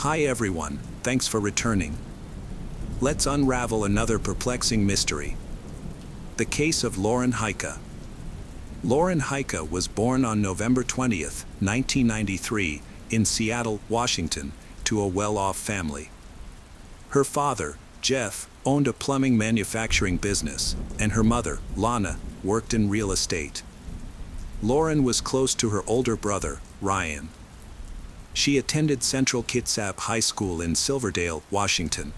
Hi everyone, thanks for returning. Let's unravel another perplexing mystery. The case of Lauren Heike. Lauren Heike was born on November 20th, 1993, in Seattle, Washington, to a well-off family. Her father, Jeff, owned a plumbing manufacturing business, and her mother, Lana, worked in real estate. Lauren was close to her older brother, Ryan. She attended Central Kitsap High School in Silverdale, Washington.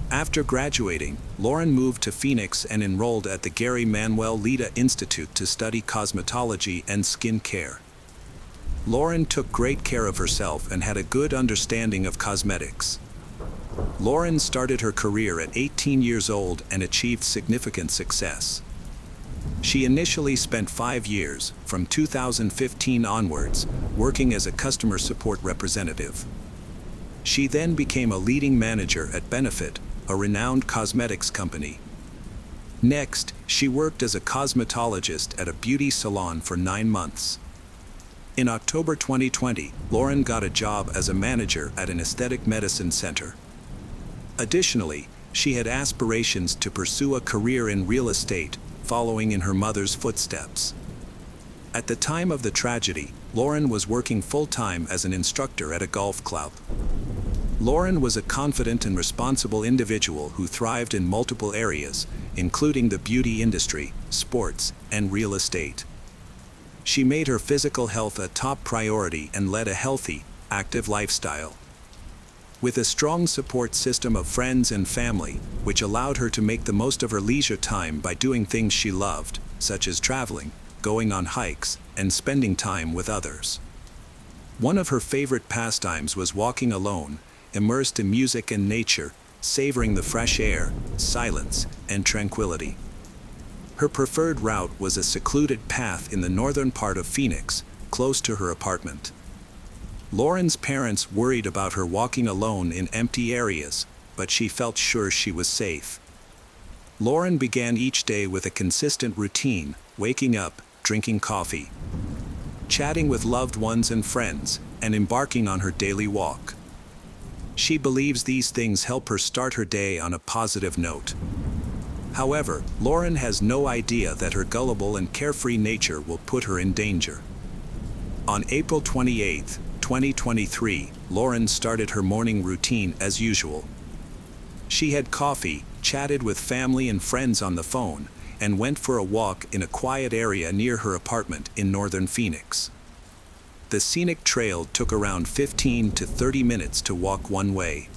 After graduating, Lauren moved to Phoenix and enrolled at the Gary Manuel Lida Institute to study cosmetology and skin care. Lauren took great care of herself and had a good understanding of cosmetics. Lauren started her career at 18 years old and achieved significant success. She initially spent 5 years, from 2015 onwards, working as a customer support representative. She then became a leading manager at Benefit, a renowned cosmetics company. Next, she worked as a cosmetologist at a beauty salon for 9 months. In October 2020, Lauren got a job as a manager at an aesthetic medicine center. Additionally, she had aspirations to pursue a career in real estate, following in her mother's footsteps. At the time of the tragedy, Lauren was working full-time as an instructor at a golf club. Lauren was a confident and responsible individual who thrived in multiple areas, including the beauty industry, sports, and real estate. She made her physical health a top priority and led a healthy, active lifestyle. With a strong support system of friends and family, which allowed her to make the most of her leisure time by doing things she loved, such as traveling, going on hikes, and spending time with others. One of her favorite pastimes was walking alone, immersed in music and nature, savoring the fresh air, silence, and tranquility. Her preferred route was a secluded path in the northern part of Phoenix, close to her apartment. Lauren's parents worried about her walking alone in empty areas, but she felt sure she was safe. Lauren began each day with a consistent routine, waking up, drinking coffee, chatting with loved ones and friends, and embarking on her daily walk. She believes these things help her start her day on a positive note. However, Lauren has no idea that her gullible and carefree nature will put her in danger. On April 28, 2023, Lauren started her morning routine as usual. She had coffee, chatted with family and friends on the phone, and went for a walk in a quiet area near her apartment in northern Phoenix. The scenic trail took around 15 to 30 minutes to walk one way.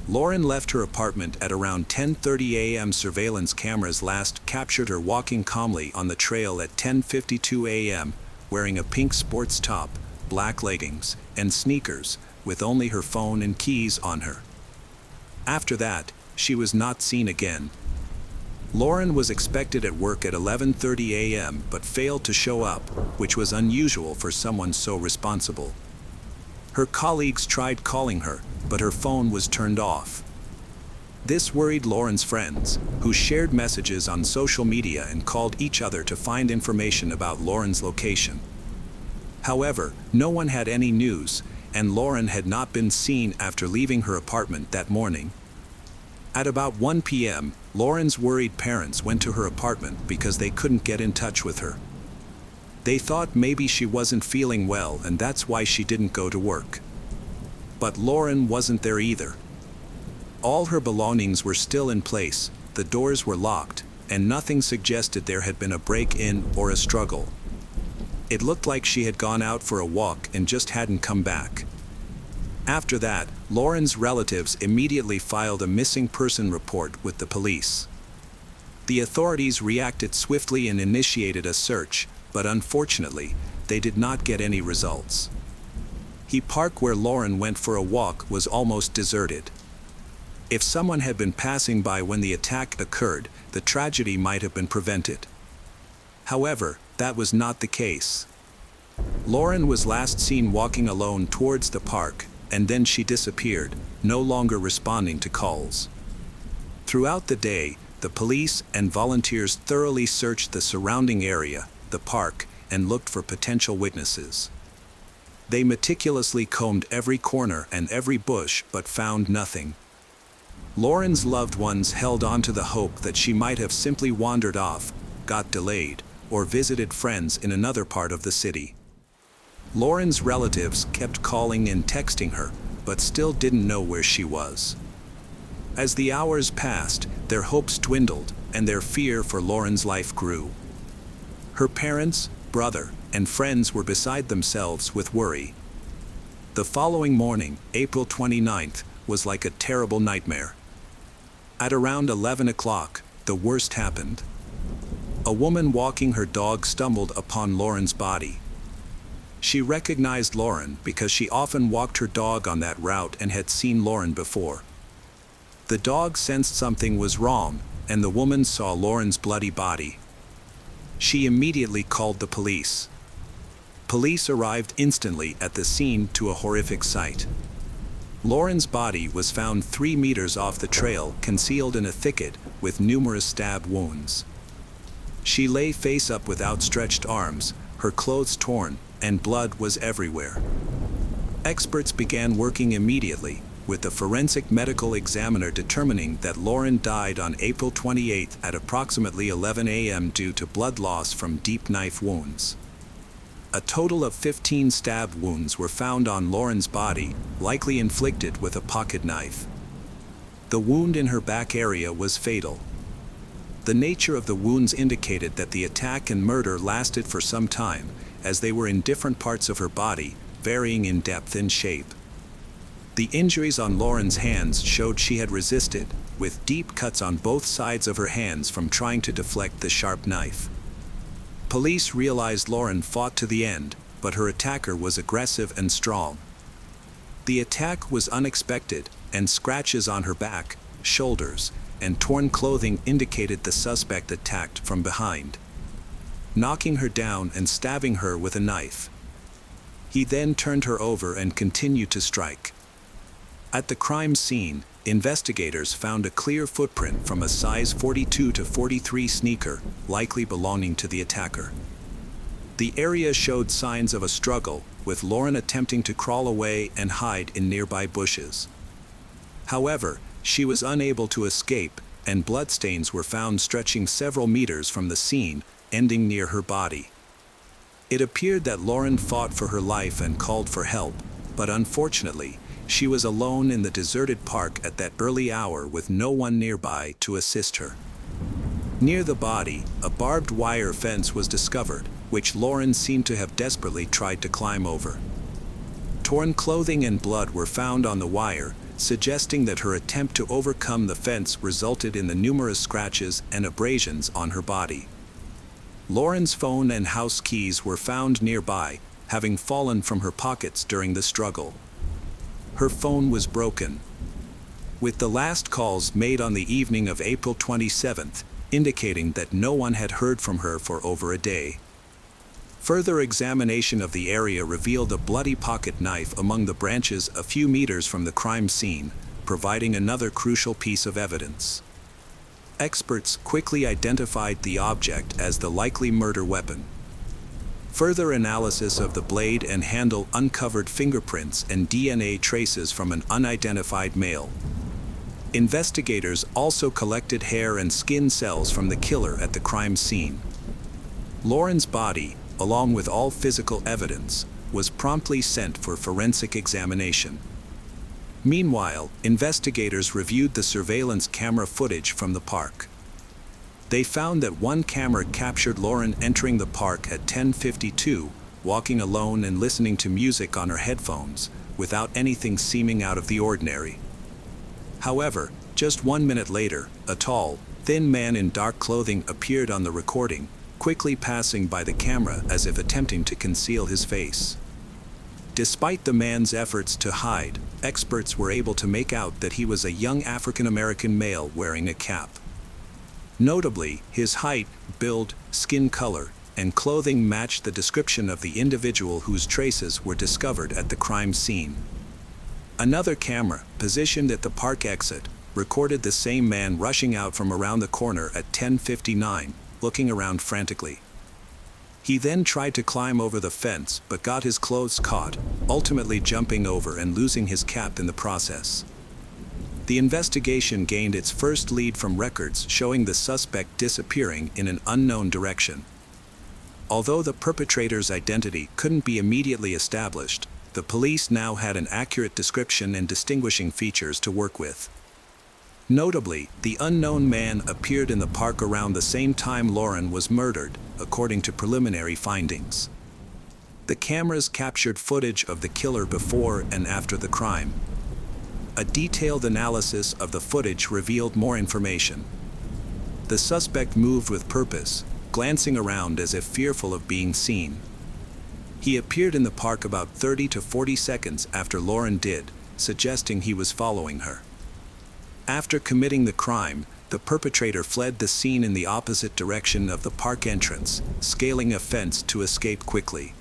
Lauren left her apartment at around 10:30 a.m. Surveillance cameras last captured her walking calmly on the trail at 10:52 a.m., wearing a pink sports top, black leggings, and sneakers, with only her phone and keys on her. After that, she was not seen again. Lauren was expected at work at 11:30 a.m. but failed to show up, which was unusual for someone so responsible. Her colleagues tried calling her, but her phone was turned off. This worried Lauren's friends, who shared messages on social media and called each other to find information about Lauren's location. However, no one had any news, and Lauren had not been seen after leaving her apartment that morning. At about 1 p.m., Lauren's worried parents went to her apartment because they couldn't get in touch with her. They thought maybe she wasn't feeling well and that's why she didn't go to work. But Lauren wasn't there either. All her belongings were still in place, the doors were locked, and nothing suggested there had been a break-in or a struggle. It looked like she had gone out for a walk and just hadn't come back. After that, Lauren's relatives immediately filed a missing person report with the police. The authorities reacted swiftly and initiated a search, but unfortunately, they did not get any results. The park where Lauren went for a walk was almost deserted. If someone had been passing by when the attack occurred, the tragedy might have been prevented. However, that was not the case. Lauren was last seen walking alone towards the park, and then she disappeared, no longer responding to calls. Throughout the day, the police and volunteers thoroughly searched the surrounding area, the park, and looked for potential witnesses. They meticulously combed every corner and every bush but found nothing. Lauren's loved ones held on to the hope that she might have simply wandered off, got delayed, or visited friends in another part of the city. Lauren's relatives kept calling and texting her, but still didn't know where she was. As the hours passed, their hopes dwindled, and their fear for Lauren's life grew. Her parents, brother, and friends were beside themselves with worry. The following morning, April 29th, was like a terrible nightmare. At around 11 o'clock, the worst happened. A woman walking her dog stumbled upon Lauren's body. She recognized Lauren because she often walked her dog on that route and had seen Lauren before. The dog sensed something was wrong, and the woman saw Lauren's bloody body. She immediately called the police. Police arrived instantly at the scene to a horrific sight. Lauren's body was found 3 meters off the trail, concealed in a thicket with numerous stab wounds. She lay face up with outstretched arms, her clothes torn, and blood was everywhere. Experts began working immediately, with the forensic medical examiner determining that Lauren died on April 28 at approximately 11 a.m. due to blood loss from deep knife wounds. A total of 15 stab wounds were found on Lauren's body, likely inflicted with a pocket knife. The wound in her back area was fatal. The nature of the wounds indicated that the attack and murder lasted for some time, as they were in different parts of her body, varying in depth and shape. The injuries on Lauren's hands showed she had resisted, with deep cuts on both sides of her hands from trying to deflect the sharp knife. Police realized Lauren fought to the end, but her attacker was aggressive and strong. The attack was unexpected, and scratches on her back, shoulders, and torn clothing indicated the suspect attacked from behind, knocking her down and stabbing her with a knife. He then turned her over and continued to strike. At the crime scene, investigators found a clear footprint from a size 42 to 43 sneaker, likely belonging to the attacker. The area showed signs of a struggle, with Lauren attempting to crawl away and hide in nearby bushes. However, she was unable to escape, and bloodstains were found stretching several meters from the scene, ending near her body. It appeared that Lauren fought for her life and called for help, but unfortunately, she was alone in the deserted park at that early hour with no one nearby to assist her. Near the body, a barbed wire fence was discovered, which Lauren seemed to have desperately tried to climb over. Torn clothing and blood were found on the wire, suggesting that her attempt to overcome the fence resulted in the numerous scratches and abrasions on her body. Lauren's phone and house keys were found nearby, having fallen from her pockets during the struggle. Her phone was broken, with the last calls made on the evening of April 27th, indicating that no one had heard from her for over a day. Further examination of the area revealed a bloody pocket knife among the branches a few meters from the crime scene, providing another crucial piece of evidence. Experts quickly identified the object as the likely murder weapon. Further analysis of the blade and handle uncovered fingerprints and DNA traces from an unidentified male. Investigators also collected hair and skin cells from the killer at the crime scene. Lauren's body, along with all physical evidence, was promptly sent for forensic examination. Meanwhile, investigators reviewed the surveillance camera footage from the park. They found that one camera captured Lauren entering the park at 10:52, walking alone and listening to music on her headphones, without anything seeming out of the ordinary. However, just 1 minute later, a tall, thin man in dark clothing appeared on the recording, quickly passing by the camera as if attempting to conceal his face. Despite the man's efforts to hide, experts were able to make out that he was a young African-American male wearing a cap. Notably, his height, build, skin color, and clothing matched the description of the individual whose traces were discovered at the crime scene. Another camera, positioned at the park exit, recorded the same man rushing out from around the corner at 10:59, looking around frantically. He then tried to climb over the fence but got his clothes caught, ultimately jumping over and losing his cap in the process. The investigation gained its first lead from records showing the suspect disappearing in an unknown direction. Although the perpetrator's identity couldn't be immediately established, the police now had an accurate description and distinguishing features to work with. Notably, the unknown man appeared in the park around the same time Lauren was murdered, according to preliminary findings. The cameras captured footage of the killer before and after the crime. A detailed analysis of the footage revealed more information. The suspect moved with purpose, glancing around as if fearful of being seen. He appeared in the park about 30 to 40 seconds after Lauren did, suggesting he was following her. After committing the crime, the perpetrator fled the scene in the opposite direction of the park entrance, scaling a fence to escape quickly.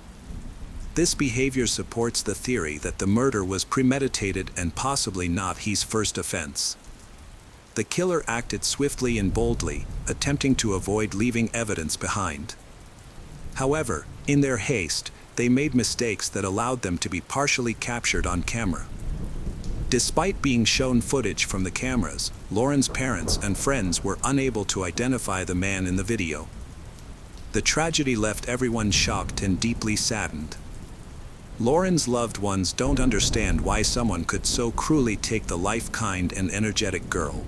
This behavior supports the theory that the murder was premeditated and possibly not his first offense. The killer acted swiftly and boldly, attempting to avoid leaving evidence behind. However, in their haste, they made mistakes that allowed them to be partially captured on camera. Despite being shown footage from the cameras, Lauren's parents and friends were unable to identify the man in the video. The tragedy left everyone shocked and deeply saddened. Lauren's loved ones don't understand why someone could so cruelly take the life-kind and energetic girl.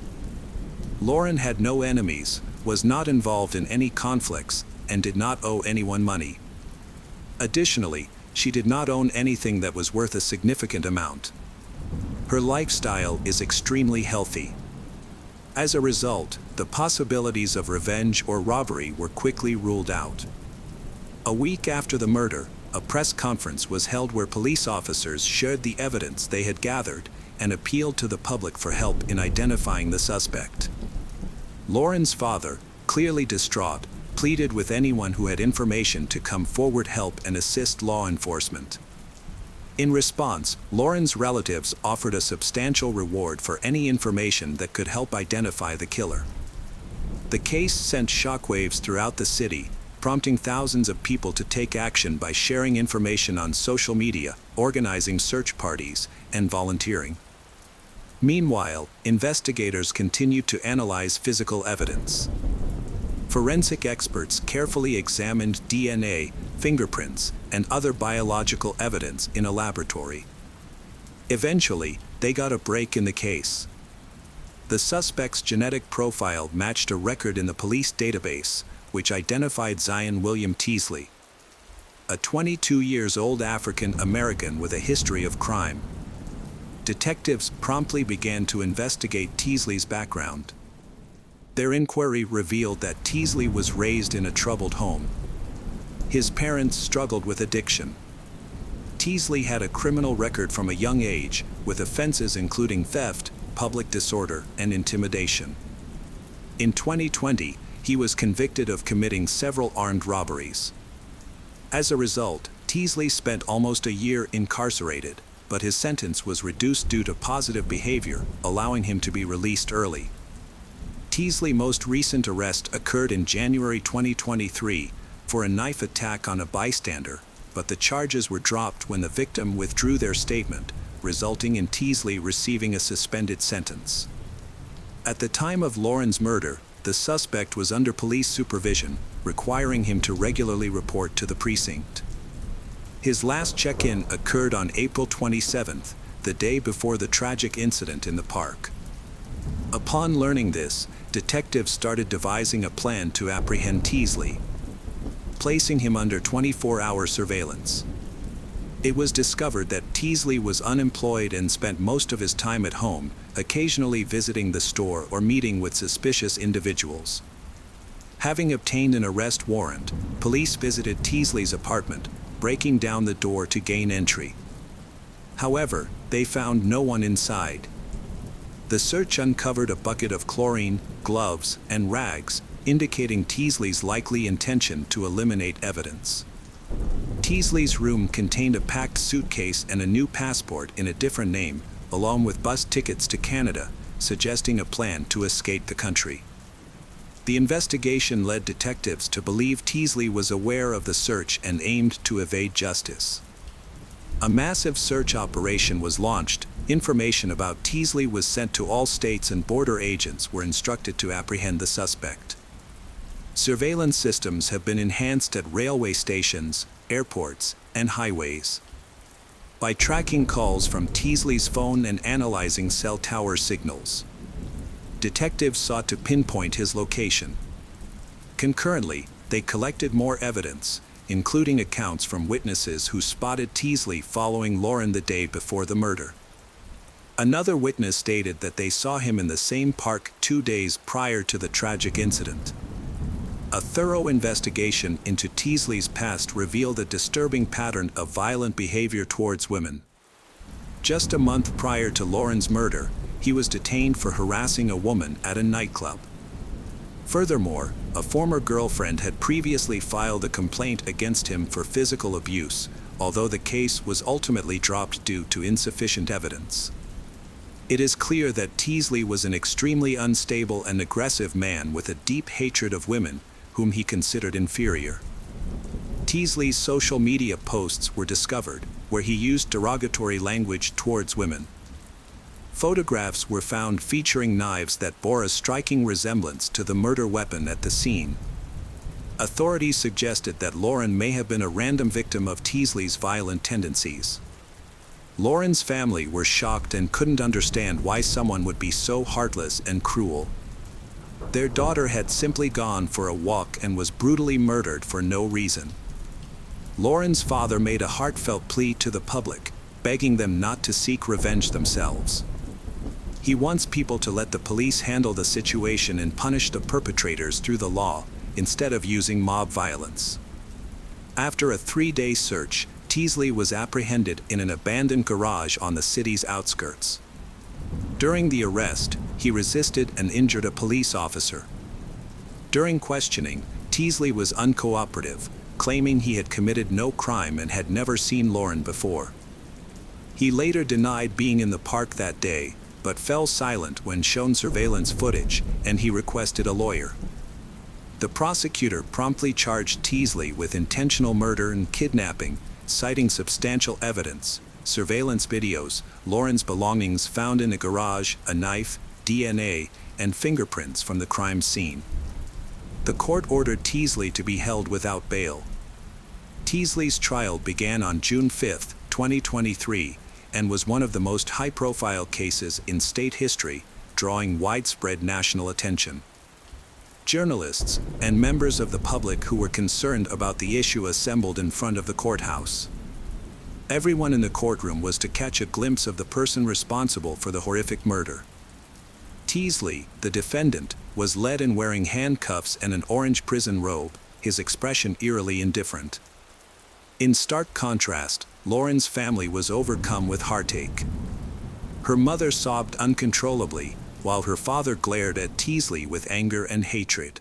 Lauren had no enemies, was not involved in any conflicts, and did not owe anyone money. Additionally, she did not own anything that was worth a significant amount. Her lifestyle is extremely healthy. As a result, the possibilities of revenge or robbery were quickly ruled out. A week after the murder, a press conference was held where police officers shared the evidence they had gathered and appealed to the public for help in identifying the suspect. Lauren's father, clearly distraught, pleaded with anyone who had information to come forward help and assist law enforcement. In response, Lauren's relatives offered a substantial reward for any information that could help identify the killer. The case sent shockwaves throughout the city, prompting thousands of people to take action by sharing information on social media, organizing search parties, and volunteering. Meanwhile, investigators continued to analyze physical evidence. Forensic experts carefully examined DNA, fingerprints, and other biological evidence in a laboratory. Eventually, they got a break in the case. The suspect's genetic profile matched a record in the police database, which identified Zion William Teasley, a 22-year-old African American with a history of crime. Detectives promptly began to investigate Teasley's background. Their inquiry revealed that Teasley was raised in a troubled home. His parents struggled with addiction. Teasley had a criminal record from a young age, with offenses including theft, public disorder, and intimidation. In 2020, he was convicted of committing several armed robberies. As a result, Teasley spent almost a year incarcerated, but his sentence was reduced due to positive behavior, allowing him to be released early. Teasley's most recent arrest occurred in January 2023 for a knife attack on a bystander, but the charges were dropped when the victim withdrew their statement, resulting in Teasley receiving a suspended sentence. At the time of Lauren's murder, the suspect was under police supervision, requiring him to regularly report to the precinct. His last check-in occurred on April 27th, the day before the tragic incident in the park. Upon learning this, detectives started devising a plan to apprehend Teasley, placing him under 24-hour surveillance. It was discovered that Teasley was unemployed and spent most of his time at home, occasionally visiting the store or meeting with suspicious individuals. Having obtained an arrest warrant, police visited Teasley's apartment, breaking down the door to gain entry. However, they found no one inside. The search uncovered a bucket of chlorine, gloves, and rags, indicating Teasley's likely intention to eliminate evidence. Teasley's room contained a packed suitcase and a new passport in a different name, along with bus tickets to Canada, suggesting a plan to escape the country. The investigation led detectives to believe Teasley was aware of the search and aimed to evade justice. A massive search operation was launched. Information about Teasley was sent to all states, and border agents were instructed to apprehend the suspect. Surveillance systems have been enhanced at railway stations, airports, and highways. By tracking calls from Teasley's phone and analyzing cell tower signals, detectives sought to pinpoint his location. Concurrently, they collected more evidence, including accounts from witnesses who spotted Teasley following Lauren the day before the murder. Another witness stated that they saw him in the same park 2 days prior to the tragic incident. A thorough investigation into Teasley's past revealed a disturbing pattern of violent behavior towards women. Just a month prior to Lauren's murder, he was detained for harassing a woman at a nightclub. Furthermore, a former girlfriend had previously filed a complaint against him for physical abuse, although the case was ultimately dropped due to insufficient evidence. It is clear that Teasley was an extremely unstable and aggressive man with a deep hatred of women, whom he considered inferior. Teasley's social media posts were discovered, where he used derogatory language towards women. Photographs were found featuring knives that bore a striking resemblance to the murder weapon at the scene. Authorities suggested that Lauren may have been a random victim of Teasley's violent tendencies. Lauren's family were shocked and couldn't understand why someone would be so heartless and cruel. Their daughter had simply gone for a walk and was brutally murdered for no reason. Lauren's father made a heartfelt plea to the public, begging them not to seek revenge themselves. He wants people to let the police handle the situation and punish the perpetrators through the law, instead of using mob violence. After a 3-day search, Teasley was apprehended in an abandoned garage on the city's outskirts. During the arrest, he resisted and injured a police officer. During questioning, Teasley was uncooperative, claiming he had committed no crime and had never seen Lauren before. He later denied being in the park that day, but fell silent when shown surveillance footage, and he requested a lawyer. The prosecutor promptly charged Teasley with intentional murder and kidnapping, citing substantial evidence, surveillance videos, Lauren's belongings found in a garage, a knife, DNA, and fingerprints from the crime scene. The court ordered Teasley to be held without bail. Teasley's trial began on June 5, 2023, and was one of the most high-profile cases in state history, drawing widespread national attention. Journalists and members of the public who were concerned about the issue assembled in front of the courthouse. Everyone in the courtroom was to catch a glimpse of the person responsible for the horrific murder. Teasley, the defendant, was led in wearing handcuffs and an orange prison robe, his expression eerily indifferent. In stark contrast, Lauren's family was overcome with heartache. Her mother sobbed uncontrollably, while her father glared at Teasley with anger and hatred.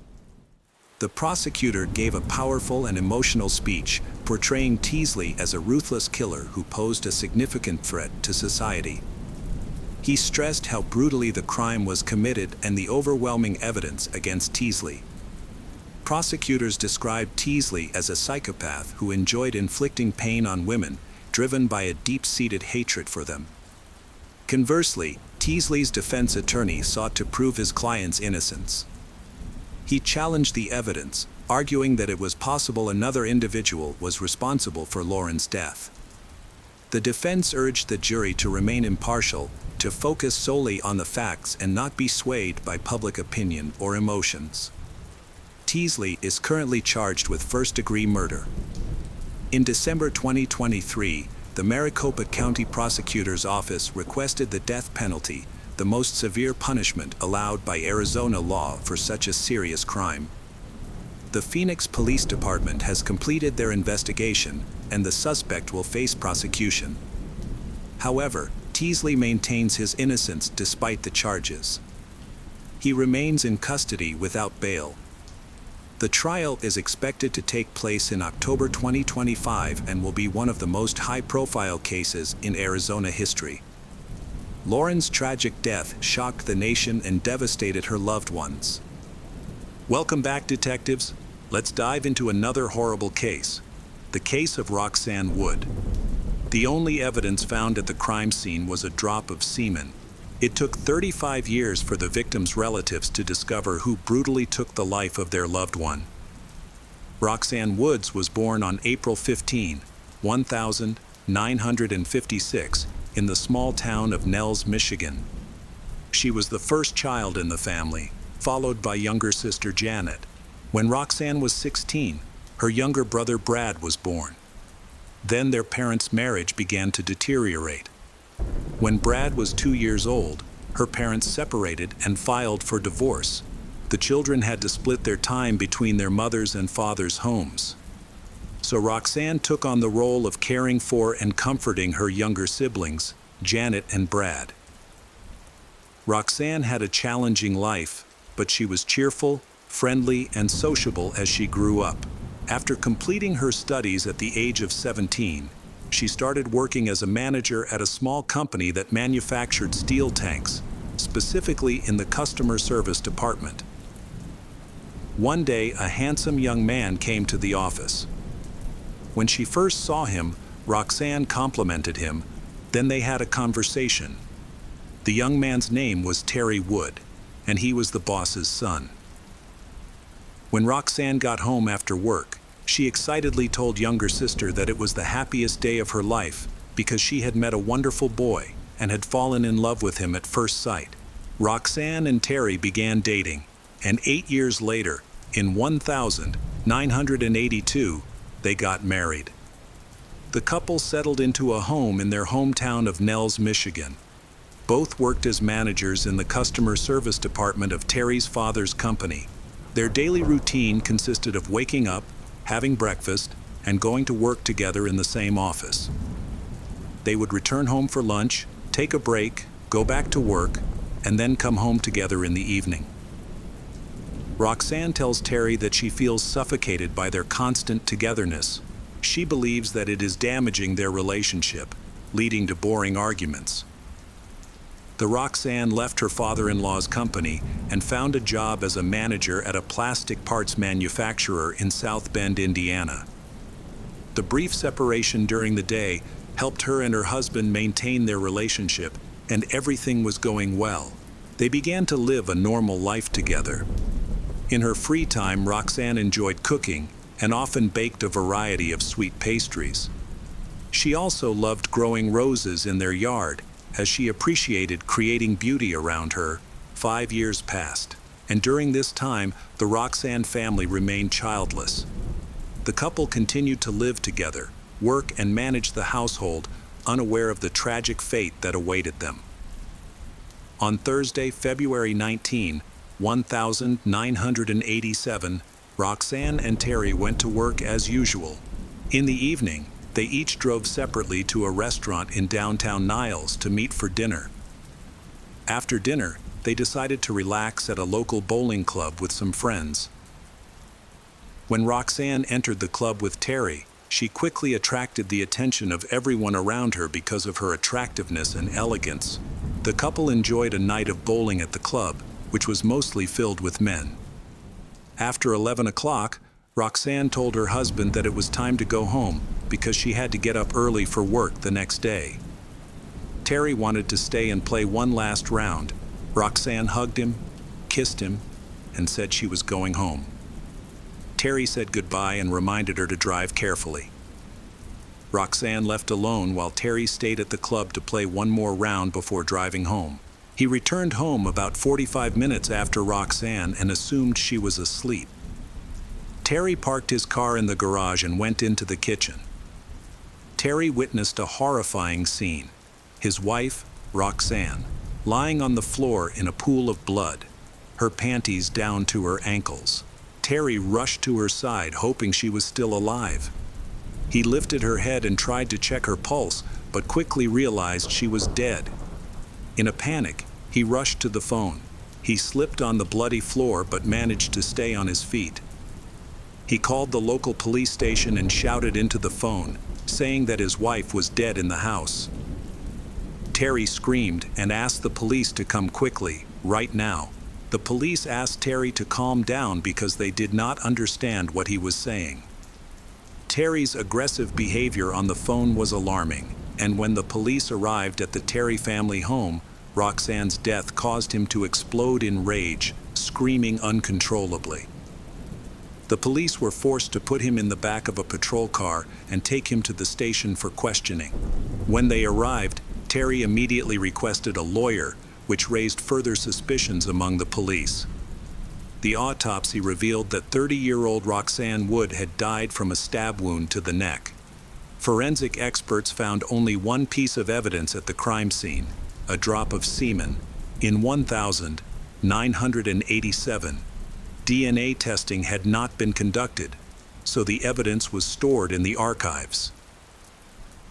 The prosecutor gave a powerful and emotional speech, portraying Teasley as a ruthless killer who posed a significant threat to society. He stressed how brutally the crime was committed and the overwhelming evidence against Teasley. Prosecutors described Teasley as a psychopath who enjoyed inflicting pain on women, driven by a deep-seated hatred for them. Conversely, Teasley's defense attorney sought to prove his client's innocence. He challenged the evidence, arguing that it was possible another individual was responsible for Lauren's death. The defense urged the jury to remain impartial, to focus solely on the facts and not be swayed by public opinion or emotions. Teasley is currently charged with first-degree murder. In December 2023, the Maricopa County Prosecutor's Office requested the death penalty, the most severe punishment allowed by Arizona law for such a serious crime. The Phoenix Police Department has completed their investigation, and the suspect will face prosecution. However, Teasley maintains his innocence despite the charges. He remains in custody without bail. The trial is expected to take place in October 2025 and will be one of the most high-profile cases in Arizona history. Lauren's tragic death shocked the nation and devastated her loved ones. Welcome back, detectives. Let's dive into another horrible case, the case of Roxanne Wood. The only evidence found at the crime scene was a drop of semen. It took 35 years for the victim's relatives to discover who brutally took the life of their loved one. Roxanne Woods was born on April 15, 1956, in the small town of Nels, Michigan. She was the first child in the family, followed by younger sister Janet. When Roxanne was 16, her younger brother Brad was born. Then their parents' marriage began to deteriorate. When Brad was 2 years old, her parents separated and filed for divorce. The children had to split their time between their mother's and father's homes. So Roxanne took on the role of caring for and comforting her younger siblings, Janet and Brad. Roxanne had a challenging life, but she was cheerful, friendly, and sociable as she grew up. After completing her studies at the age of 17, she started working as a manager at a small company that manufactured steel tanks, specifically in the customer service department. One day, a handsome young man came to the office. When she first saw him, Roxanne complimented him, then they had a conversation. The young man's name was Terry Wood, and he was the boss's son. When Roxanne got home after work, she excitedly told younger sister that it was the happiest day of her life because she had met a wonderful boy and had fallen in love with him at first sight. Roxanne and Terry began dating, and 8 years later, in 1982, they got married. The couple settled into a home in their hometown of Nels, Michigan. Both worked as managers in the customer service department of Terry's father's company. Their daily routine consisted of waking up, having breakfast, and going to work together in the same office. They would return home for lunch, take a break, go back to work, and then come home together in the evening. Roxanne tells Terry that she feels suffocated by their constant togetherness. She believes that it is damaging their relationship, leading to boring arguments. Roxanne left her father-in-law's company and found a job as a manager at a plastic parts manufacturer in South Bend, Indiana. The brief separation during the day helped her and her husband maintain their relationship, and everything was going well. They began to live a normal life together. In her free time, Roxanne enjoyed cooking and often baked a variety of sweet pastries. She also loved growing roses in their yard, as she appreciated creating beauty around her. 5 years passed, and during this time, the Roxanne family remained childless. The couple continued to live together, work and manage the household, unaware of the tragic fate that awaited them. On Thursday, February 19, 1987, Roxanne and Terry went to work as usual. In the evening, they each drove separately to a restaurant in downtown Niles to meet for dinner. After dinner, they decided to relax at a local bowling club with some friends. When Roxanne entered the club with Terry, she quickly attracted the attention of everyone around her because of her attractiveness and elegance. The couple enjoyed a night of bowling at the club, which was mostly filled with men. After 11 o'clock, Roxanne told her husband that it was time to go home because she had to get up early for work the next day. Terry wanted to stay and play one last round. Roxanne hugged him, kissed him, and said she was going home. Terry said goodbye and reminded her to drive carefully. Roxanne left alone while Terry stayed at the club to play one more round before driving home. He returned home about 45 minutes after Roxanne and assumed she was asleep. Terry parked his car in the garage and went into the kitchen. Terry witnessed a horrifying scene. His wife, Roxanne, lying on the floor in a pool of blood, her panties down to her ankles. Terry rushed to her side, hoping she was still alive. He lifted her head and tried to check her pulse, but quickly realized she was dead. In a panic, he rushed to the phone. He slipped on the bloody floor but managed to stay on his feet. He called the local police station and shouted into the phone, saying that his wife was dead in the house. Terry screamed and asked the police to come quickly, right now. The police asked Terry to calm down because they did not understand what he was saying. Terry's aggressive behavior on the phone was alarming. and when the police arrived at the Terry family home, Roxanne's death caused him to explode in rage, screaming uncontrollably. The police were forced to put him in the back of a patrol car and take him to the station for questioning. When they arrived, Terry immediately requested a lawyer, which raised further suspicions among the police. The autopsy revealed that 30-year-old Roxanne Wood had died from a stab wound to the neck. Forensic experts found only one piece of evidence at the crime scene, a drop of semen. In 1987, DNA testing had not been conducted, so the evidence was stored in the archives.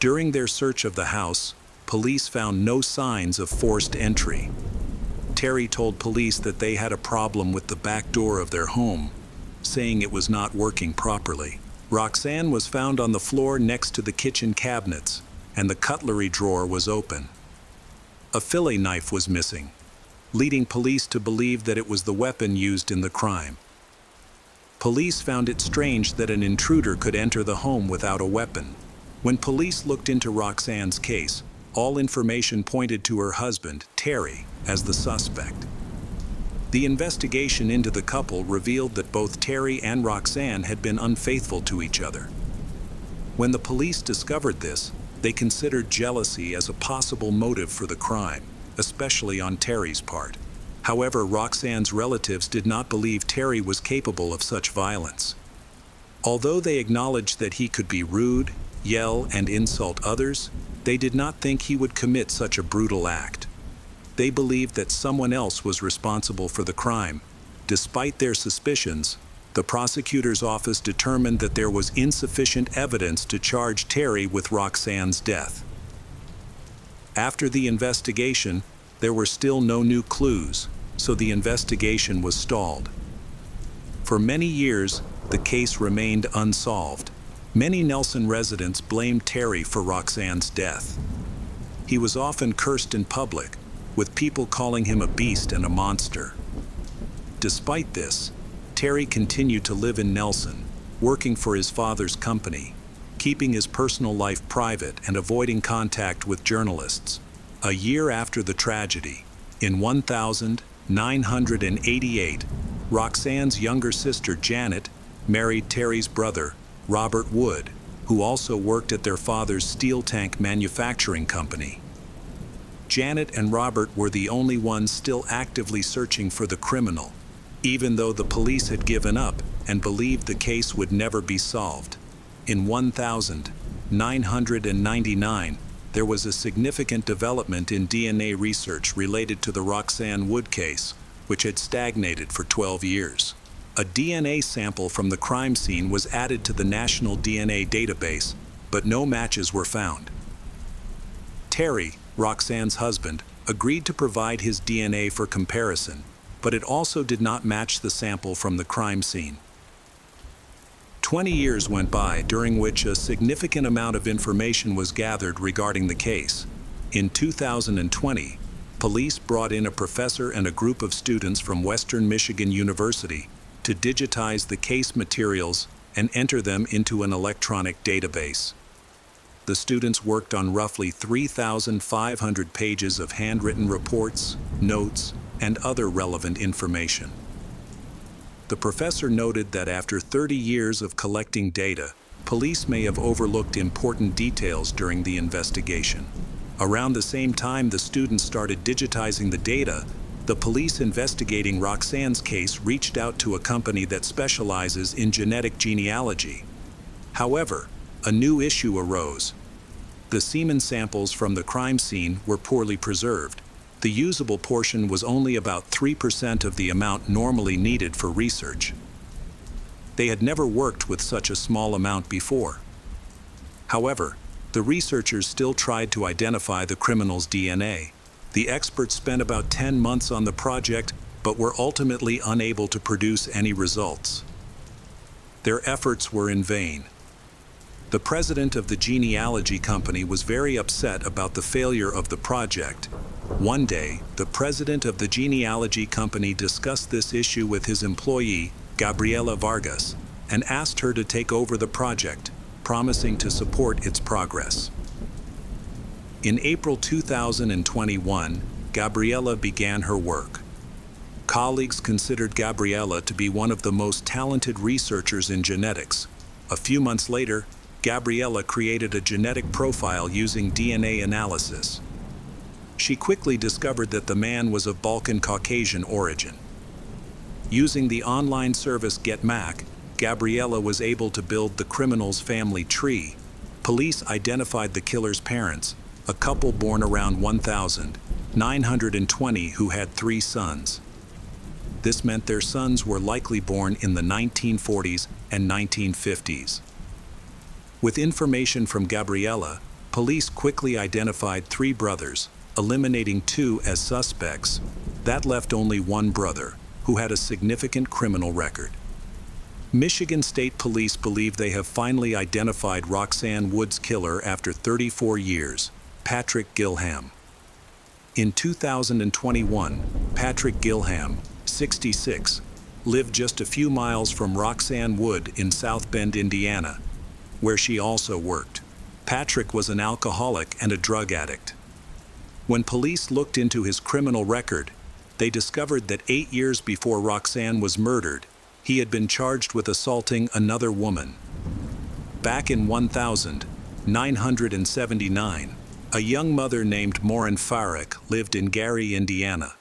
During their search of the house, police found no signs of forced entry. Terry told police that they had a problem with the back door of their home, saying it was not working properly. Roxanne was found on the floor next to the kitchen cabinets, and the cutlery drawer was open. A fillet knife was missing, leading police to believe that it was the weapon used in the crime. Police found it strange that an intruder could enter the home without a weapon. When police looked into Roxanne's case, all information pointed to her husband, Terry, as the suspect. The investigation into the couple revealed that both Terry and Roxanne had been unfaithful to each other. When the police discovered this, they considered jealousy as a possible motive for the crime, especially on Terry's part. However, Roxanne's relatives did not believe Terry was capable of such violence. Although they acknowledged that he could be rude, yell, and insult others, they did not think he would commit such a brutal act. They believed that someone else was responsible for the crime. Despite their suspicions, the prosecutor's office determined that there was insufficient evidence to charge Terry with Roxanne's death. After the investigation, there were still no new clues, so the investigation was stalled. For many years, the case remained unsolved. Many Nelson residents blamed Terry for Roxanne's death. He was often cursed in public, with people calling him a beast and a monster. Despite this, Terry continued to live in Nelson, working for his father's company, keeping his personal life private and avoiding contact with journalists. A year after the tragedy, in 1988, Roxanne's younger sister Janet married Terry's brother, Robert Wood, who also worked at their father's steel tank manufacturing company. Janet and Robert were the only ones still actively searching for the criminal, even though the police had given up and believed the case would never be solved. In 1999, there was a significant development in DNA research related to the Roxanne Wood case, which had stagnated for 12 years. A DNA sample from the crime scene was added to the National DNA Database, but no matches were found. Terry, Roxanne's husband, agreed to provide his DNA for comparison, but it also did not match the sample from the crime scene. 20 years went by, during which a significant amount of information was gathered regarding the case. In 2020, police brought in a professor and a group of students from Western Michigan University to digitize the case materials and enter them into an electronic database. The students worked on roughly 3,500 pages of handwritten reports, notes, and other relevant information. The professor noted that after 30 years of collecting data, police may have overlooked important details during the investigation. Around the same time the students started digitizing the data, the police investigating Roxanne's case reached out to a company that specializes in genetic genealogy. However, a new issue arose. The semen samples from the crime scene were poorly preserved. The usable portion was only about 3% of the amount normally needed for research. They had never worked with such a small amount before. However, the researchers still tried to identify the criminal's DNA. The experts spent about 10 months on the project, but were ultimately unable to produce any results. Their efforts were in vain. The president of the genealogy company was very upset about the failure of the project. One day, the president of the genealogy company discussed this issue with his employee, Gabriela Vargas, and asked her to take over the project, promising to support its progress. In April 2021, Gabriella began her work. Colleagues considered Gabriella to be one of the most talented researchers in genetics. A few months later, Gabriella created a genetic profile using DNA analysis. She quickly discovered that the man was of Balkan Caucasian origin. Using the online service GetMac, Gabriella was able to build the criminal's family tree. Police identified the killer's parents, a couple born around 1920 who had 3 sons. This meant their sons were likely born in the 1940s and 1950s. With information from Gabriella, police quickly identified 3 brothers, eliminating 2 as suspects. That left only 1 brother, who had a significant criminal record. Michigan State Police believe they have finally identified Roxanne Wood's killer after 34 years, Patrick Gilham. In 2021, Patrick Gilham, 66, lived just a few miles from Roxanne Wood in South Bend, Indiana, where she also worked. Patrick was an alcoholic and a drug addict. When police looked into his criminal record, they discovered that 8 years before Roxanne was murdered, he had been charged with assaulting another woman. Back in 1979, a young mother named Maureen Farrick lived in Gary, Indiana,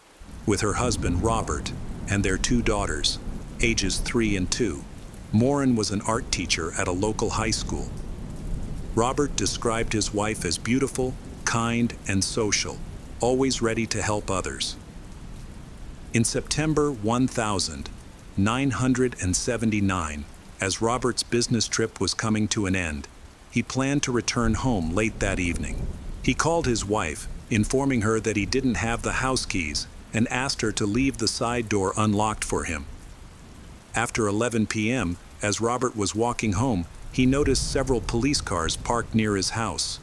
with her husband Robert and their 2 daughters, ages 3 and 2. Maureen was an art teacher at a local high school. Robert described his wife as beautiful, kind, and social, always ready to help others. In September 1979, as Robert's business trip was coming to an end, he planned to return home late that evening. He called his wife, informing her that he didn't have the house keys, and asked her to leave the side door unlocked for him. After 11 p.m., as Robert was walking home, he noticed several police cars parked near his house.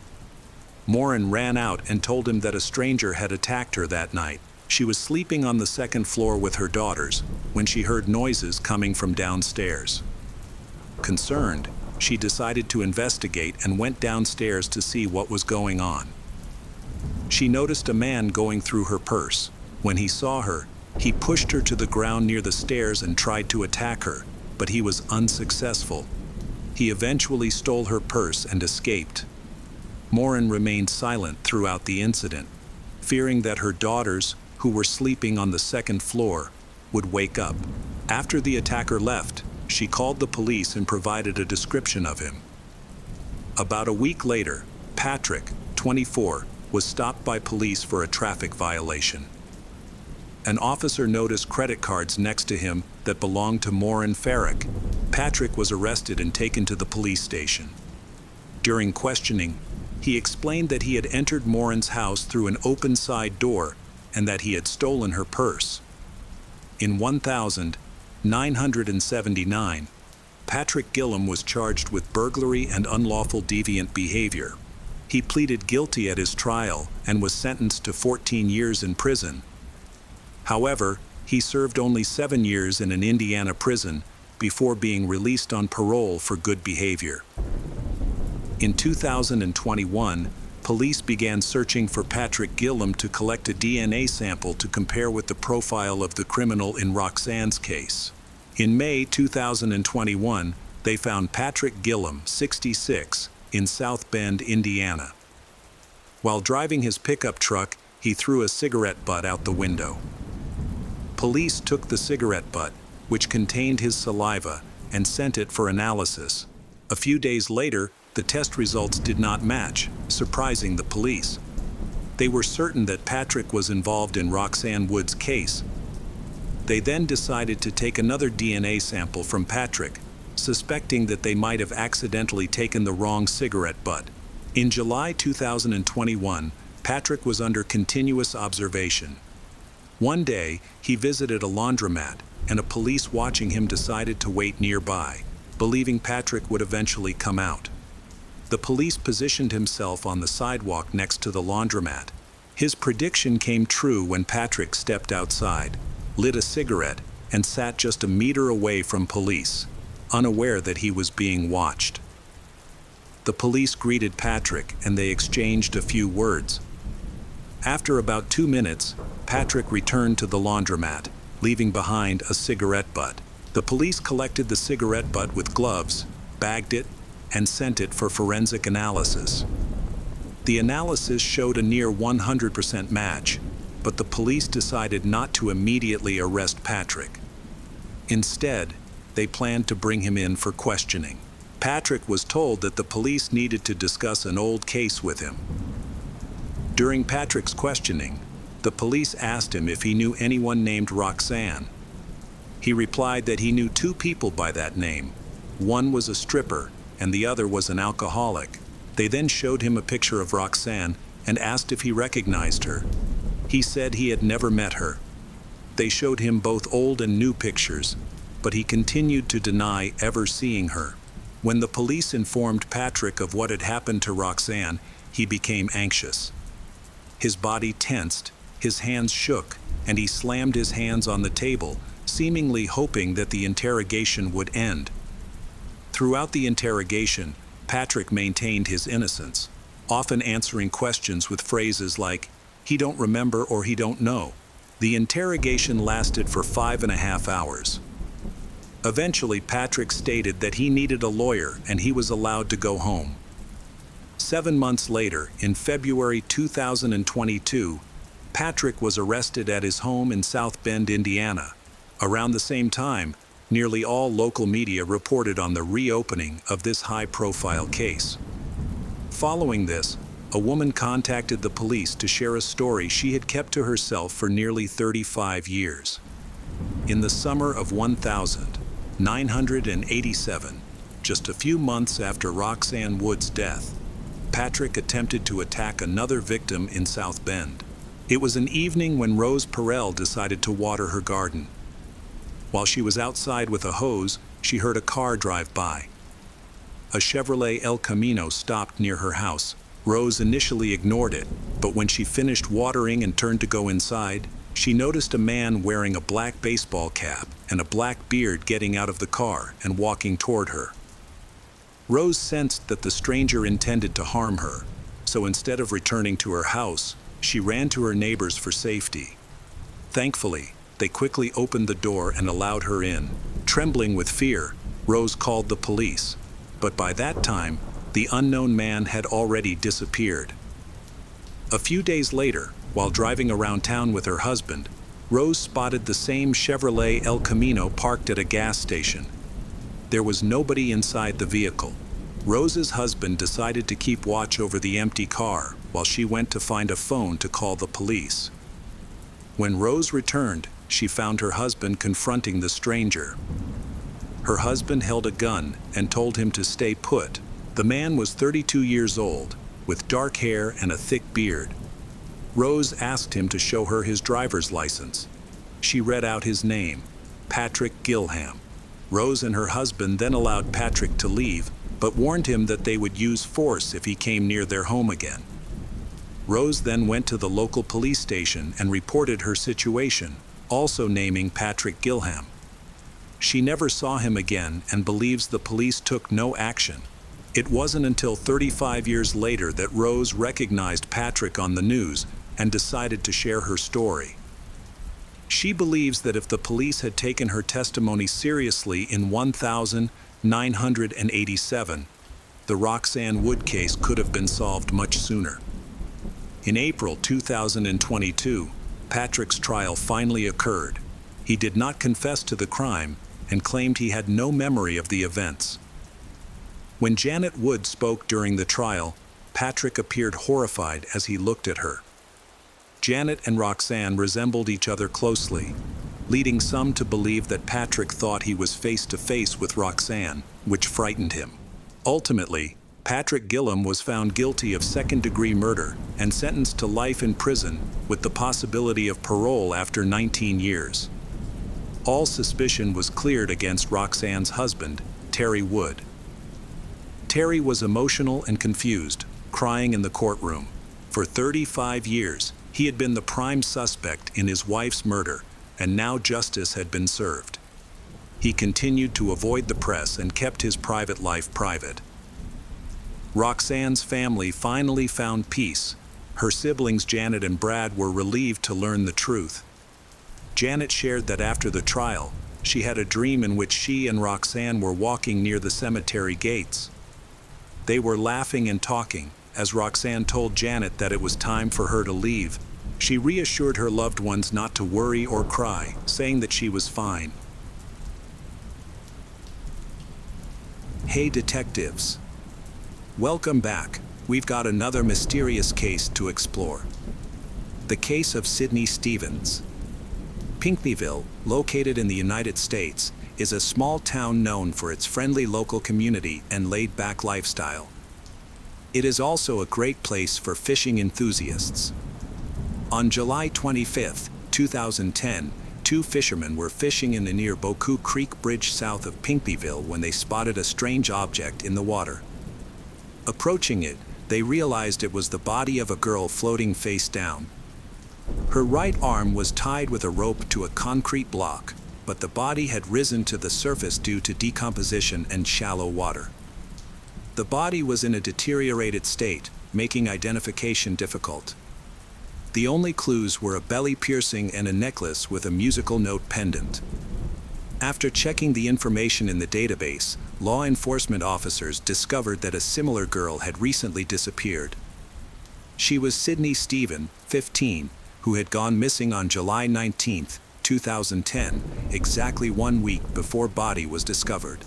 Maureen ran out and told him that a stranger had attacked her that night. She was sleeping on the 2nd floor with her daughters when she heard noises coming from downstairs. Concerned, she decided to investigate and went downstairs to see what was going on. She noticed a man going through her purse. When he saw her, he pushed her to the ground near the stairs and tried to attack her, but he was unsuccessful. He eventually stole her purse and escaped. Maureen remained silent throughout the incident, fearing that her daughters, who were sleeping on the 2nd floor, would wake up. After the attacker left, she called the police and provided a description of him. About a week later, Patrick, 24, was stopped by police for a traffic violation. An officer noticed credit cards next to him that belonged to Maureen Farrick. Patrick was arrested and taken to the police station. During questioning, he explained that he had entered Maureen's house through an open side door and that he had stolen her purse. In 1979, Patrick Gilham was charged with burglary and unlawful deviant behavior. He pleaded guilty at his trial and was sentenced to 14 years in prison. However, he served only 7 years in an Indiana prison before being released on parole for good behavior. In 2021, police began searching for Patrick Gilham to collect a DNA sample to compare with the profile of the criminal in Roxanne's case. In May 2021, they found Patrick Gilham, 66, in South Bend, Indiana. While driving his pickup truck, he threw a cigarette butt out the window. Police took the cigarette butt, which contained his saliva, and sent it for analysis. A few days later, the test results did not match, surprising the police. They were certain that Patrick was involved in Roxanne Wood's case. They then decided to take another DNA sample from Patrick, suspecting that they might have accidentally taken the wrong cigarette butt. In July 2021, Patrick was under continuous observation. One day, he visited a laundromat, and a police watching him decided to wait nearby, believing Patrick would eventually come out. The police positioned himself on the sidewalk next to the laundromat. His prediction came true when Patrick stepped outside, lit a cigarette, and sat just a meter away from police, unaware that he was being watched. The police greeted Patrick and they exchanged a few words. After about 2 minutes, Patrick returned to the laundromat, leaving behind a cigarette butt. The police collected the cigarette butt with gloves, bagged it, and sent it for forensic analysis. The analysis showed a near 100% match, but the police decided not to immediately arrest Patrick. Instead, they planned to bring him in for questioning. Patrick was told that the police needed to discuss an old case with him. During Patrick's questioning, the police asked him if he knew anyone named Roxanne. He replied that he knew 2 people by that name. One was a stripper, and the other was an alcoholic. They then showed him a picture of Roxanne and asked if he recognized her. He said he had never met her. They showed him both old and new pictures, but he continued to deny ever seeing her. When the police informed Patrick of what had happened to Roxanne, he became anxious. His body tensed, his hands shook, and he slammed his hands on the table, seemingly hoping that the interrogation would end. Throughout the interrogation, Patrick maintained his innocence, often answering questions with phrases like, "He don't remember" or "He don't know." The interrogation lasted for 5.5 hours. Eventually, Patrick stated that he needed a lawyer and he was allowed to go home. 7 months later, in February 2022, Patrick was arrested at his home in South Bend, Indiana. Around the same time, nearly all local media reported on the reopening of this high-profile case. Following this, a woman contacted the police to share a story she had kept to herself for nearly 35 years. In the summer of 1987, just a few months after Roxanne Wood's death, Patrick attempted to attack another victim in South Bend. It was an evening when Rose Perel decided to water her garden. While she was outside with a hose, she heard a car drive by. A Chevrolet El Camino stopped near her house. Rose initially ignored it, but when she finished watering and turned to go inside, she noticed a man wearing a black baseball cap and a black beard getting out of the car and walking toward her. Rose sensed that the stranger intended to harm her, so instead of returning to her house, she ran to her neighbors for safety. Thankfully, they quickly opened the door and allowed her in. Trembling with fear, Rose called the police, but by that time, the unknown man had already disappeared. A few days later, while driving around town with her husband, Rose spotted the same Chevrolet El Camino parked at a gas station. There was nobody inside the vehicle. Rose's husband decided to keep watch over the empty car while she went to find a phone to call the police. When Rose returned, she found her husband confronting the stranger. Her husband held a gun and told him to stay put. The man was 32 years old, with dark hair and a thick beard. Rose asked him to show her his driver's license. She read out his name, Patrick Gilham. Rose and her husband then allowed Patrick to leave, but warned him that they would use force if he came near their home again. Rose then went to the local police station and reported her situation, also naming Patrick Gilham. She never saw him again and believes the police took no action. It wasn't until 35 years later that Rose recognized Patrick on the news and decided to share her story. She believes that if the police had taken her testimony seriously in 1987, the Roxanne Wood case could have been solved much sooner. In April 2022, Patrick's trial finally occurred. He did not confess to the crime and claimed he had no memory of the events. When Janet Wood spoke during the trial, Patrick appeared horrified as he looked at her. Janet and Roxanne resembled each other closely, leading some to believe that Patrick thought he was face to face with Roxanne, which frightened him. Ultimately, Patrick Gilham was found guilty of second-degree murder and sentenced to life in prison with the possibility of parole after 19 years. All suspicion was cleared against Roxanne's husband, Terry Wood. Terry was emotional and confused, crying in the courtroom. For 35 years, he had been the prime suspect in his wife's murder, and now justice had been served. He continued to avoid the press and kept his private life private. Roxanne's family finally found peace. Her siblings Janet and Brad were relieved to learn the truth. Janet shared that after the trial, she had a dream in which she and Roxanne were walking near the cemetery gates. They were laughing and talking, as Roxanne told Janet that it was time for her to leave. She reassured her loved ones not to worry or cry, saying that she was fine. Hey detectives! Welcome back. We've got another mysterious case to explore. The case of Sydney Stevens. Pinckneyville, located in the United States, is a small town known for its friendly local community and laid-back lifestyle. It is also a great place for fishing enthusiasts. On July 25, 2010, two fishermen were fishing in the near Boku Creek Bridge south of Pinckneyville when they spotted a strange object in the water. Approaching it, they realized it was the body of a girl floating face down. Her right arm was tied with a rope to a concrete block, but the body had risen to the surface due to decomposition and shallow water. The body was in a deteriorated state, making identification difficult. The only clues were a belly piercing and a necklace with a musical note pendant. After checking the information in the database, law enforcement officers discovered that a similar girl had recently disappeared. She was Sydney Stevens, 15, who had gone missing on July 19, 2010, exactly 1 week before body was discovered.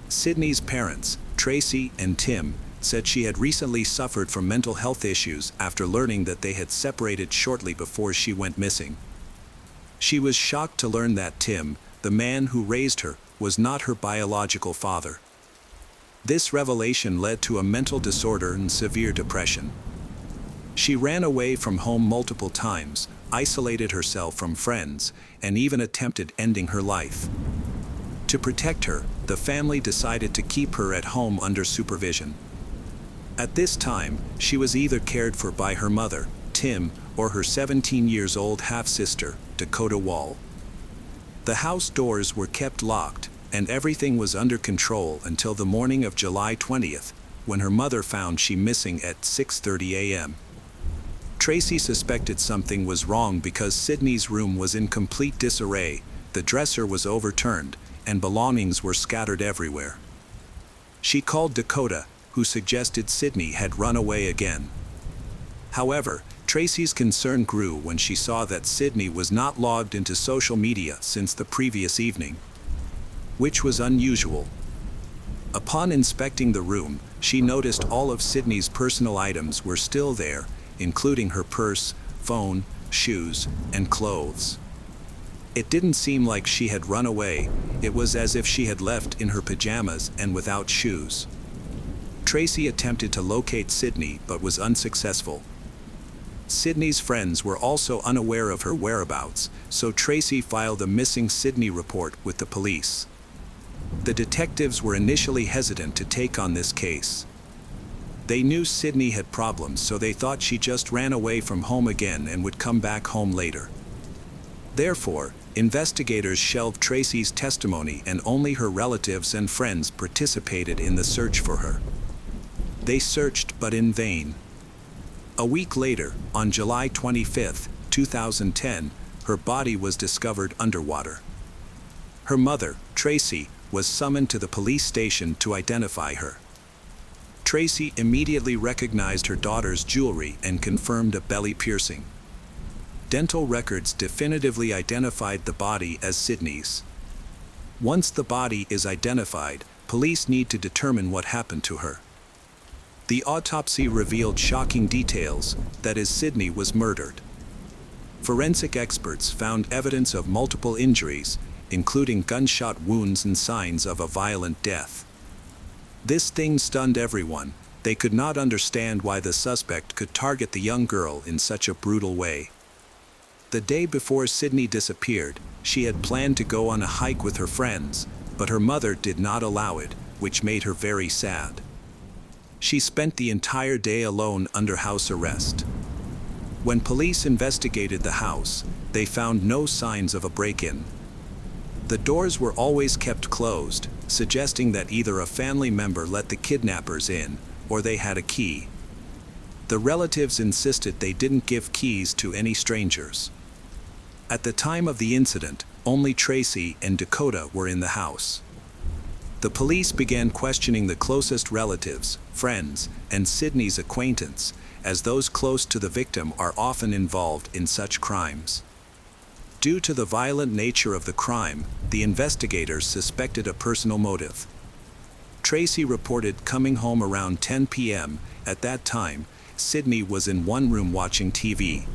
Sydney's parents, Tracy and Tim, said she had recently suffered from mental health issues after learning that they had separated shortly before she went missing. She was shocked to learn that Tim, the man who raised her, was not her biological father. This revelation led to a mental disorder and severe depression. She ran away from home multiple times, isolated herself from friends, and even attempted ending her life. To protect her, the family decided to keep her at home under supervision. At this time, she was either cared for by her mother, Tim, or her 17-year-old half-sister, Dakota Wall. The house doors were kept locked, and everything was under control until the morning of July 20th, when her mother found she missing at 6:30 a.m. Tracy suspected something was wrong because Sydney's room was in complete disarray, the dresser was overturned, and belongings were scattered everywhere. She called Dakota, who suggested Sydney had run away again. However, Tracy's concern grew when she saw that Sydney was not logged into social media since the previous evening, which was unusual. Upon inspecting the room, she noticed all of Sydney's personal items were still there, including her purse, phone, shoes, and clothes. It didn't seem like she had run away, it was as if she had left in her pajamas and without shoes. Tracy attempted to locate Sydney but was unsuccessful. Sydney's friends were also unaware of her whereabouts, so Tracy filed a missing Sydney report with the police. The detectives were initially hesitant to take on this case. They knew Sydney had problems, so they thought she just ran away from home again and would come back home later. Therefore, investigators shelved Tracy's testimony and only her relatives and friends participated in the search for her. They searched but in vain. A week later, on July 25, 2010, her body was discovered underwater. Her mother, Tracy, was summoned to the police station to identify her. Tracy immediately recognized her daughter's jewelry and confirmed a belly piercing. Dental records definitively identified the body as Sydney's. Once the body is identified, police need to determine what happened to her. The autopsy revealed shocking details, that is, Sydney was murdered. Forensic experts found evidence of multiple injuries, including gunshot wounds and signs of a violent death. This thing stunned everyone. They could not understand why the suspect could target the young girl in such a brutal way. The day before Sydney disappeared, she had planned to go on a hike with her friends, but her mother did not allow it, which made her very sad. She spent the entire day alone under house arrest. When police investigated the house, they found no signs of a break-in. The doors were always kept closed, suggesting that either a family member let the kidnappers in, or they had a key. The relatives insisted they didn't give keys to any strangers. At the time of the incident, only Tracy and Dakota were in the house. The police began questioning the closest relatives, friends, and Sydney's acquaintance, as those close to the victim are often involved in such crimes. Due to the violent nature of the crime, the investigators suspected a personal motive. Tracy reported coming home around 10 p.m. At that time, Sydney was in one room watching TV.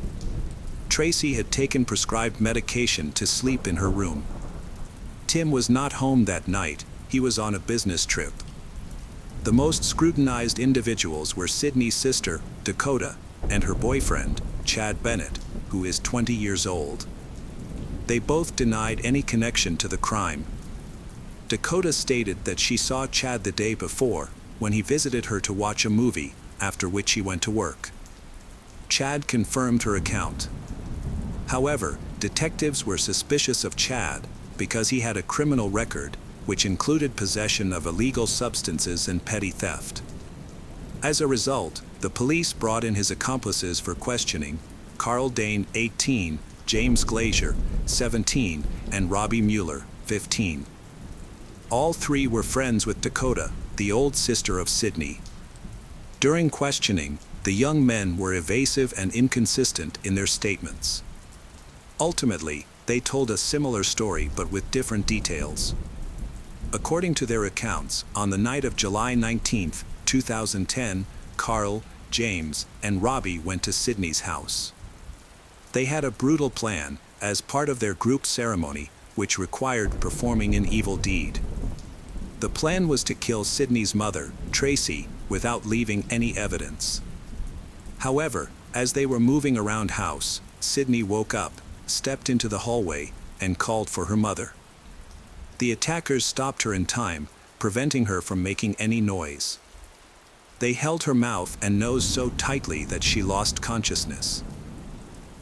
Tracy had taken prescribed medication to sleep in her room. Tim was not home that night, he was on a business trip. The most scrutinized individuals were Sydney's sister, Dakota, and her boyfriend, Chad Bennett, who is 20 years old. They both denied any connection to the crime. Dakota stated that she saw Chad the day before, when he visited her to watch a movie, after which he went to work. Chad confirmed her account. However, detectives were suspicious of Chad because he had a criminal record, which included possession of illegal substances and petty theft. As a result, the police brought in his accomplices for questioning: Carl Dane, 18, James Glazier, 17, and Robbie Mueller, 15. All three were friends with Dakota, the old sister of Sydney. During questioning, the young men were evasive and inconsistent in their statements. Ultimately, they told a similar story but with different details. According to their accounts, on the night of July 19, 2010, Carl, James, and Robbie went to Sydney's house. They had a brutal plan, as part of their group ceremony, which required performing an evil deed. The plan was to kill Sydney's mother, Tracy, without leaving any evidence. However, as they were moving around house, Sydney woke up, stepped into the hallway, and called for her mother. The attackers stopped her in time, preventing her from making any noise. They held her mouth and nose so tightly that she lost consciousness.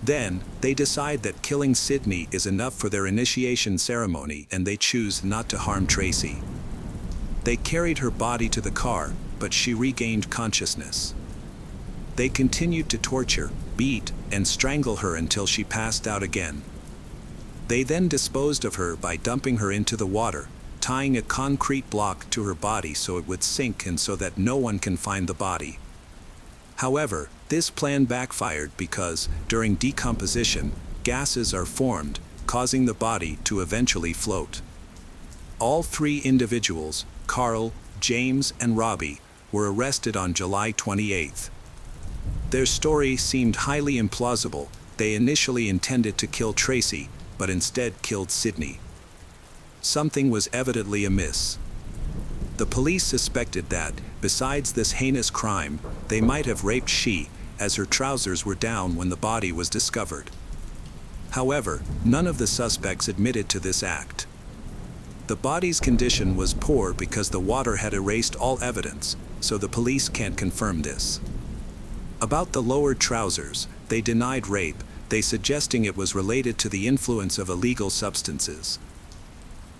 Then, they decide that killing Sydney is enough for their initiation ceremony and they choose not to harm Tracy. They carried her body to the car, but she regained consciousness. They continued to torture, beat, and strangle her until she passed out again. They then disposed of her by dumping her into the water, tying a concrete block to her body so it would sink and so that no one can find the body. However, this plan backfired because, during decomposition, gases are formed, causing the body to eventually float. All three individuals, Carl, James, and Robbie, were arrested on July 28. Their story seemed highly implausible. They initially intended to kill Tracy, but instead killed Sydney. Something was evidently amiss. The police suspected that, besides this heinous crime, they might have raped she, as her trousers were down when the body was discovered. However, none of the suspects admitted to this act. The body's condition was poor because the water had erased all evidence, so the police can't confirm this. About the lowered trousers, they denied rape, they suggesting it was related to the influence of illegal substances.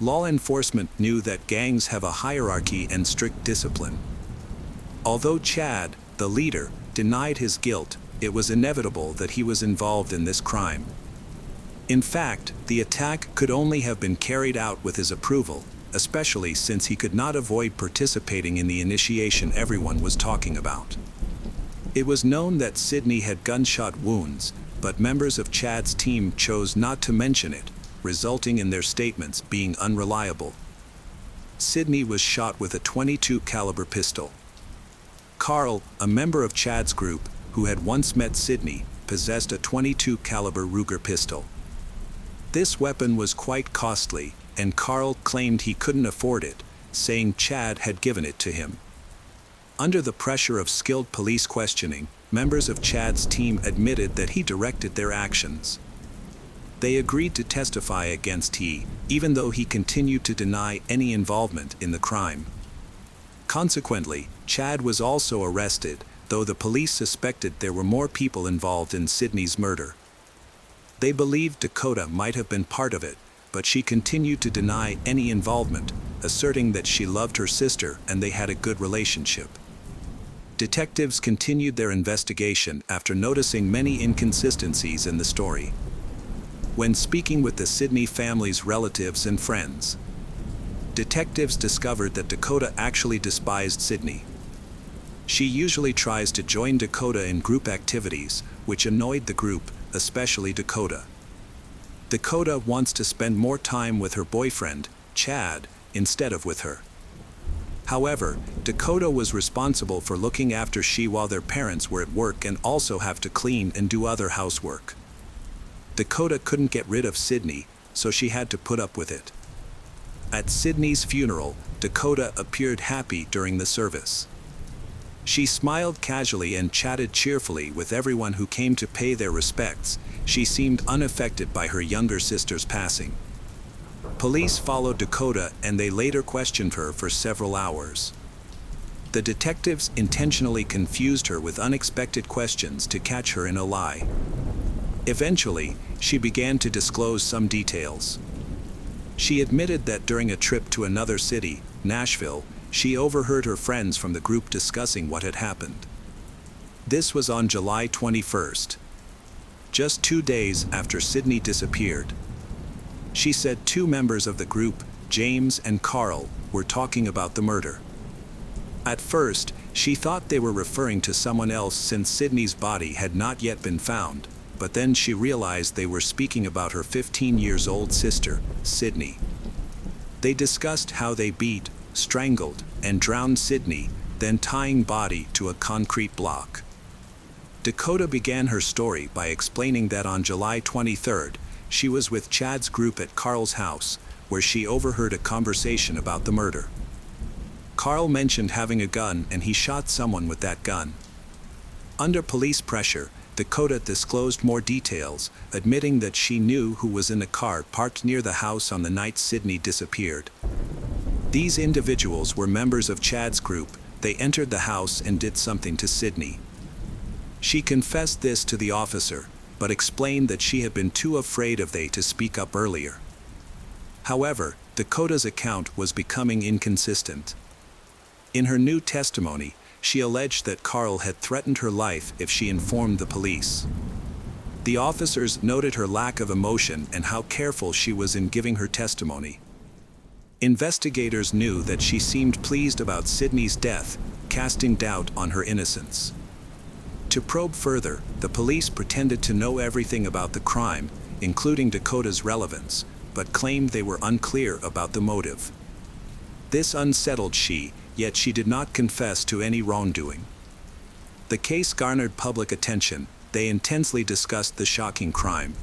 Law enforcement knew that gangs have a hierarchy and strict discipline. Although Chad, the leader, denied his guilt, it was inevitable that he was involved in this crime. In fact, the attack could only have been carried out with his approval, especially since he could not avoid participating in the initiation everyone was talking about. It was known that Sydney had gunshot wounds, but members of Chad's team chose not to mention it, resulting in their statements being unreliable. Sydney was shot with a .22 caliber pistol. Carl, a member of Chad's group, who had once met Sydney, possessed a .22 caliber Ruger pistol. This weapon was quite costly, and Carl claimed he couldn't afford it, saying Chad had given it to him. Under the pressure of skilled police questioning, members of Chad's team admitted that he directed their actions. They agreed to testify against he, even though he continued to deny any involvement in the crime. Consequently, Chad was also arrested, though the police suspected there were more people involved in Sydney's murder. They believed Dakota might have been part of it, but she continued to deny any involvement, asserting that she loved her sister and they had a good relationship. Detectives continued their investigation after noticing many inconsistencies in the story. When speaking with the Sydney family's relatives and friends, detectives discovered that Dakota actually despised Sydney. She usually tries to join Dakota in group activities, which annoyed the group, especially Dakota. Dakota wants to spend more time with her boyfriend, Chad, instead of with her. However, Dakota was responsible for looking after she while their parents were at work and also have to clean and do other housework. Dakota couldn't get rid of Sydney, so she had to put up with it. At Sydney's funeral, Dakota appeared happy during the service. She smiled casually and chatted cheerfully with everyone who came to pay their respects. She seemed unaffected by her younger sister's passing. Police followed Dakota and they later questioned her for several hours. The detectives intentionally confused her with unexpected questions to catch her in a lie. Eventually, she began to disclose some details. She admitted that during a trip to another city, Nashville, she overheard her friends from the group discussing what had happened. This was on July 21st, just 2 days after Sydney disappeared. She said 2 members of the group, James and Carl, were talking about the murder. At first, she thought they were referring to someone else since Sydney's body had not yet been found, but then she realized they were speaking about her 15-year-old sister, Sydney. They discussed how they beat, strangled, and drowned Sydney, then tying body to a concrete block. Dakota began her story by explaining that on July 23rd, she was with Chad's group at Carl's house, where she overheard a conversation about the murder. Carl mentioned having a gun and he shot someone with that gun. Under police pressure, Dakota disclosed more details, admitting that she knew who was in a car parked near the house on the night Sydney disappeared. These individuals were members of Chad's group. They entered the house and did something to Sydney. She confessed this to the officer, but explained that she had been too afraid of they to speak up earlier. However, Dakota's account was becoming inconsistent. In her new testimony, she alleged that Carl had threatened her life if she informed the police. The officers noted her lack of emotion and how careful she was in giving her testimony. Investigators knew that she seemed pleased about Sydney's death, casting doubt on her innocence. To probe further, the police pretended to know everything about the crime, including Dakota's relevance, but claimed they were unclear about the motive. This unsettled she, yet she did not confess to any wrongdoing. The case garnered public attention. They intensely discussed the shocking crime.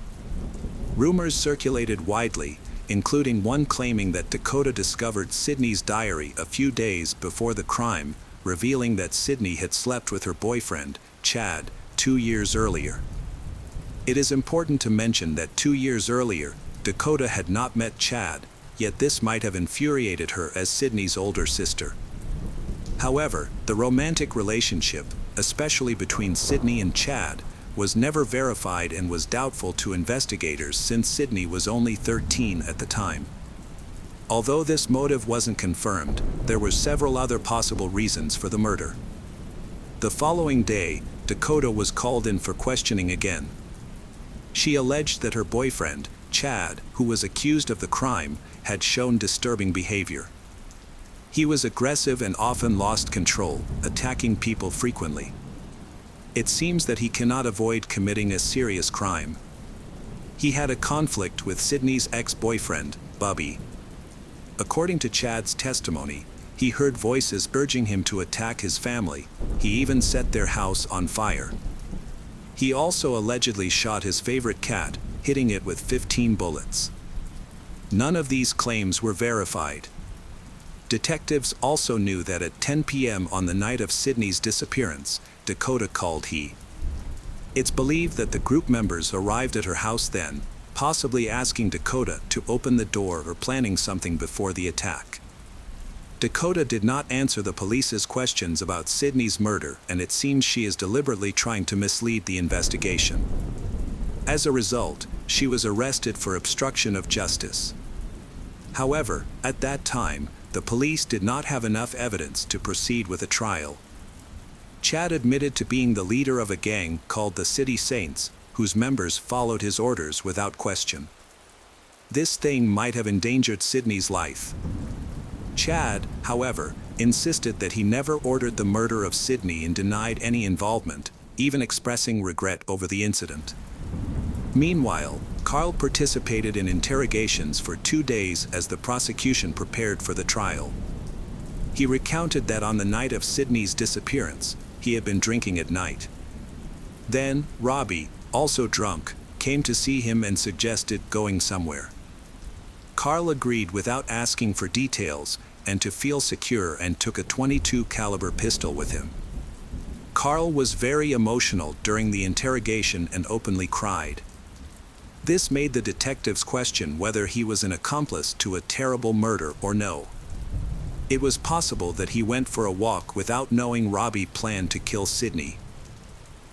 Rumors circulated widely, including one claiming that Dakota discovered Sydney's diary a few days before the crime, revealing that Sydney had slept with her boyfriend, Chad, 2 years earlier. It is important to mention that 2 years earlier, Dakota had not met Chad, yet this might have infuriated her as Sydney's older sister. However, the romantic relationship, especially between Sydney and Chad, was never verified and was doubtful to investigators since Sydney was only 13 at the time. Although this motive wasn't confirmed, there were several other possible reasons for the murder. The following day, Dakota was called in for questioning again. She alleged that her boyfriend, Chad, who was accused of the crime, had shown disturbing behavior. He was aggressive and often lost control, attacking people frequently. It seems that he cannot avoid committing a serious crime. He had a conflict with Sydney's ex-boyfriend, Bubby. According to Chad's testimony, he heard voices urging him to attack his family. He even set their house on fire. He also allegedly shot his favorite cat, hitting it with 15 bullets. None of these claims were verified. Detectives also knew that at 10 p.m. on the night of Sydney's disappearance, Dakota called he. It's believed that the group members arrived at her house then, possibly asking Dakota to open the door or planning something before the attack. Dakota did not answer the police's questions about Sydney's murder, and it seems she is deliberately trying to mislead the investigation. As a result, she was arrested for obstruction of justice. However, at that time, the police did not have enough evidence to proceed with a trial. Chad admitted to being the leader of a gang called the City Saints, whose members followed his orders without question. This thing might have endangered Sydney's life. Chad, however, insisted that he never ordered the murder of Sydney and denied any involvement, even expressing regret over the incident. Meanwhile, Carl participated in interrogations for 2 days as the prosecution prepared for the trial. He recounted that on the night of Sydney's disappearance, he had been drinking at night. Then, Robbie, also drunk, came to see him and suggested going somewhere. Carl agreed without asking for details and to feel secure and took a .22 caliber pistol with him. Carl was very emotional during the interrogation and openly cried. This made the detectives question whether he was an accomplice to a terrible murder or no. It was possible that he went for a walk without knowing Robbie planned to kill Sydney.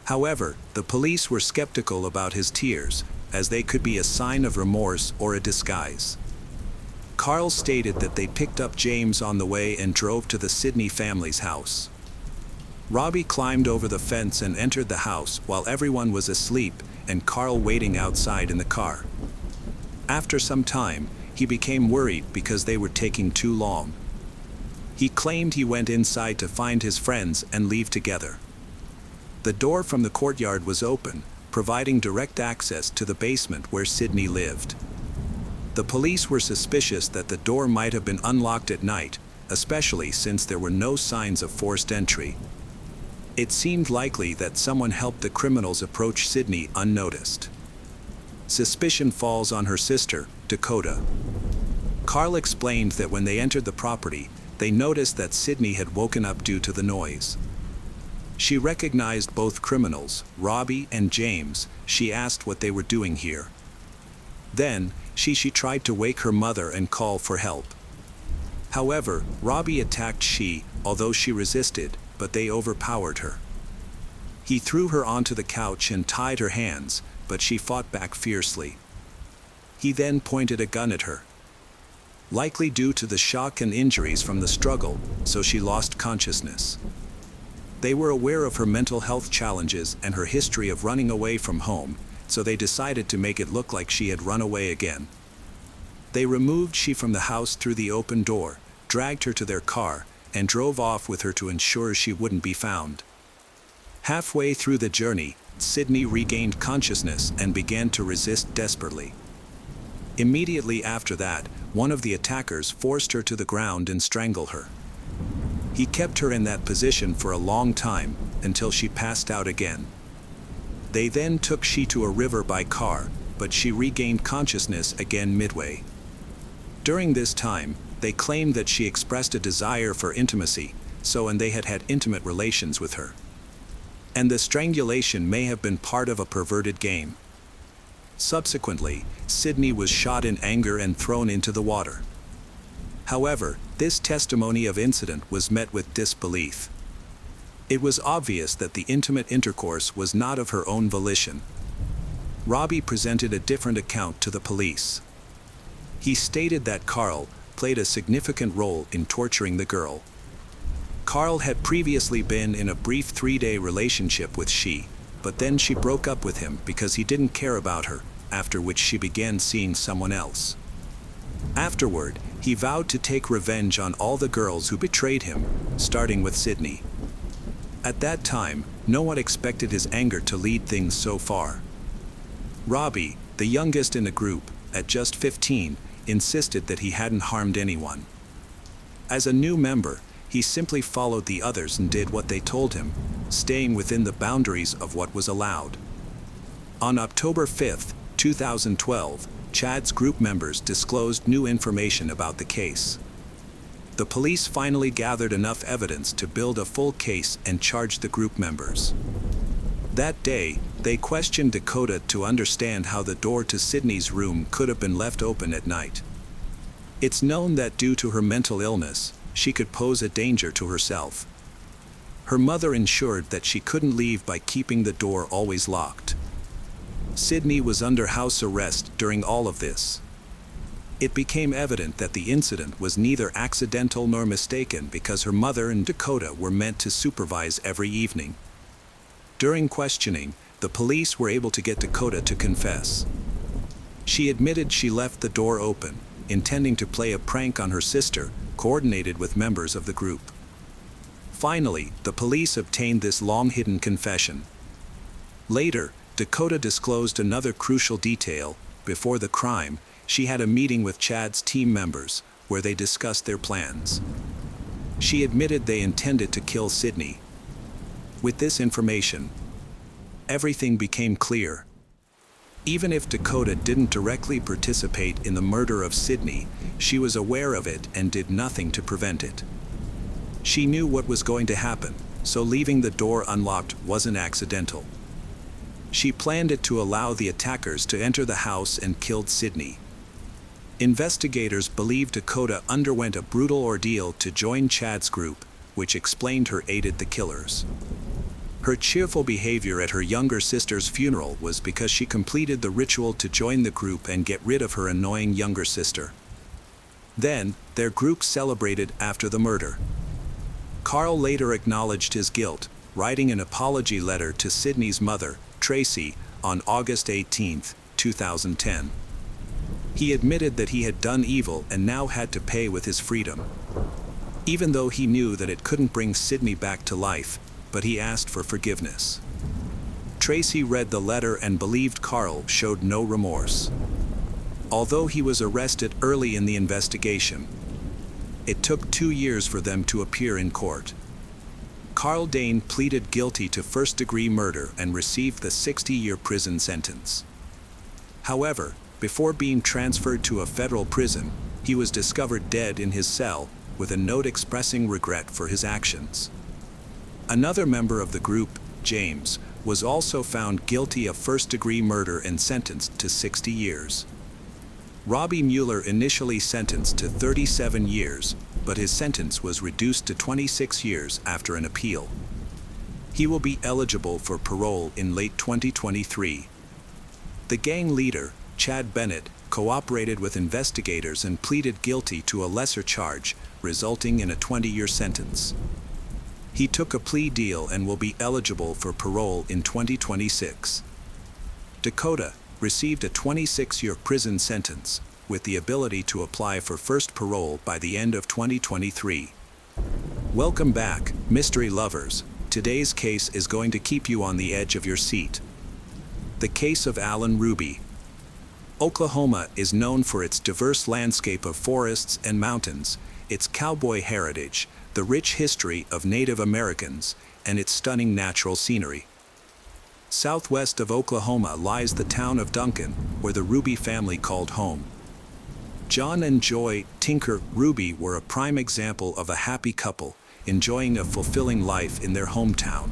However, the police were skeptical about his tears, as they could be a sign of remorse or a disguise. Carl stated that they picked up James on the way and drove to the Sydney family's house. Robbie climbed over the fence and entered the house while everyone was asleep and Carl waiting outside in the car. After some time, he became worried because they were taking too long. He claimed he went inside to find his friends and leave together. The door from the courtyard was open, providing direct access to the basement where Sydney lived. The police were suspicious that the door might have been unlocked at night, especially since there were no signs of forced entry. It seemed likely that someone helped the criminals approach Sydney unnoticed. Suspicion falls on her sister, Dakota. Carl explained that when they entered the property, they noticed that Sydney had woken up due to the noise. She recognized both criminals, Robbie and James. She asked what they were doing here. Then, she tried to wake her mother and call for help. However, Robbie attacked she, although she resisted, but they overpowered her. He threw her onto the couch and tied her hands, but she fought back fiercely. He then pointed a gun at her. Likely due to the shock and injuries from the struggle, so she lost consciousness. They were aware of her mental health challenges and her history of running away from home, so they decided to make it look like she had run away again. They removed she from the house through the open door, dragged her to their car, and drove off with her to ensure she wouldn't be found. Halfway through the journey, Sydney regained consciousness and began to resist desperately. Immediately after that, one of the attackers forced her to the ground and strangled her. He kept her in that position for a long time, until she passed out again. They then took she to a river by car, but she regained consciousness again midway. During this time, they claimed that she expressed a desire for intimacy, and they had had intimate relations with her. And the strangulation may have been part of a perverted game. Subsequently, Sydney was shot in anger and thrown into the water. However, this testimony of incident was met with disbelief. It was obvious that the intimate intercourse was not of her own volition. Robbie presented a different account to the police. He stated that Carl played a significant role in torturing the girl. Carl had previously been in a brief 3-day relationship with she, but then she broke up with him because he didn't care about her, after which she began seeing someone else. Afterward, he vowed to take revenge on all the girls who betrayed him, starting with Sydney. At that time, no one expected his anger to lead things so far. Robbie, the youngest in the group, at just 15, insisted that he hadn't harmed anyone. As a new member, he simply followed the others and did what they told him, staying within the boundaries of what was allowed. On October 5, 2012, Chad's group members disclosed new information about the case. The police finally gathered enough evidence to build a full case and charge the group members. That day, they questioned Dakota to understand how the door to Sydney's room could have been left open at night. It's known that due to her mental illness, she could pose a danger to herself. Her mother ensured that she couldn't leave by keeping the door always locked. Sydney was under house arrest during all of this. It became evident that the incident was neither accidental nor mistaken because her mother and Dakota were meant to supervise every evening. During questioning, the police were able to get Dakota to confess. She admitted she left the door open, intending to play a prank on her sister, coordinated with members of the group. Finally, the police obtained this long-hidden confession. Later, Dakota disclosed another crucial detail. Before the crime, she had a meeting with Chad's team members, where they discussed their plans. She admitted they intended to kill Sydney. With this information, everything became clear. Even if Dakota didn't directly participate in the murder of Sydney, she was aware of it and did nothing to prevent it. She knew what was going to happen, so leaving the door unlocked wasn't accidental. She planned it to allow the attackers to enter the house and killed Sydney. Investigators believe Dakota underwent a brutal ordeal to join Chad's group, which explained her aided the killers. Her cheerful behavior at her younger sister's funeral was because she completed the ritual to join the group and get rid of her annoying younger sister. Then, their group celebrated after the murder. Carl later acknowledged his guilt, writing an apology letter to Sydney's mother, Tracy, on August 18, 2010. He admitted that he had done evil and now had to pay with his freedom. Even though he knew that it couldn't bring Sydney back to life, but he asked for forgiveness. Tracy read the letter and believed Carl showed no remorse. Although he was arrested early in the investigation, it took 2 years for them to appear in court. Carl Dane pleaded guilty to first-degree murder and received the 60-year prison sentence. However, before being transferred to a federal prison, he was discovered dead in his cell, with a note expressing regret for his actions. Another member of the group, James, was also found guilty of first-degree murder and sentenced to 60 years. Robbie Mueller initially sentenced to 37 years, but his sentence was reduced to 26 years after an appeal. He will be eligible for parole in late 2023. The gang leader, Chad Bennett, cooperated with investigators and pleaded guilty to a lesser charge, resulting in a 20-year sentence. He took a plea deal and will be eligible for parole in 2026. Dakota received a 26-year prison sentence, with the ability to apply for first parole by the end of 2023. Welcome back, mystery lovers. Today's case is going to keep you on the edge of your seat. The case of Alan Ruby. Oklahoma is known for its diverse landscape of forests and mountains, its cowboy heritage, the rich history of Native Americans, and its stunning natural scenery. Southwest of Oklahoma lies the town of Duncan, where the Ruby family called home. John and Joy Tinker Ruby were a prime example of a happy couple, enjoying a fulfilling life in their hometown.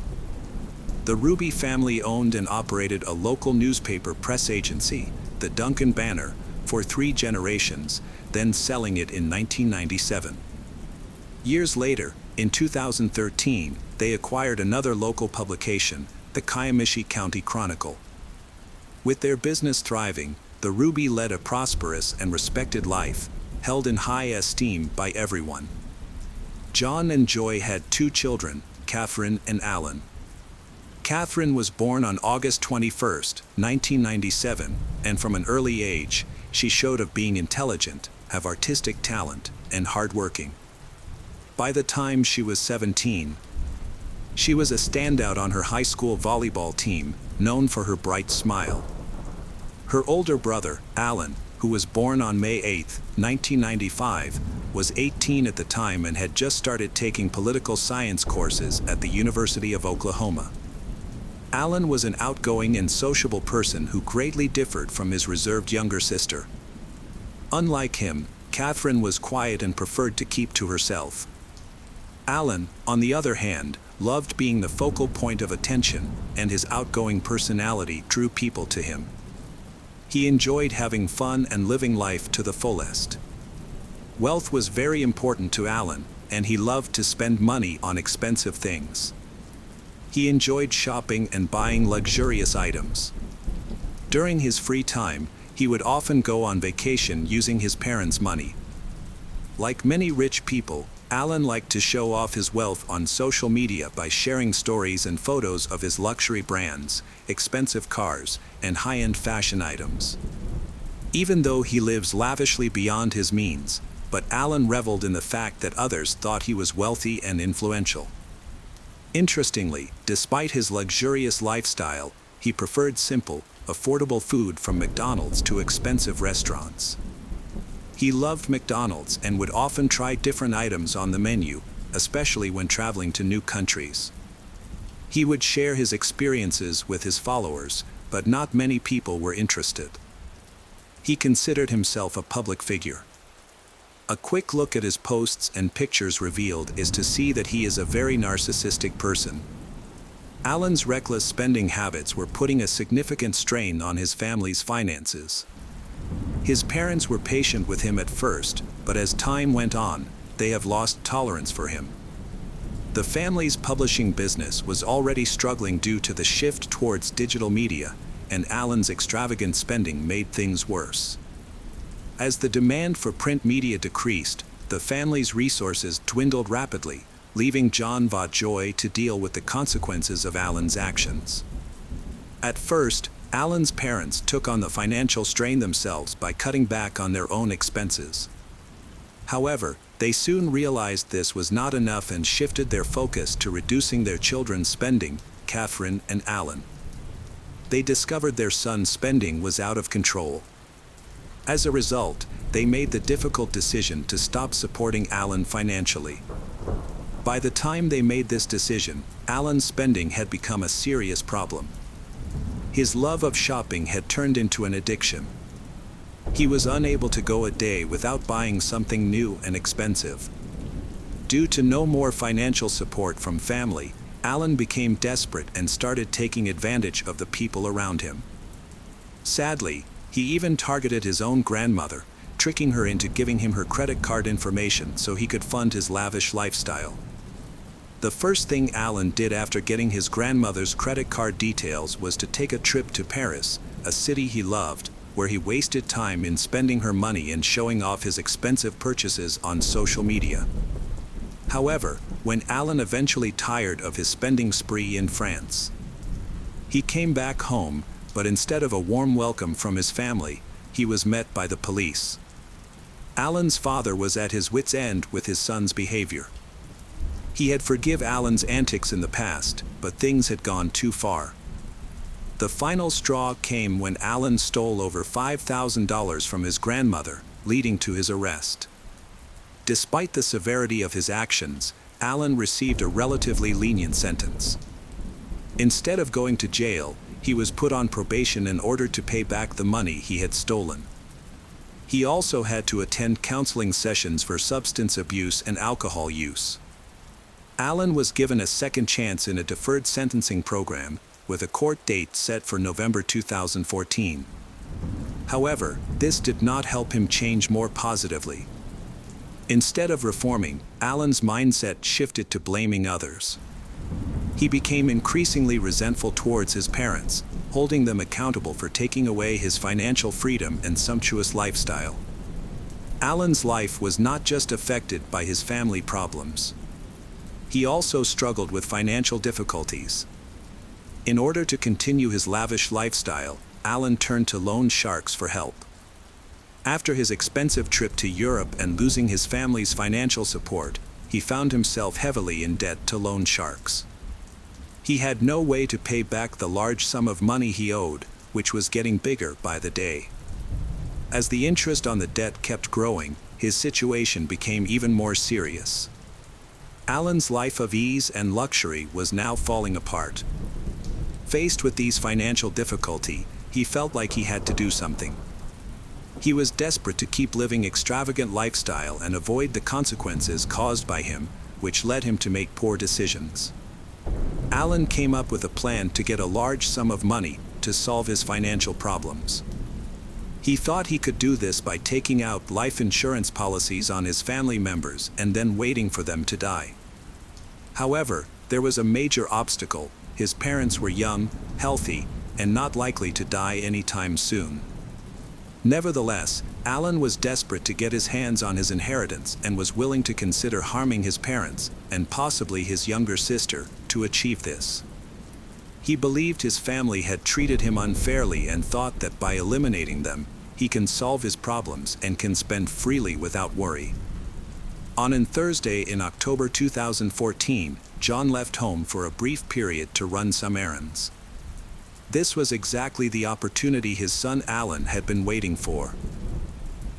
The Ruby family owned and operated a local newspaper press agency, the Duncan Banner, for 3 generations, then selling it in 1997. Years later, in 2013, they acquired another local publication, the Kiamichi County Chronicle. With their business thriving, the Ruby led a prosperous and respected life, held in high esteem by everyone. John and Joy had 2 children, Catherine and Alan. Catherine was born on August 21, 1997, and from an early age, she showed of being intelligent, have artistic talent, and hardworking. By the time she was 17, she was a standout on her high school volleyball team, known for her bright smile. Her older brother, Alan, who was born on May 8, 1995, was 18 at the time and had just started taking political science courses at the University of Oklahoma. Alan was an outgoing and sociable person who greatly differed from his reserved younger sister. Unlike him, Catherine was quiet and preferred to keep to herself. Alan, on the other hand, loved being the focal point of attention, and his outgoing personality drew people to him. He enjoyed having fun and living life to the fullest. Wealth was very important to Alan, and he loved to spend money on expensive things. He enjoyed shopping and buying luxurious items. During his free time, He would often go on vacation using his parents' money. Like many rich people, Alan liked to show off his wealth on social media by sharing stories and photos of his luxury brands, expensive cars, and high-end fashion items. Even though he lives lavishly beyond his means, but Alan reveled in the fact that others thought he was wealthy and influential. Interestingly, despite his luxurious lifestyle, he preferred simple, affordable food from McDonald's to expensive restaurants. He loved McDonald's and would often try different items on the menu, especially when traveling to new countries. He would share his experiences with his followers, but not many people were interested. He considered himself a public figure. A quick look at his posts and pictures revealed is to see that he is a very narcissistic person. Alan's reckless spending habits were putting a significant strain on his family's finances. His parents were patient with him at first, but as time went on, they have lost tolerance for him. The family's publishing business was already struggling due to the shift towards digital media, and Alan's extravagant spending made things worse. As the demand for print media decreased, the family's resources dwindled rapidly, leaving John Joy to deal with the consequences of Alan's actions. At first, Alan's parents took on the financial strain themselves by cutting back on their own expenses. However, they soon realized this was not enough and shifted their focus to reducing their children's spending, Catherine and Alan. They discovered their son's spending was out of control. As a result, they made the difficult decision to stop supporting Alan financially. By the time they made this decision, Alan's spending had become a serious problem. His love of shopping had turned into an addiction. He was unable to go a day without buying something new and expensive. Due to no more financial support from family, Alan became desperate and started taking advantage of the people around him. Sadly, he even targeted his own grandmother, tricking her into giving him her credit card information so he could fund his lavish lifestyle. The first thing Alan did after getting his grandmother's credit card details was to take a trip to Paris, a city he loved, where he wasted time in spending her money and showing off his expensive purchases on social media. However, when Alan eventually tired of his spending spree in France, he came back home, but instead of a warm welcome from his family, he was met by the police. Alan's father was at his wits' end with his son's behavior. He had forgiven Alan's antics in the past, but things had gone too far. The final straw came when Alan stole over $5,000 from his grandmother, leading to his arrest. Despite the severity of his actions, Alan received a relatively lenient sentence. Instead of going to jail, he was put on probation in order to pay back the money he had stolen. He also had to attend counseling sessions for substance abuse and alcohol use. Alan was given a second chance in a deferred sentencing program, with a court date set for November 2014. However, this did not help him change more positively. Instead of reforming, Alan's mindset shifted to blaming others. He became increasingly resentful towards his parents, holding them accountable for taking away his financial freedom and sumptuous lifestyle. Alan's life was not just affected by his family problems. He also struggled with financial difficulties. In order to continue his lavish lifestyle, Alan turned to loan sharks for help. After his expensive trip to Europe and losing his family's financial support, he found himself heavily in debt to loan sharks. He had no way to pay back the large sum of money he owed, which was getting bigger by the day. As the interest on the debt kept growing, his situation became even more serious. Alan's life of ease and luxury was now falling apart. Faced with these financial difficulties, he felt like he had to do something. He was desperate to keep living extravagant lifestyle and avoid the consequences caused by him, which led him to make poor decisions. Alan came up with a plan to get a large sum of money to solve his financial problems. He thought he could do this by taking out life insurance policies on his family members and then waiting for them to die. However, there was a major obstacle. His parents were young, healthy, and not likely to die anytime soon. Nevertheless, Alan was desperate to get his hands on his inheritance and was willing to consider harming his parents, and possibly his younger sister, to achieve this. He believed his family had treated him unfairly and thought that by eliminating them, he can solve his problems and can spend freely without worry. On Thursday in October 2014, John left home for a brief period to run some errands. This was exactly the opportunity his son Alan had been waiting for.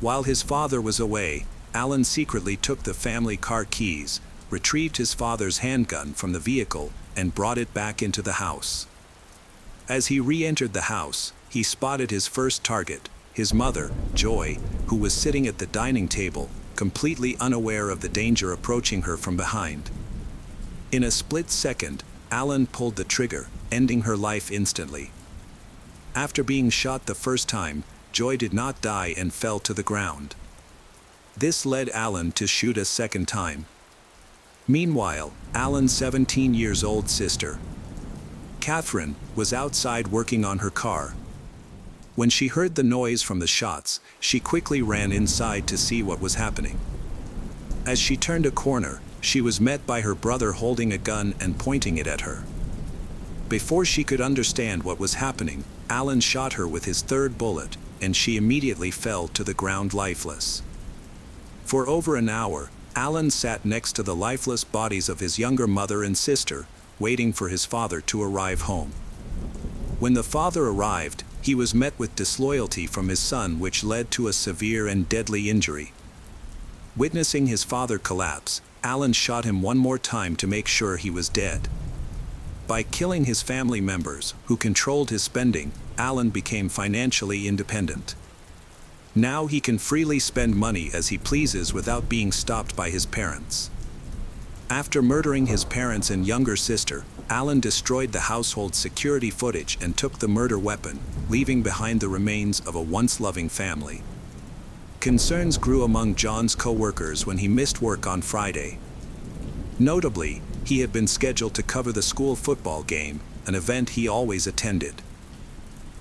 While his father was away, Alan secretly took the family car keys, retrieved his father's handgun from the vehicle, and brought it back into the house. As he re-entered the house, he spotted his first target, his mother, Joy, who was sitting at the dining table, completely unaware of the danger approaching her from behind. In a split second, Alan pulled the trigger, ending her life instantly. After being shot the first time, Joy did not die and fell to the ground. This led Alan to shoot a second time. Meanwhile, Alan's 17-year-old sister, Catherine, was outside working on her car. When she heard the noise from the shots, she quickly ran inside to see what was happening. As she turned a corner, she was met by her brother holding a gun and pointing it at her. Before she could understand what was happening, Alan shot her with his third bullet, and she immediately fell to the ground lifeless. For over an hour, Alan sat next to the lifeless bodies of his younger mother and sister, waiting for his father to arrive home. When the father arrived, he was met with disloyalty from his son, which led to a severe and deadly injury. Witnessing his father collapse, Alan shot him one more time to make sure he was dead. By killing his family members, who controlled his spending, Alan became financially independent. Now he can freely spend money as he pleases without being stopped by his parents. After murdering his parents and younger sister, Alan destroyed the household security footage and took the murder weapon, leaving behind the remains of a once loving family. Concerns grew among John's co-workers when he missed work on Friday. Notably, he had been scheduled to cover the school football game, an event he always attended.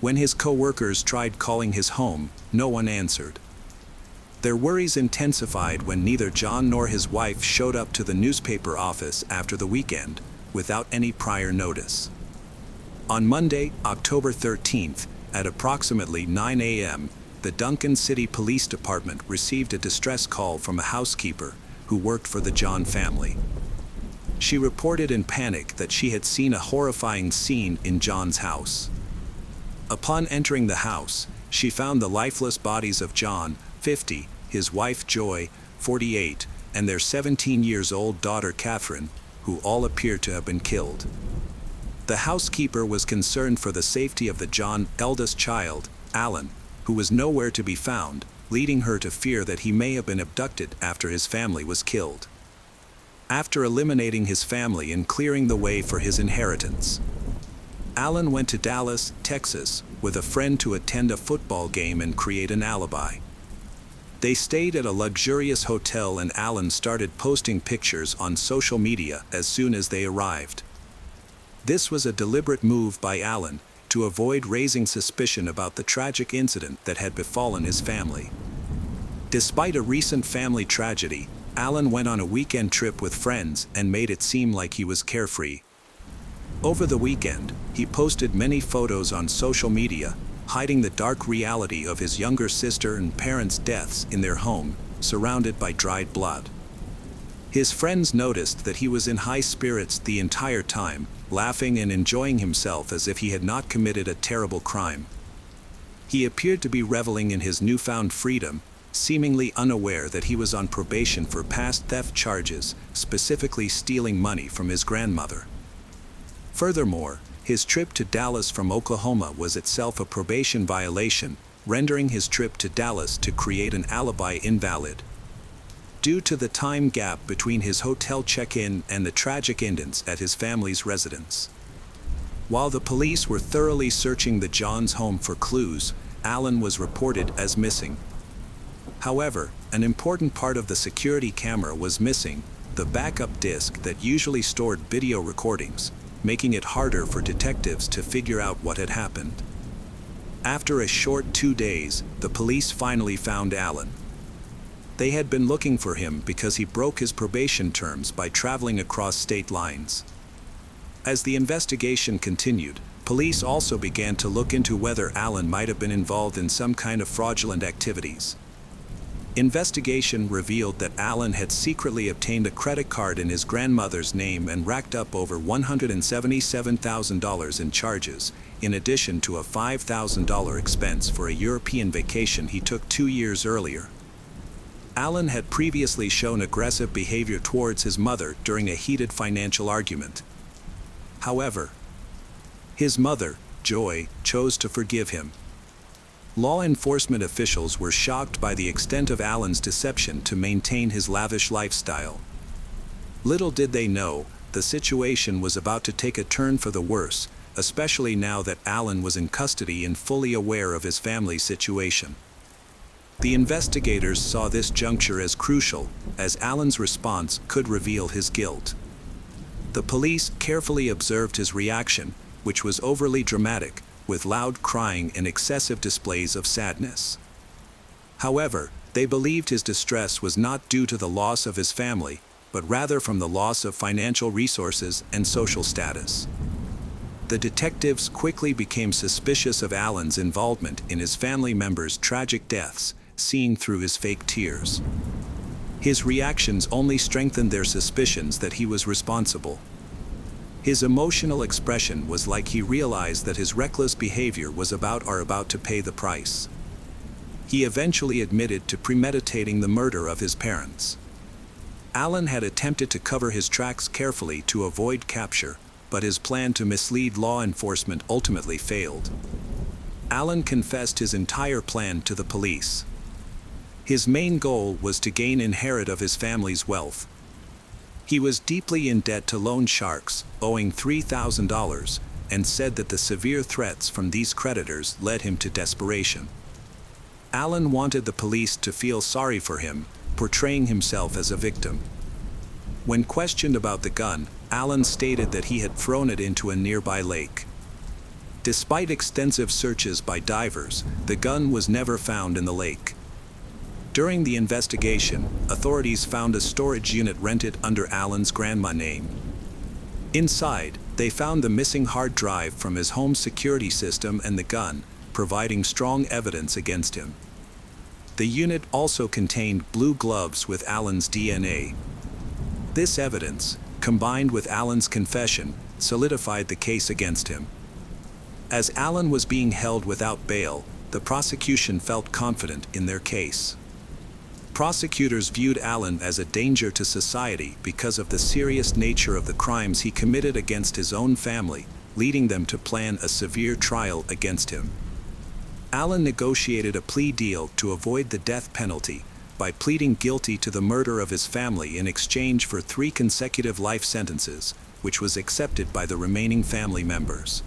When his co-workers tried calling his home, no one answered. Their worries intensified when neither John nor his wife showed up to the newspaper office after the weekend, without any prior notice. On Monday, October 13th, at approximately 9 a.m., the Duncan City Police Department received a distress call from a housekeeper who worked for the John family. She reported in panic that she had seen a horrifying scene in John's house. Upon entering the house, she found the lifeless bodies of John, 50, his wife Joy, 48, and their 17-year-old daughter Catherine, who all appeared to have been killed. The housekeeper was concerned for the safety of the John's eldest child, Alan, who was nowhere to be found, leading her to fear that he may have been abducted after his family was killed. After eliminating his family and clearing the way for his inheritance, Alan went to Dallas, Texas, with a friend to attend a football game and create an alibi. They stayed at a luxurious hotel and Alan started posting pictures on social media as soon as they arrived. This was a deliberate move by Alan to avoid raising suspicion about the tragic incident that had befallen his family. Despite a recent family tragedy, Alan went on a weekend trip with friends and made it seem like he was carefree. Over the weekend, he posted many photos on social media, hiding the dark reality of his younger sister and parents' deaths in their home, surrounded by dried blood. His friends noticed that he was in high spirits the entire time, laughing and enjoying himself as if he had not committed a terrible crime. He appeared to be reveling in his newfound freedom, seemingly unaware that he was on probation for past theft charges, specifically stealing money from his grandmother. Furthermore, his trip to Dallas from Oklahoma was itself a probation violation, rendering his trip to Dallas to create an alibi invalid. Due to the time gap between his hotel check-in and the tragic incidents at his family's residence. While the police were thoroughly searching the Johns' home for clues, Alan was reported as missing. However, an important part of the security camera was missing, the backup disc that usually stored video recordings, making it harder for detectives to figure out what had happened. After a short 2 days, the police finally found Alan. They had been looking for him because he broke his probation terms by traveling across state lines. As the investigation continued, police also began to look into whether Alan might have been involved in some kind of fraudulent activities. Investigation revealed that Alan had secretly obtained a credit card in his grandmother's name and racked up over $177,000 in charges, in addition to a $5,000 expense for a European vacation he took 2 years earlier. Alan had previously shown aggressive behavior towards his mother during a heated financial argument. However, his mother, Joy, chose to forgive him. Law enforcement officials were shocked by the extent of Alan's deception to maintain his lavish lifestyle. Little did they know, the situation was about to take a turn for the worse, especially now that Alan was in custody and fully aware of his family's situation. The investigators saw this juncture as crucial, as Alan's response could reveal his guilt. The police carefully observed his reaction, which was overly dramatic, with loud crying and excessive displays of sadness. However, they believed his distress was not due to the loss of his family, but rather from the loss of financial resources and social status. The detectives quickly became suspicious of Alan's involvement in his family members' tragic deaths, seeing through his fake tears. His reactions only strengthened their suspicions that he was responsible. His emotional expression was like he realized that his reckless behavior was about to pay the price. He eventually admitted to premeditating the murder of his parents. Alan had attempted to cover his tracks carefully to avoid capture, but his plan to mislead law enforcement ultimately failed. Alan confessed his entire plan to the police. His main goal was to gain inherit of his family's wealth. He was deeply in debt to loan sharks, owing $3,000, and said that the severe threats from these creditors led him to desperation. Alan wanted the police to feel sorry for him, portraying himself as a victim. When questioned about the gun, Alan stated that he had thrown it into a nearby lake. Despite extensive searches by divers, the gun was never found in the lake. During the investigation, authorities found a storage unit rented under Alan's grandma's name. Inside, they found the missing hard drive from his home security system and the gun, providing strong evidence against him. The unit also contained blue gloves with Alan's DNA. This evidence, combined with Alan's confession, solidified the case against him. As Alan was being held without bail, the prosecution felt confident in their case. Prosecutors viewed Alan as a danger to society because of the serious nature of the crimes he committed against his own family, leading them to plan a severe trial against him. Alan negotiated a plea deal to avoid the death penalty by pleading guilty to the murder of his family in exchange for 3 consecutive life sentences, which was accepted by the remaining family members.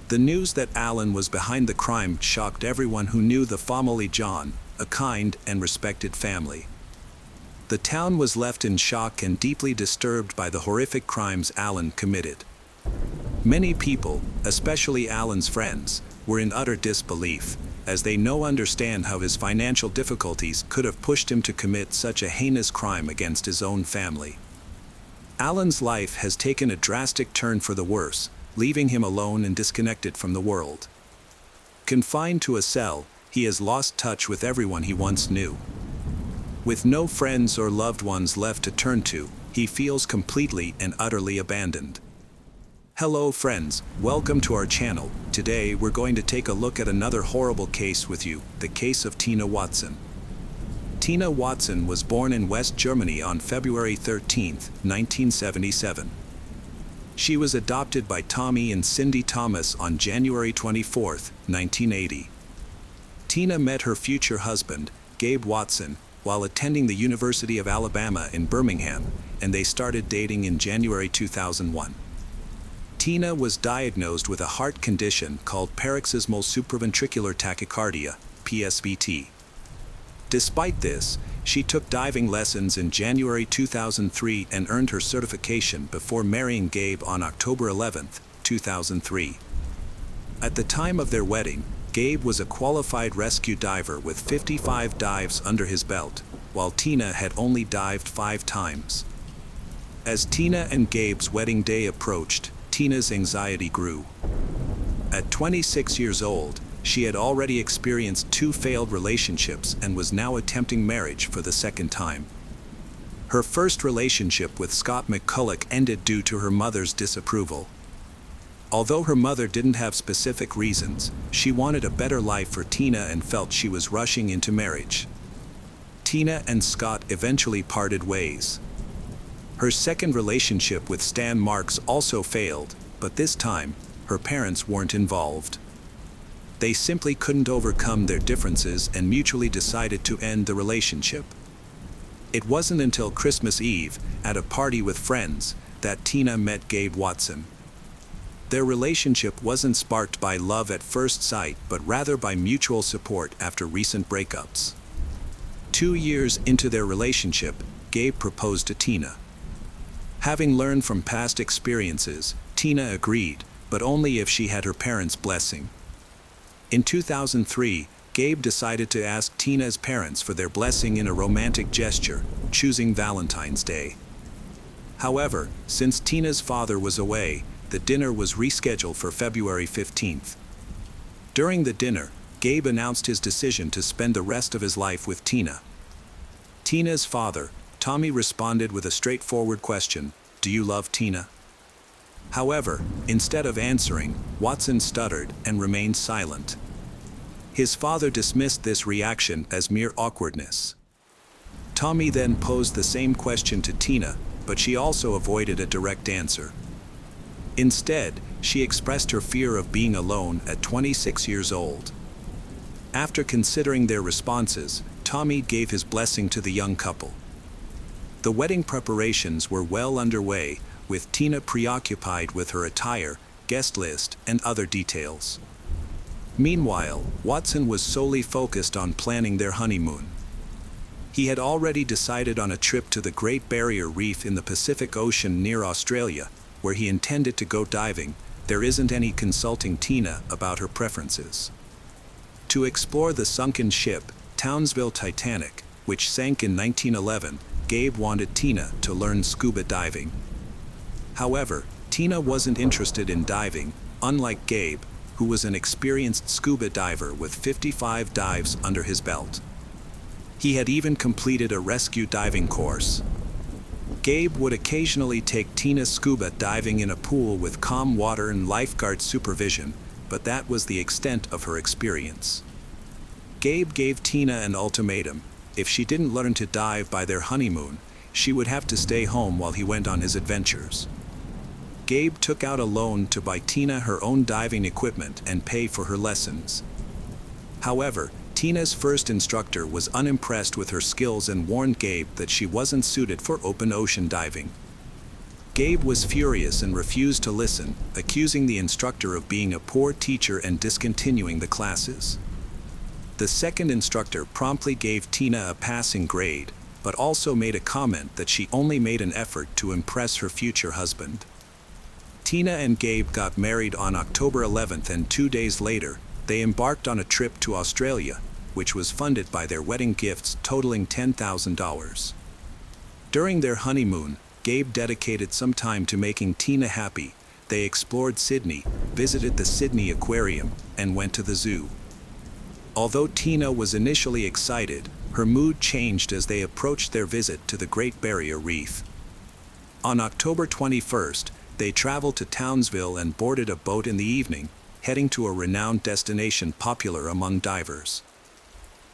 The news that Alan was behind the crime shocked everyone who knew the family John, a kind and respected family. The town was left in shock and deeply disturbed by the horrific crimes Alan committed. Many people, especially Alan's friends, were in utter disbelief, as they understand how his financial difficulties could have pushed him to commit such a heinous crime against his own family. Alan's life has taken a drastic turn for the worse, leaving him alone and disconnected from the world. Confined to a cell, he has lost touch with everyone he once knew. With no friends or loved ones left to turn to, he feels completely and utterly abandoned. Hello friends, welcome to our channel. Today we're going to take a look at another horrible case with you, the case of Tina Watson. Tina Watson was born in West Germany on February 13, 1977. She was adopted by Tommy and Cindy Thomas on January 24, 1980. Tina met her future husband, Gabe Watson, while attending the University of Alabama in Birmingham, and they started dating in January 2001. Tina was diagnosed with a heart condition called paroxysmal supraventricular tachycardia, PSVT. Despite this, she took diving lessons in January 2003 and earned her certification before marrying Gabe on October 11, 2003. At the time of their wedding, Gabe was a qualified rescue diver with 55 dives under his belt, while Tina had only dived 5 times. As Tina and Gabe's wedding day approached, Tina's anxiety grew. At 26 years old, she had already experienced 2 failed relationships and was now attempting marriage for the second time. Her first relationship with Scott McCulloch ended due to her mother's disapproval. Although her mother didn't have specific reasons, she wanted a better life for Tina and felt she was rushing into marriage. Tina and Scott eventually parted ways. Her second relationship with Stan Marks also failed, but this time, her parents weren't involved. They simply couldn't overcome their differences and mutually decided to end the relationship. It wasn't until Christmas Eve, at a party with friends, that Tina met Gabe Watson. Their relationship wasn't sparked by love at first sight, but rather by mutual support after recent breakups. 2 years into their relationship, Gabe proposed to Tina. Having learned from past experiences, Tina agreed, but only if she had her parents' blessing. In 2003, Gabe decided to ask Tina's parents for their blessing in a romantic gesture, choosing Valentine's Day. However, since Tina's father was away, the dinner was rescheduled for February 15th. During the dinner, Gabe announced his decision to spend the rest of his life with Tina. Tina's father, Tommy, responded with a straightforward question, "Do you love Tina?" However, instead of answering, Watson stuttered and remained silent. His father dismissed this reaction as mere awkwardness. Tommy then posed the same question to Tina, but she also avoided a direct answer. Instead, she expressed her fear of being alone at 26 years old. After considering their responses, Tommy gave his blessing to the young couple. The wedding preparations were well underway, with Tina preoccupied with her attire, guest list, and other details. Meanwhile, Watson was solely focused on planning their honeymoon. He had already decided on a trip to the Great Barrier Reef in the Pacific Ocean near Australia, where he intended to go diving. There isn't any consulting Tina about her preferences. To explore the sunken ship, Townsville Titanic, which sank in 1911, Gabe wanted Tina to learn scuba diving. However, Tina wasn't interested in diving, unlike Gabe, who was an experienced scuba diver with 55 dives under his belt. He had even completed a rescue diving course. Gabe would occasionally take Tina scuba diving in a pool with calm water and lifeguard supervision, but that was the extent of her experience. Gabe gave Tina an ultimatum: if she didn't learn to dive by their honeymoon, she would have to stay home while he went on his adventures. Gabe took out a loan to buy Tina her own diving equipment and pay for her lessons. However, Tina's first instructor was unimpressed with her skills and warned Gabe that she wasn't suited for open ocean diving. Gabe was furious and refused to listen, accusing the instructor of being a poor teacher and discontinuing the classes. The second instructor promptly gave Tina a passing grade, but also made a comment that she only made an effort to impress her future husband. Tina and Gabe got married on October 11th, and 2 days later, they embarked on a trip to Australia, which was funded by their wedding gifts totaling $10,000. During their honeymoon, Gabe dedicated some time to making Tina happy. They explored Sydney, visited the Sydney Aquarium, and went to the zoo. Although Tina was initially excited, her mood changed as they approached their visit to the Great Barrier Reef. On October 21st, they traveled to Townsville and boarded a boat in the evening, heading to a renowned destination popular among divers.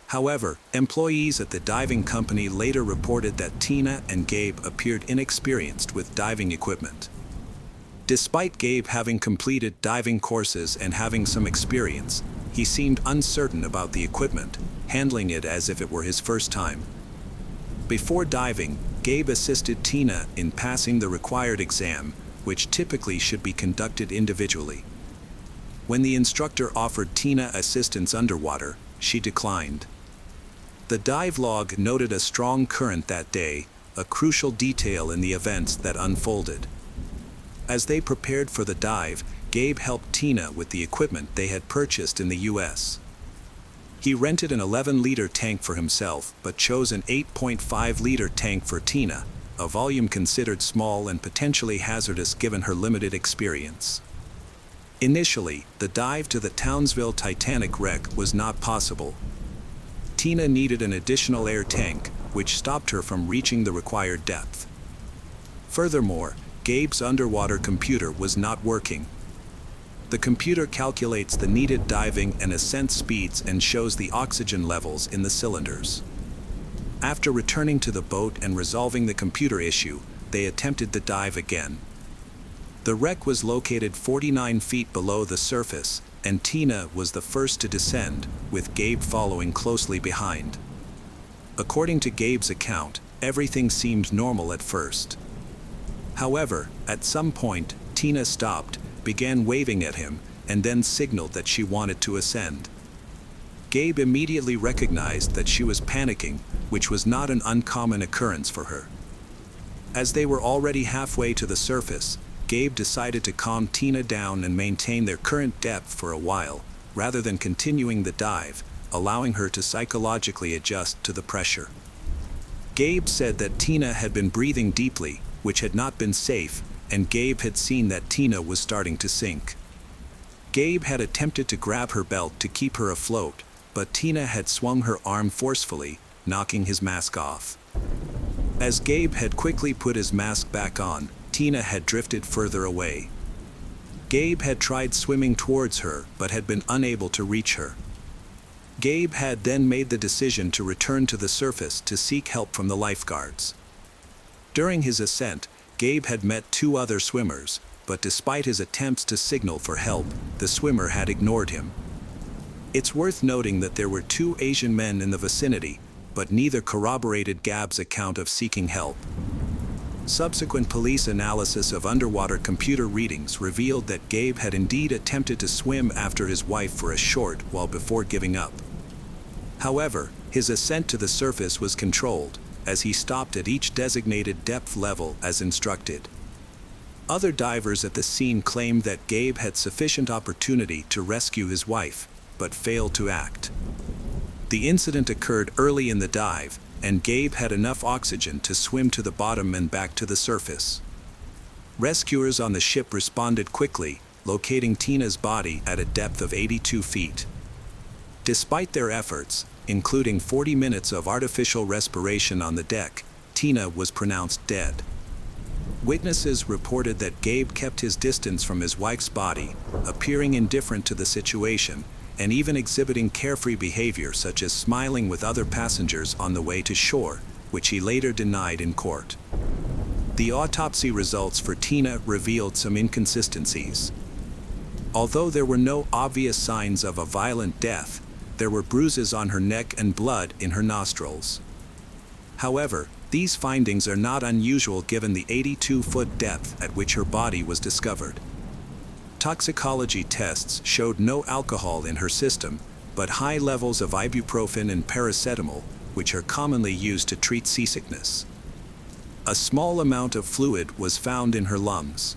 However, employees at the diving company later reported that Tina and Gabe appeared inexperienced with diving equipment. Despite Gabe having completed diving courses and having some experience, he seemed uncertain about the equipment, handling it as if it were his first time. Before diving, Gabe assisted Tina in passing the required exam, which typically should be conducted individually. When the instructor offered Tina assistance underwater, she declined. The dive log noted a strong current that day, a crucial detail in the events that unfolded. As they prepared for the dive, Gabe helped Tina with the equipment they had purchased in the US. He rented an 11-liter tank for himself but chose an 8.5-liter tank for Tina, a volume considered small and potentially hazardous given her limited experience. Initially, the dive to the Townsville Titanic wreck was not possible. Tina needed an additional air tank, which stopped her from reaching the required depth. Furthermore, Gabe's underwater computer was not working. The computer calculates the needed diving and ascent speeds and shows the oxygen levels in the cylinders. After returning to the boat and resolving the computer issue, they attempted the dive again. The wreck was located 49 feet below the surface, and Tina was the first to descend, with Gabe following closely behind. According to Gabe's account, everything seemed normal at first. However, at some point, Tina stopped, began waving at him, and then signaled that she wanted to ascend. Gabe immediately recognized that she was panicking, which was not an uncommon occurrence for her. As they were already halfway to the surface, Gabe decided to calm Tina down and maintain their current depth for a while, rather than continuing the dive, allowing her to psychologically adjust to the pressure. Gabe said that Tina had been breathing deeply, which had not been safe, and Gabe had seen that Tina was starting to sink. Gabe had attempted to grab her belt to keep her afloat, but Tina had swung her arm forcefully, knocking his mask off. As Gabe had quickly put his mask back on, Tina had drifted further away. Gabe had tried swimming towards her but had been unable to reach her. Gabe had then made the decision to return to the surface to seek help from the lifeguards. During his ascent, Gabe had met 2 other swimmers, but despite his attempts to signal for help, the swimmer had ignored him. It's worth noting that there were 2 Asian men in the vicinity, but neither corroborated Gabe's account of seeking help. Subsequent police analysis of underwater computer readings revealed that Gabe had indeed attempted to swim after his wife for a short while before giving up. However, his ascent to the surface was controlled, as he stopped at each designated depth level as instructed. Other divers at the scene claimed that Gabe had sufficient opportunity to rescue his wife, but failed to act. The incident occurred early in the dive, and Gabe had enough oxygen to swim to the bottom and back to the surface. Rescuers on the ship responded quickly, locating Tina's body at a depth of 82 feet. Despite their efforts, including 40 minutes of artificial respiration on the deck, Tina was pronounced dead. Witnesses reported that Gabe kept his distance from his wife's body, appearing indifferent to the situation, and even exhibiting carefree behavior such as smiling with other passengers on the way to shore, which he later denied in court. The autopsy results for Tina revealed some inconsistencies. Although there were no obvious signs of a violent death, there were bruises on her neck and blood in her nostrils. However, these findings are not unusual given the 82-foot depth at which her body was discovered. Toxicology tests showed no alcohol in her system, but high levels of ibuprofen and paracetamol, which are commonly used to treat seasickness. A small amount of fluid was found in her lungs.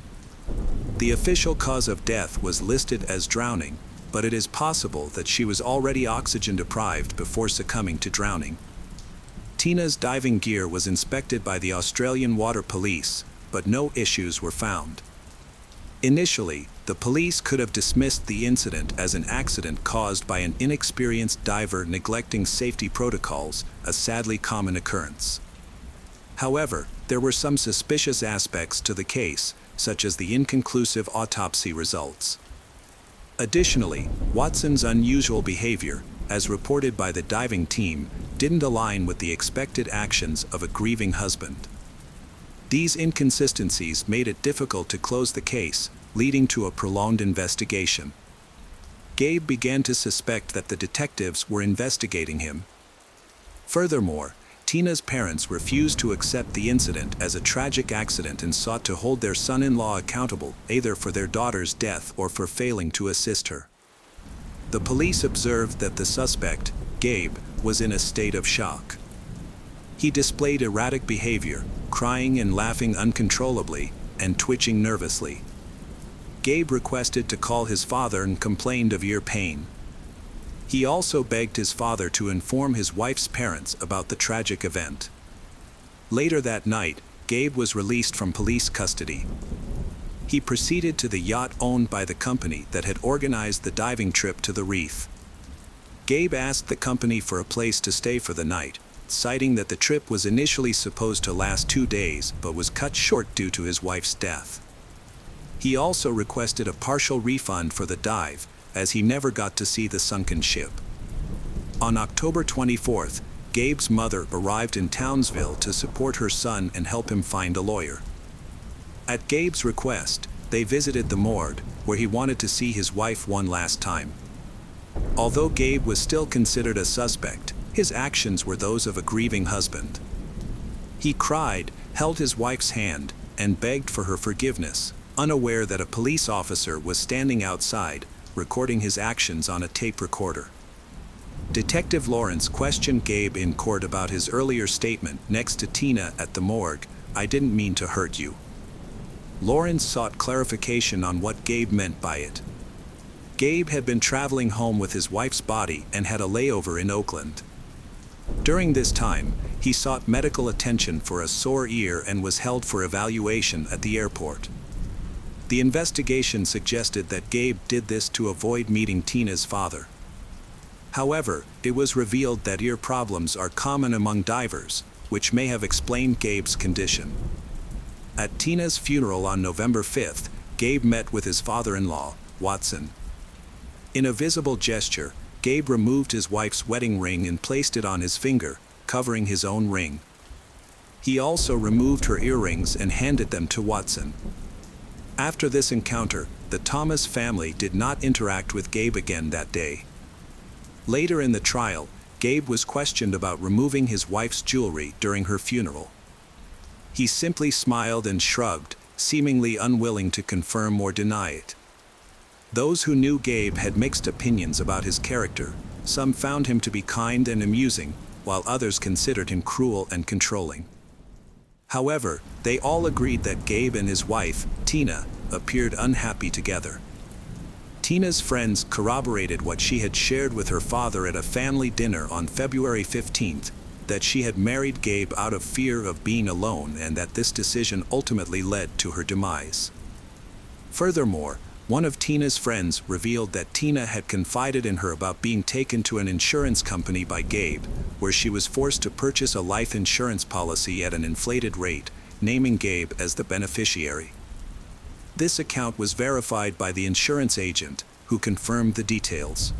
The official cause of death was listed as drowning, but it is possible that she was already oxygen deprived before succumbing to drowning. Tina's diving gear was inspected by the Australian Water Police, but no issues were found. Initially, the police could have dismissed the incident as an accident caused by an inexperienced diver neglecting safety protocols, a sadly common occurrence. However, there were some suspicious aspects to the case, such as the inconclusive autopsy results. Additionally, Watson's unusual behavior, as reported by the diving team, didn't align with the expected actions of a grieving husband. These inconsistencies made it difficult to close the case, leading to a prolonged investigation. Gabe began to suspect that the detectives were investigating him. Furthermore, Tina's parents refused to accept the incident as a tragic accident and sought to hold their son-in-law accountable, either for their daughter's death or for failing to assist her. The police observed that the suspect, Gabe, was in a state of shock. He displayed erratic behavior, crying and laughing uncontrollably, and twitching nervously. Gabe requested to call his father and complained of ear pain. He also begged his father to inform his wife's parents about the tragic event. Later that night, Gabe was released from police custody. He proceeded to the yacht owned by the company that had organized the diving trip to the reef. Gabe asked the company for a place to stay for the night, citing that the trip was initially supposed to last 2 days but was cut short due to his wife's death. He also requested a partial refund for the dive, as he never got to see the sunken ship. On October 24th, Gabe's mother arrived in Townsville to support her son and help him find a lawyer. At Gabe's request, they visited the morgue, where he wanted to see his wife one last time. Although Gabe was still considered a suspect, his actions were those of a grieving husband. He cried, held his wife's hand, and begged for her forgiveness, unaware that a police officer was standing outside, recording his actions on a tape recorder. Detective Lawrence questioned Gabe in court about his earlier statement next to Tina at the morgue, "I didn't mean to hurt you." Lawrence sought clarification on what Gabe meant by it. Gabe had been traveling home with his wife's body and had a layover in Oakland. During this time, he sought medical attention for a sore ear and was held for evaluation at the airport. The investigation suggested that Gabe did this to avoid meeting Tina's father. However, it was revealed that ear problems are common among divers, which may have explained Gabe's condition. At Tina's funeral on November 5th, Gabe met with his father-in-law, Watson. In a visible gesture, Gabe removed his wife's wedding ring and placed it on his finger, covering his own ring. He also removed her earrings and handed them to Watson. After this encounter, the Thomas family did not interact with Gabe again that day. Later in the trial, Gabe was questioned about removing his wife's jewelry during her funeral. He simply smiled and shrugged, seemingly unwilling to confirm or deny it. Those who knew Gabe had mixed opinions about his character. Some found him to be kind and amusing, while others considered him cruel and controlling. However, they all agreed that Gabe and his wife, Tina, appeared unhappy together. Tina's friends corroborated what she had shared with her father at a family dinner on February 15th, that she had married Gabe out of fear of being alone and that this decision ultimately led to her demise. Furthermore, one of Tina's friends revealed that Tina had confided in her about being taken to an insurance company by Gabe, where she was forced to purchase a life insurance policy at an inflated rate, naming Gabe as the beneficiary. This account was verified by the insurance agent, who confirmed the details.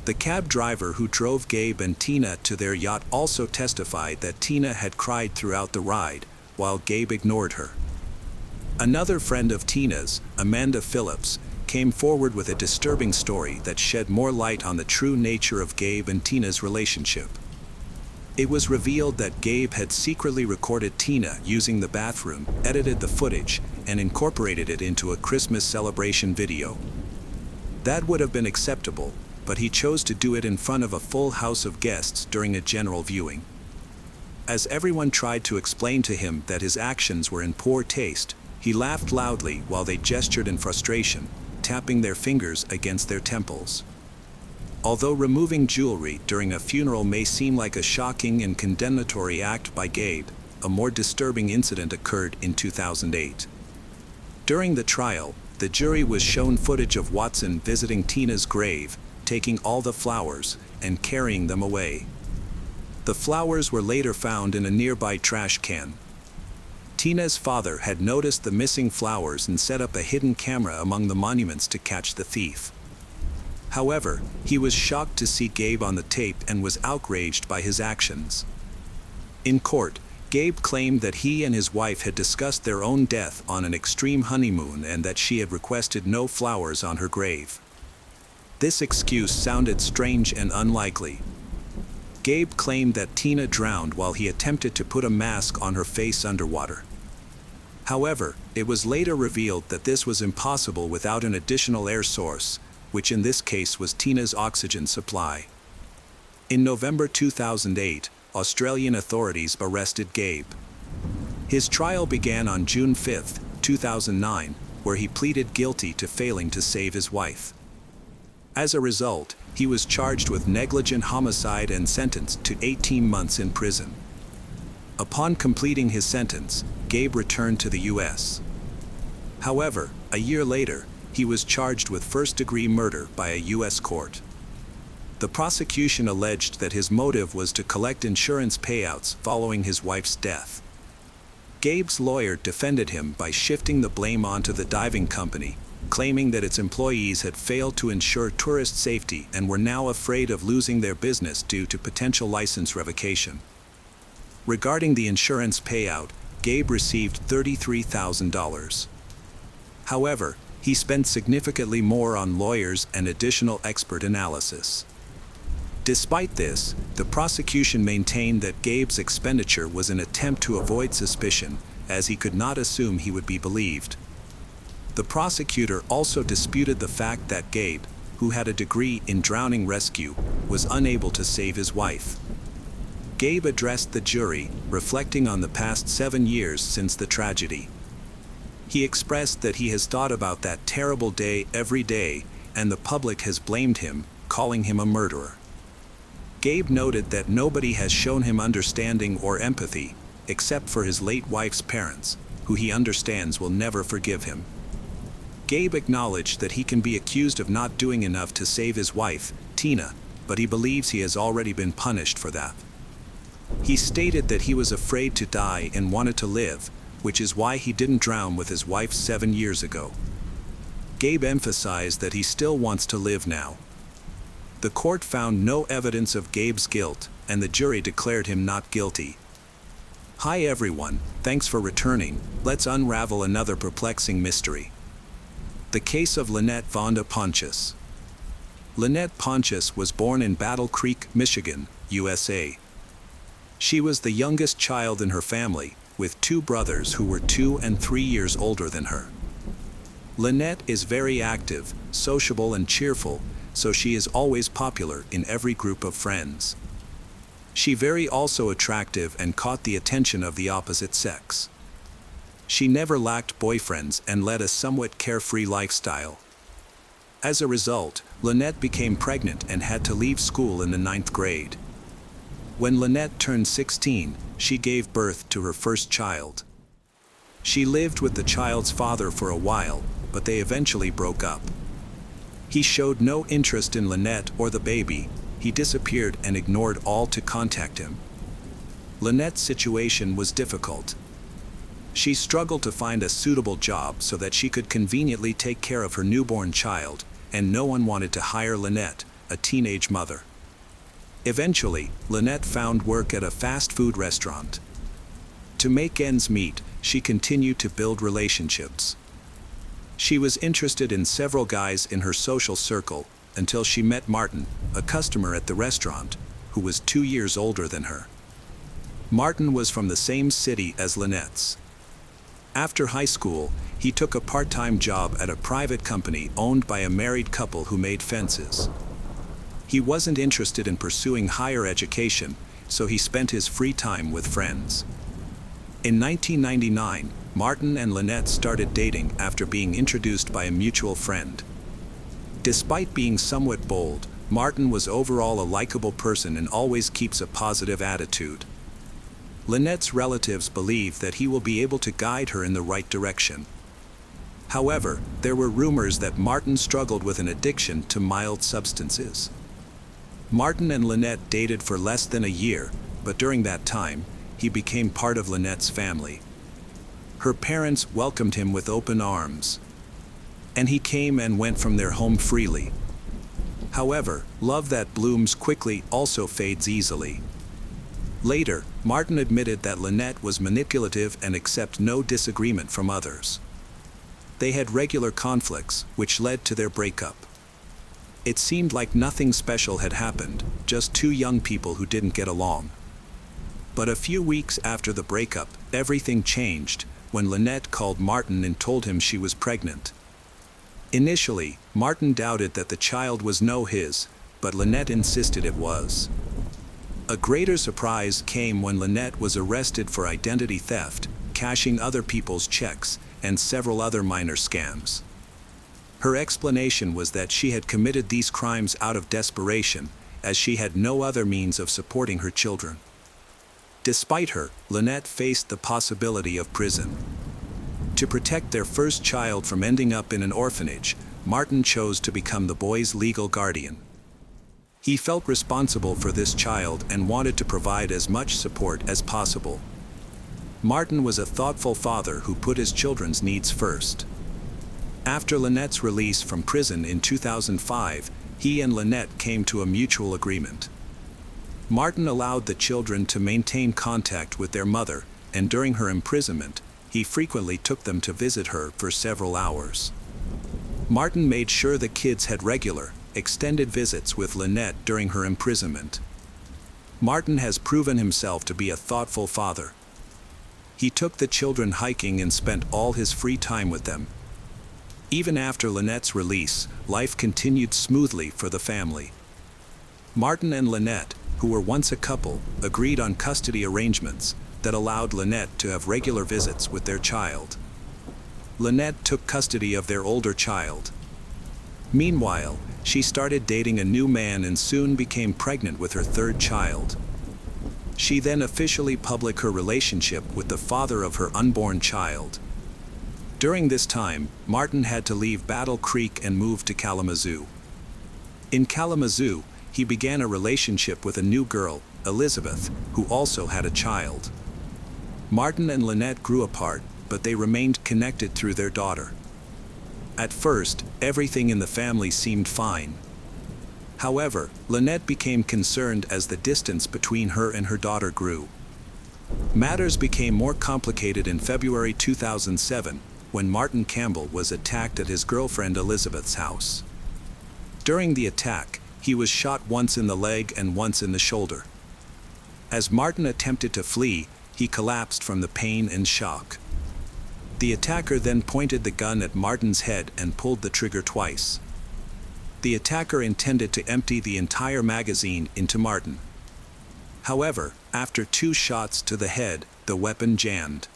The cab driver who drove Gabe and Tina to their yacht also testified that Tina had cried throughout the ride, while Gabe ignored her. Another friend of Tina's, Amanda Phillips, came forward with a disturbing story that shed more light on the true nature of Gabe and Tina's relationship. It was revealed that Gabe had secretly recorded Tina using the bathroom, edited the footage, and incorporated it into a Christmas celebration video. That would have been acceptable, but he chose to do it in front of a full house of guests during a general viewing. As everyone tried to explain to him that his actions were in poor taste, he laughed loudly while they gestured in frustration, tapping their fingers against their temples. Although removing jewelry during a funeral may seem like a shocking and condemnatory act by Gabe, a more disturbing incident occurred in 2008. During the trial, the jury was shown footage of Watson visiting Tina's grave, taking all the flowers, and carrying them away. The flowers were later found in a nearby trash can. Tina's father had noticed the missing flowers and set up a hidden camera among the monuments to catch the thief. However, he was shocked to see Gabe on the tape and was outraged by his actions. In court, Gabe claimed that he and his wife had discussed their own death on an extreme honeymoon and that she had requested no flowers on her grave. This excuse sounded strange and unlikely. Gabe claimed that Tina drowned while he attempted to put a mask on her face underwater. However, it was later revealed that this was impossible without an additional air source, which in this case was Tina's oxygen supply. In November 2008, Australian authorities arrested Gabe. His trial began on June 5, 2009, where he pleaded guilty to failing to save his wife. As a result, he was charged with negligent homicide and sentenced to 18 months in prison. Upon completing his sentence, Gabe returned to the U.S. However, a year later, he was charged with first-degree murder by a U.S. court. The prosecution alleged that his motive was to collect insurance payouts following his wife's death. Gabe's lawyer defended him by shifting the blame onto the diving company, claiming that its employees had failed to ensure tourist safety and were now afraid of losing their business due to potential license revocation. Regarding the insurance payout, Gabe received $33,000. However, he spent significantly more on lawyers and additional expert analysis. Despite this, the prosecution maintained that Gabe's expenditure was an attempt to avoid suspicion, as he could not assume he would be believed. The prosecutor also disputed the fact that Gabe, who had a degree in drowning rescue, was unable to save his wife. Gabe addressed the jury, reflecting on the past 7 years since the tragedy. He expressed that he has thought about that terrible day every day, and the public has blamed him, calling him a murderer. Gabe noted that nobody has shown him understanding or empathy, except for his late wife's parents, who he understands will never forgive him. Gabe acknowledged that he can be accused of not doing enough to save his wife, Tina, but he believes he has already been punished for that. He stated that he was afraid to die and wanted to live, which is why he didn't drown with his wife 7 years ago. Gabe emphasized that he still wants to live now. The court found no evidence of Gabe's guilt, and the jury declared him not guilty. Hi everyone, thanks for returning. Let's unravel another perplexing mystery. The case of Lynette Vonda Pontius. Lynette Pontius was born in Battle Creek, Michigan, USA. She was the youngest child in her family, with 2 brothers who were 2 and 3 years older than her. Lynette is very active, sociable and cheerful, so she is always popular in every group of friends. She very also attractive and caught the attention of the opposite sex. She never lacked boyfriends and led a somewhat carefree lifestyle. As a result, Lynette became pregnant and had to leave school in the 9th grade. When Lynette turned 16, she gave birth to her first child. She lived with the child's father for a while, but they eventually broke up. He showed no interest in Lynette or the baby. He disappeared and ignored all to contact him. Lynette's situation was difficult. She struggled to find a suitable job so that she could conveniently take care of her newborn child, and no one wanted to hire Lynette, a teenage mother. Eventually, Lynette found work at a fast food restaurant. To make ends meet, she continued to build relationships. She was interested in several guys in her social circle until she met Martin, a customer at the restaurant, who was 2 years older than her. Martin was from the same city as Lynette's. After high school, he took a part-time job at a private company owned by a married couple who made fences. He wasn't interested in pursuing higher education, so he spent his free time with friends. In 1999, Martin and Lynette started dating after being introduced by a mutual friend. Despite being somewhat bold, Martin was overall a likable person and always keeps a positive attitude. Lynette's relatives believe that he will be able to guide her in the right direction. However, there were rumors that Martin struggled with an addiction to mild substances. Martin and Lynette dated for less than a year, but during that time, he became part of Lynette's family. Her parents welcomed him with open arms, and he came and went from their home freely. However, love that blooms quickly also fades easily. Later, Martin admitted that Lynette was manipulative and accepted no disagreement from others. They had regular conflicts, which led to their breakup. It seemed like nothing special had happened, just 2 young people who didn't get along. But a few weeks after the breakup, everything changed when Lynette called Martin and told him she was pregnant. Initially, Martin doubted that the child was his, but Lynette insisted it was. A greater surprise came when Lynette was arrested for identity theft, cashing other people's checks, and several other minor scams. Her explanation was that she had committed these crimes out of desperation, as she had no other means of supporting her children. Despite her, Lynette faced the possibility of prison. To protect their first child from ending up in an orphanage, Martin chose to become the boy's legal guardian. He felt responsible for this child and wanted to provide as much support as possible. Martin was a thoughtful father who put his children's needs first. After Lynette's release from prison in 2005, he and Lynette came to a mutual agreement. Martin allowed the children to maintain contact with their mother, and during her imprisonment, he frequently took them to visit her for several hours. Martin made sure the kids had regular, extended visits with Lynette during her imprisonment. Martin has proven himself to be a thoughtful father. He took the children hiking and spent all his free time with them. Even after Lynette's release, life continued smoothly for the family. Martin and Lynette, who were once a couple, agreed on custody arrangements that allowed Lynette to have regular visits with their child. Lynette took custody of their older child. Meanwhile, she started dating a new man and soon became pregnant with her third child. She then officially published her relationship with the father of her unborn child. During this time, Martin had to leave Battle Creek and move to Kalamazoo. In Kalamazoo, he began a relationship with a new girl, Elizabeth, who also had a child. Martin and Lynette grew apart, but they remained connected through their daughter. At first, everything in the family seemed fine. However, Lynette became concerned as the distance between her and her daughter grew. Matters became more complicated in February 2007, when Martin Campbell was attacked at his girlfriend Elizabeth's house. During the attack, he was shot once in the leg and once in the shoulder. As Martin attempted to flee, he collapsed from the pain and shock. The attacker then pointed the gun at Martin's head and pulled the trigger twice. The attacker intended to empty the entire magazine into Martin. However, after 2 shots to the head, the weapon jammed.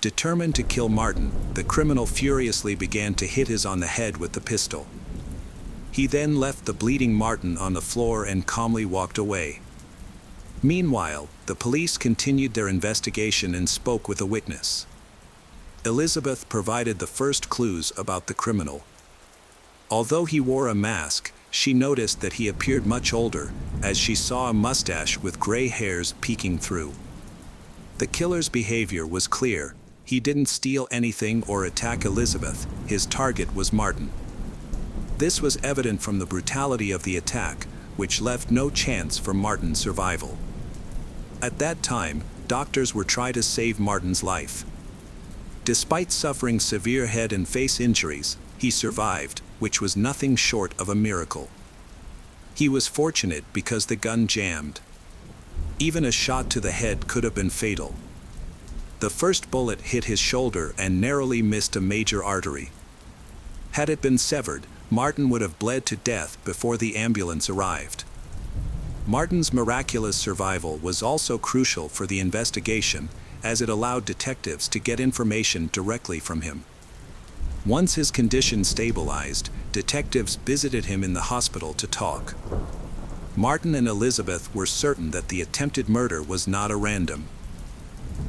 Determined to kill Martin, the criminal furiously began to hit his on the head with the pistol. He then left the bleeding Martin on the floor and calmly walked away. Meanwhile, the police continued their investigation and spoke with a witness. Elizabeth provided the first clues about the criminal. Although he wore a mask, she noticed that he appeared much older, as she saw a mustache with gray hairs peeking through. The killer's behavior was clear. He didn't steal anything or attack Elizabeth. His target was Martin. This was evident from the brutality of the attack, which left no chance for Martin's survival. At that time, doctors were trying to save Martin's life. Despite suffering severe head and face injuries, he survived, which was nothing short of a miracle. He was fortunate because the gun jammed. Even a shot to the head could have been fatal. The first bullet hit his shoulder and narrowly missed a major artery. Had it been severed, Martin would have bled to death before the ambulance arrived. Martin's miraculous survival was also crucial for the investigation, as it allowed detectives to get information directly from him. Once his condition stabilized, detectives visited him in the hospital to talk. Martin and Elizabeth were certain that the attempted murder was not a random.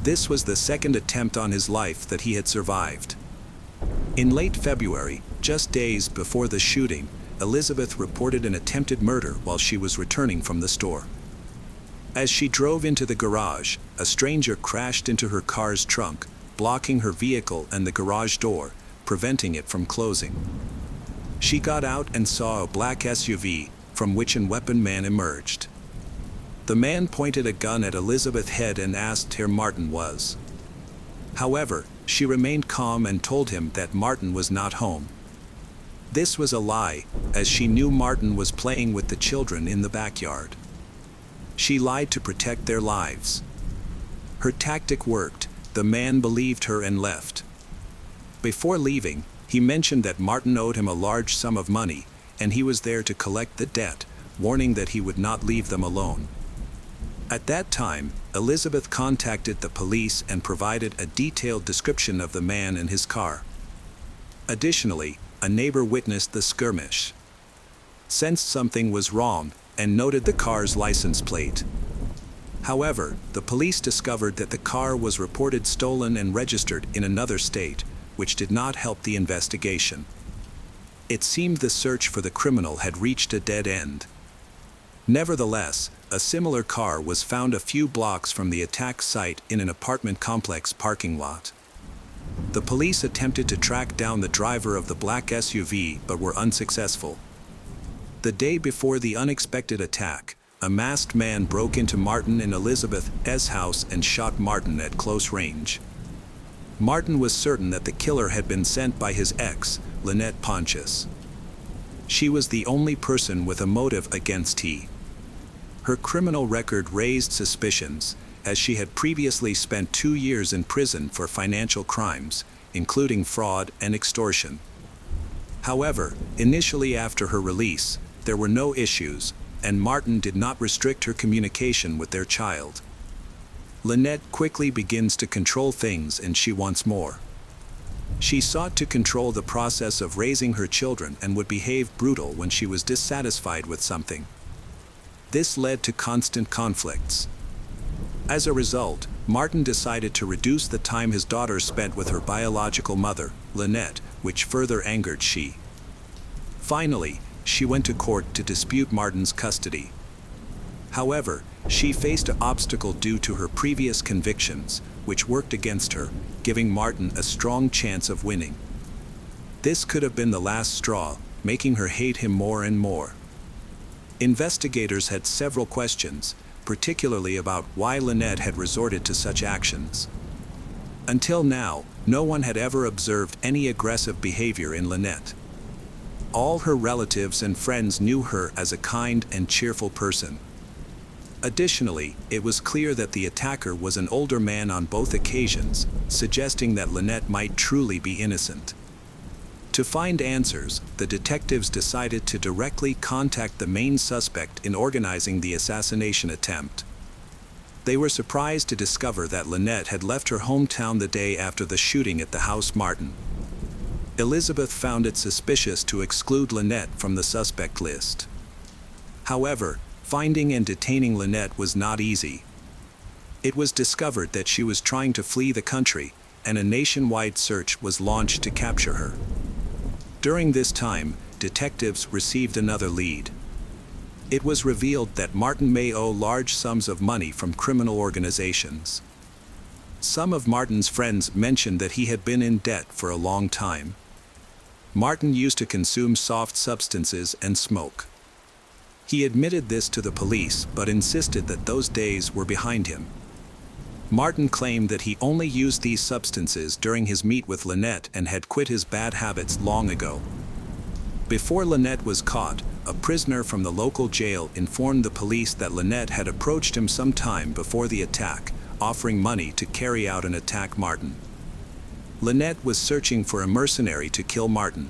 This was the second attempt on his life that he had survived. In late February, just days before the shooting, Elizabeth reported an attempted murder while she was returning from the store. As she drove into the garage, a stranger crashed into her car's trunk, blocking her vehicle and the garage door, preventing it from closing. She got out and saw a black SUV, from which a weapon man emerged. The man pointed a gun at Elizabeth's head and asked where Martin was. However, she remained calm and told him that Martin was not home. This was a lie, as she knew Martin was playing with the children in the backyard. She lied to protect their lives. Her tactic worked. The man believed her and left. Before leaving, he mentioned that Martin owed him a large sum of money, and he was there to collect the debt, warning that he would not leave them alone. At that time, Elizabeth contacted the police and provided a detailed description of the man and his car. Additionally, a neighbor witnessed the skirmish, sensed something was wrong, and noted the car's license plate. However, the police discovered that the car was reported stolen and registered in another state, which did not help the investigation. It seemed the search for the criminal had reached a dead end. Nevertheless, a similar car was found a few blocks from the attack site in an apartment complex parking lot. The police attempted to track down the driver of the black SUV but were unsuccessful. The day before the unexpected attack, a masked man broke into Martin and Elizabeth's house and shot Martin at close range. Martin was certain that the killer had been sent by his ex, Lynette Pontius. She was the only person with a motive against he. Her criminal record raised suspicions, as she had previously spent 2 years in prison for financial crimes, including fraud and extortion. However, initially after her release, there were no issues, and Martin did not restrict her communication with their child. Lynette quickly begins to control things and she wants more. She sought to control the process of raising her children and would behave brutal when she was dissatisfied with something. This led to constant conflicts. As a result, Martin decided to reduce the time his daughter spent with her biological mother, Lynette, which further angered she. Finally, she went to court to dispute Martin's custody. However, she faced an obstacle due to her previous convictions, which worked against her, giving Martin a strong chance of winning. This could have been the last straw, making her hate him more and more. Investigators had several questions, particularly about why Lynette had resorted to such actions. Until now, no one had ever observed any aggressive behavior in Lynette. All her relatives and friends knew her as a kind and cheerful person. Additionally, it was clear that the attacker was an older man on both occasions, suggesting that Lynette might truly be innocent. To find answers, the detectives decided to directly contact the main suspect in organizing the assassination attempt. They were surprised to discover that Lynette had left her hometown the day after the shooting at the house Martin. Elizabeth found it suspicious to exclude Lynette from the suspect list. However, finding and detaining Lynette was not easy. It was discovered that she was trying to flee the country, and a nationwide search was launched to capture her. During this time, detectives received another lead. It was revealed that Martin may owe large sums of money from criminal organizations. Some of Martin's friends mentioned that he had been in debt for a long time. Martin used to consume soft substances and smoke. He admitted this to the police but insisted that those days were behind him. Martin claimed that he only used these substances during his meet with Lynette and had quit his bad habits long ago. Before Lynette was caught, a prisoner from the local jail informed the police that Lynette had approached him some time before the attack, offering money to carry out an attack Martin. Lynette was searching for a mercenary to kill Martin.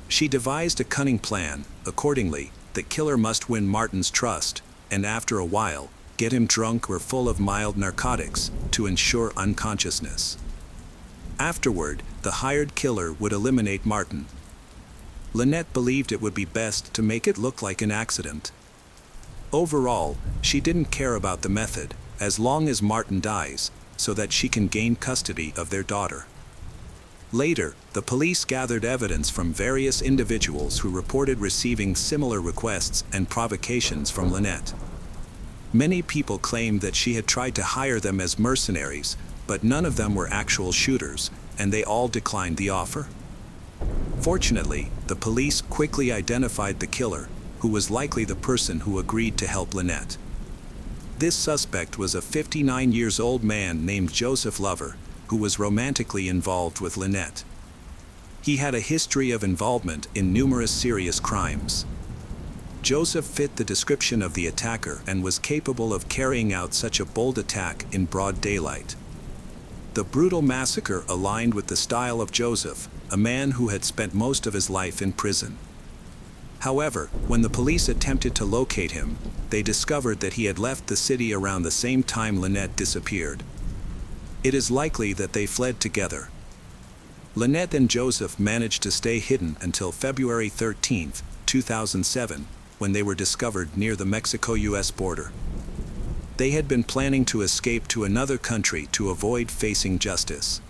She devised a cunning plan. Accordingly, the killer must win Martin's trust, and after a while, get him drunk or full of mild narcotics to ensure unconsciousness. Afterward, the hired killer would eliminate Martin. Lynette believed it would be best to make it look like an accident. Overall, she didn't care about the method, as long as Martin dies, so that she can gain custody of their daughter. Later, the police gathered evidence from various individuals who reported receiving similar requests and provocations from Lynette. Many people claimed that she had tried to hire them as mercenaries, but none of them were actual shooters, and they all declined the offer. Fortunately, the police quickly identified the killer, who was likely the person who agreed to help Lynette. This suspect was a 59-year-old man named Joseph Lover, who was romantically involved with Lynette. He had a history of involvement in numerous serious crimes. Joseph fit the description of the attacker and was capable of carrying out such a bold attack in broad daylight. The brutal massacre aligned with the style of Joseph, a man who had spent most of his life in prison. However, when the police attempted to locate him, they discovered that he had left the city around the same time Lynette disappeared. It is likely that they fled together. Lynette and Joseph managed to stay hidden until February 13, 2007, when they were discovered near the Mexico-US border. They had been planning to escape to another country to avoid facing justice.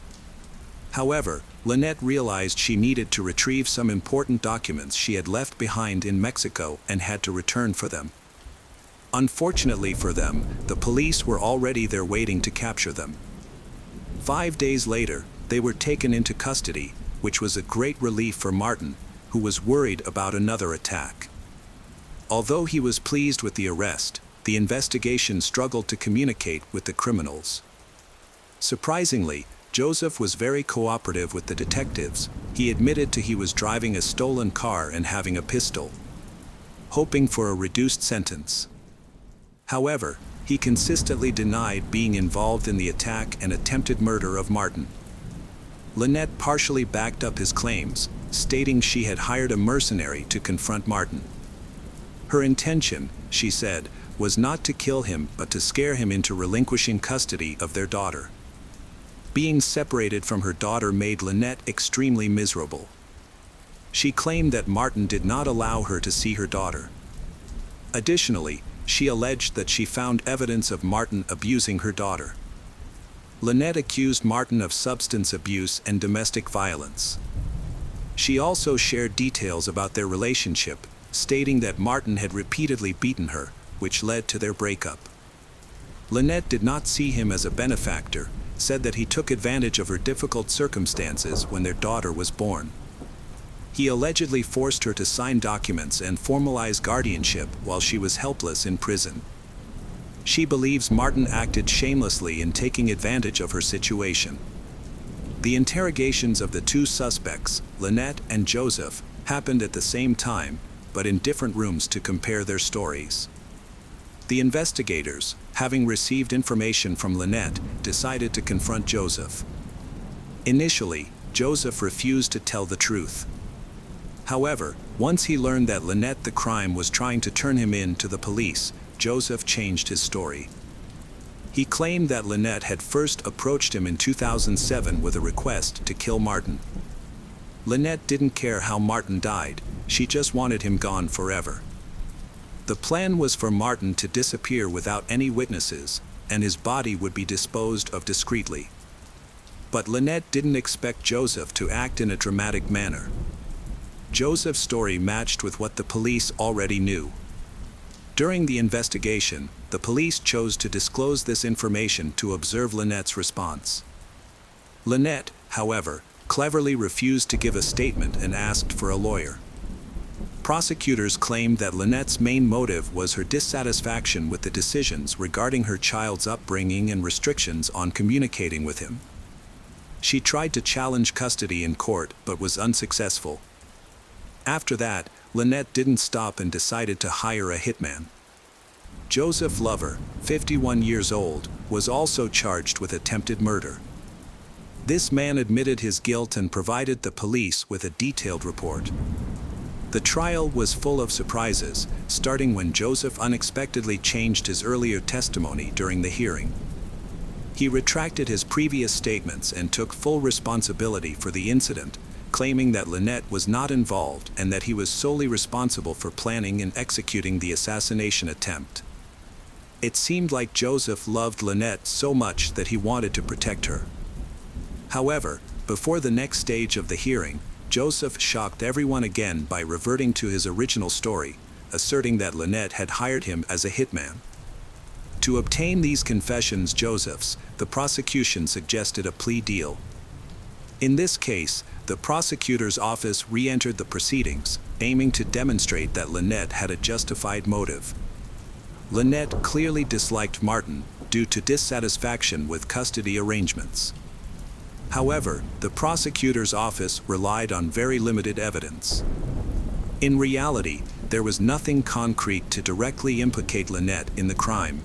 However, Lynette realized she needed to retrieve some important documents she had left behind in Mexico and had to return for them. Unfortunately for them, the police were already there waiting to capture them. 5 days later, they were taken into custody, which was a great relief for Martin, who was worried about another attack. Although he was pleased with the arrest, the investigation struggled to communicate with the criminals. Surprisingly, Joseph was very cooperative with the detectives. He admitted he was driving a stolen car and having a pistol, hoping for a reduced sentence. However, he consistently denied being involved in the attack and attempted murder of Martin. Lynette partially backed up his claims, stating she had hired a mercenary to confront Martin. Her intention, she said, was not to kill him but to scare him into relinquishing custody of their daughter. Being separated from her daughter made Lynette extremely miserable. She claimed that Martin did not allow her to see her daughter. Additionally, she alleged that she found evidence of Martin abusing her daughter. Lynette accused Martin of substance abuse and domestic violence. She also shared details about their relationship, stating that Martin had repeatedly beaten her, which led to their breakup. Lynette did not see him as a benefactor, said that he took advantage of her difficult circumstances when their daughter was born. He allegedly forced her to sign documents and formalize guardianship while she was helpless in prison. She believes Martin acted shamelessly in taking advantage of her situation. The interrogations of the two suspects, Lynette and Joseph, happened at the same time, but in different rooms to compare their stories. The investigators, having received information from Lynette, decided to confront Joseph. Initially, Joseph refused to tell the truth. However, once he learned that Lynette the crime was trying to turn him in to the police, Joseph changed his story. He claimed that Lynette had first approached him in 2007 with a request to kill Martin. Lynette didn't care how Martin died, she just wanted him gone forever. The plan was for Martin to disappear without any witnesses, and his body would be disposed of discreetly. But Lynette didn't expect Joseph to act in a dramatic manner. Joseph's story matched with what the police already knew. During the investigation, the police chose to disclose this information to observe Lynette's response. Lynette, however, cleverly refused to give a statement and asked for a lawyer. Prosecutors claimed that Lynette's main motive was her dissatisfaction with the decisions regarding her child's upbringing and restrictions on communicating with him. She tried to challenge custody in court but was unsuccessful. After that, Lynette didn't stop and decided to hire a hitman. Joseph Lover, 51 years old, was also charged with attempted murder. This man admitted his guilt and provided the police with a detailed report. The trial was full of surprises, starting when Joseph unexpectedly changed his earlier testimony during the hearing. He retracted his previous statements and took full responsibility for the incident, claiming that Lynette was not involved and that he was solely responsible for planning and executing the assassination attempt. It seemed like Joseph loved Lynette so much that he wanted to protect her. However, before the next stage of the hearing, Joseph shocked everyone again by reverting to his original story, asserting that Lynette had hired him as a hitman. To obtain these confessions Joseph's, the prosecution suggested a plea deal. In this case, the prosecutor's office re-entered the proceedings, aiming to demonstrate that Lynette had a justified motive. Lynette clearly disliked Martin due to dissatisfaction with custody arrangements. However, the prosecutor's office relied on very limited evidence. In reality, there was nothing concrete to directly implicate Lynette in the crime.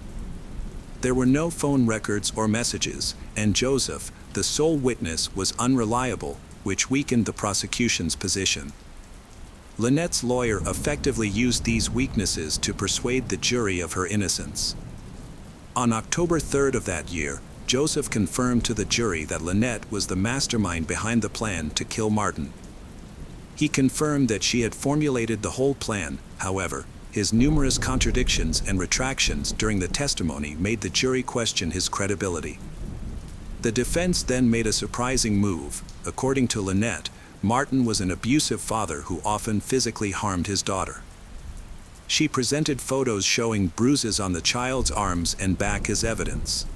There were no phone records or messages, and Joseph, the sole witness, was unreliable, which weakened the prosecution's position. Lynette's lawyer effectively used these weaknesses to persuade the jury of her innocence. On October 3rd of that year, Joseph confirmed to the jury that Lynette was the mastermind behind the plan to kill Martin. He confirmed that she had formulated the whole plan. However, his numerous contradictions and retractions during the testimony made the jury question his credibility. The defense then made a surprising move. According to Lynette, Martin was an abusive father who often physically harmed his daughter. She presented photos showing bruises on the child's arms and back as evidence.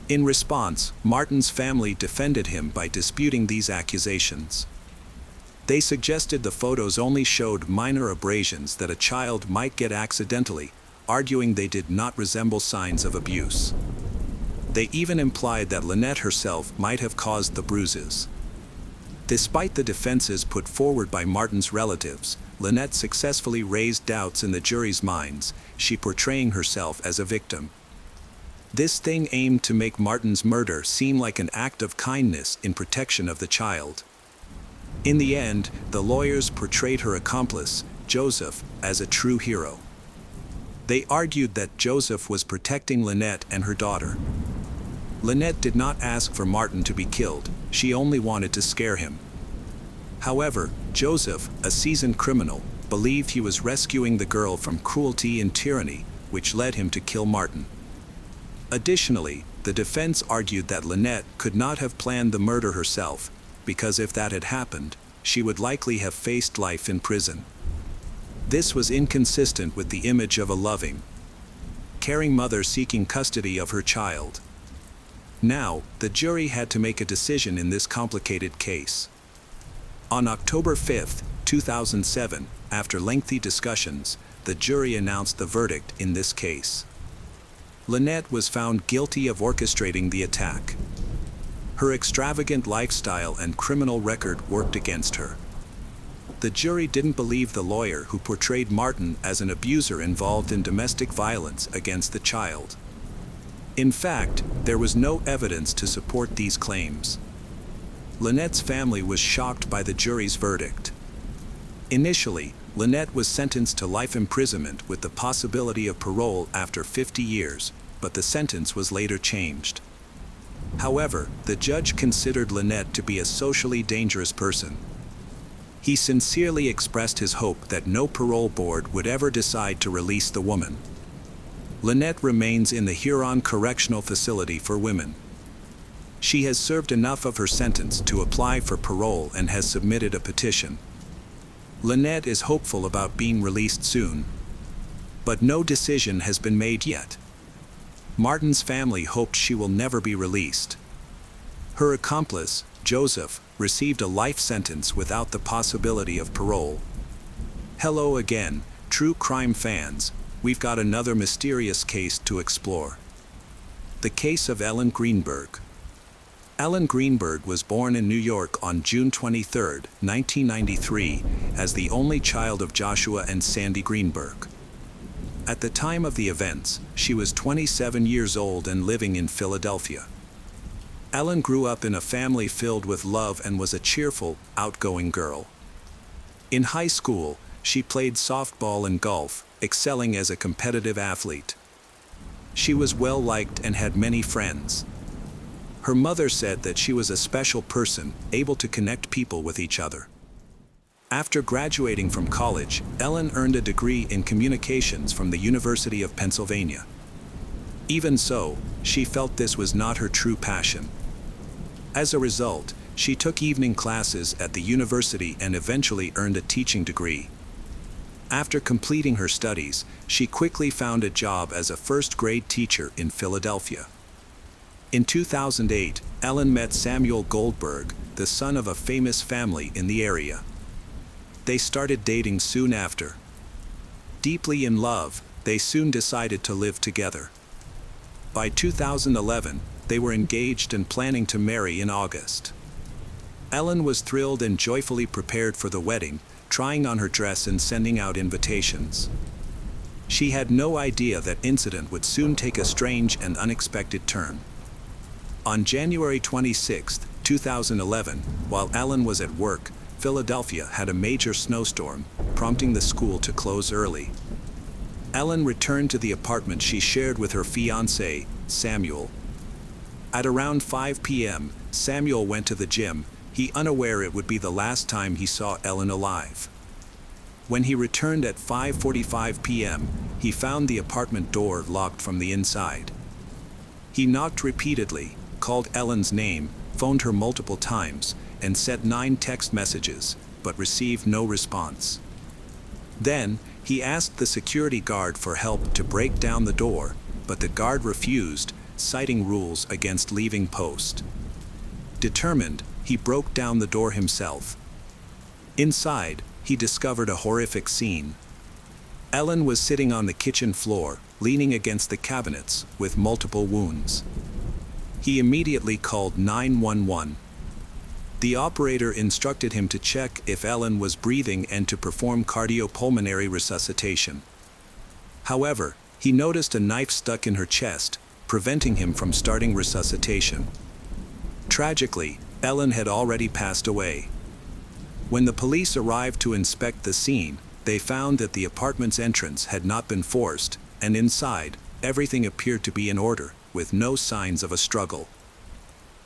In response, Martin's family defended him by disputing these accusations. They suggested the photos only showed minor abrasions that a child might get accidentally, arguing they did not resemble signs of abuse. They even implied that Lynette herself might have caused the bruises. Despite the defenses put forward by Martin's relatives, Lynette successfully raised doubts in the jury's minds, she portraying herself as a victim. This thing aimed to make Martin's murder seem like an act of kindness in protection of the child. In the end, the lawyers portrayed her accomplice, Joseph, as a true hero. They argued that Joseph was protecting Lynette and her daughter. Lynette did not ask for Martin to be killed, she only wanted to scare him. However, Joseph, a seasoned criminal, believed he was rescuing the girl from cruelty and tyranny, which led him to kill Martin. Additionally, the defense argued that Lynette could not have planned the murder herself, because if that had happened, she would likely have faced life in prison. This was inconsistent with the image of a loving, caring mother seeking custody of her child. Now, the jury had to make a decision in this complicated case. On October 5, 2007, after lengthy discussions, the jury announced the verdict in this case. Lynette was found guilty of orchestrating the attack. Her extravagant lifestyle and criminal record worked against her. The jury didn't believe the lawyer who portrayed Martin as an abuser involved in domestic violence against the child. In fact, there was no evidence to support these claims. Lynette's family was shocked by the jury's verdict. Initially, Lynette was sentenced to life imprisonment with the possibility of parole after 50 years, but the sentence was later changed. However, the judge considered Lynette to be a socially dangerous person. He sincerely expressed his hope that no parole board would ever decide to release the woman. Lynette remains in the Huron Correctional Facility for women. She has served enough of her sentence to apply for parole and has submitted a petition. Lynette is hopeful about being released soon. But no decision has been made yet. Martin's family hoped she will never be released. Her accomplice, Joseph, received a life sentence without the possibility of parole. Hello again, true crime fans. We've got another mysterious case to explore. The case of Ellen Greenberg. Ellen Greenberg was born in New York on June 23, 1993, as the only child of Joshua and Sandy Greenberg. At the time of the events, she was 27 years old and living in Philadelphia. Ellen grew up in a family filled with love and was a cheerful, outgoing girl. In high school, she played softball and golf, excelling as a competitive athlete. She was well-liked and had many friends. Her mother said that she was a special person, able to connect people with each other. After graduating from college, Ellen earned a degree in communications from the University of Pennsylvania. Even so, she felt this was not her true passion. As a result, she took evening classes at the university and eventually earned a teaching degree. After completing her studies, she quickly found a job as a first-grade teacher in Philadelphia. In 2008, Ellen met Samuel Goldberg, the son of a famous family in the area. They started dating soon after. Deeply in love, they soon decided to live together. By 2011, they were engaged and planning to marry in August. Ellen was thrilled and joyfully prepared for the wedding, trying on her dress and sending out invitations. She had no idea that incident would soon take a strange and unexpected turn. On January 26, 2011, while Ellen was at work, Philadelphia had a major snowstorm, prompting the school to close early. Ellen returned to the apartment she shared with her fiancé, Samuel. At around 5 p.m., Samuel went to the gym, he unaware it would be the last time he saw Ellen alive. When he returned at 5:45 p.m., he found the apartment door locked from the inside. He knocked repeatedly, called Ellen's name, phoned her multiple times, and sent 9 text messages, but received no response. Then, he asked the security guard for help to break down the door, but the guard refused, citing rules against leaving post. Determined, he broke down the door himself. Inside, he discovered a horrific scene. Ellen was sitting on the kitchen floor, leaning against the cabinets, with multiple wounds. He immediately called 911. The operator instructed him to check if Ellen was breathing and to perform cardiopulmonary resuscitation. However, he noticed a knife stuck in her chest, preventing him from starting resuscitation. Tragically, Ellen had already passed away. When the police arrived to inspect the scene, they found that the apartment's entrance had not been forced, and inside, everything appeared to be in order, with no signs of a struggle.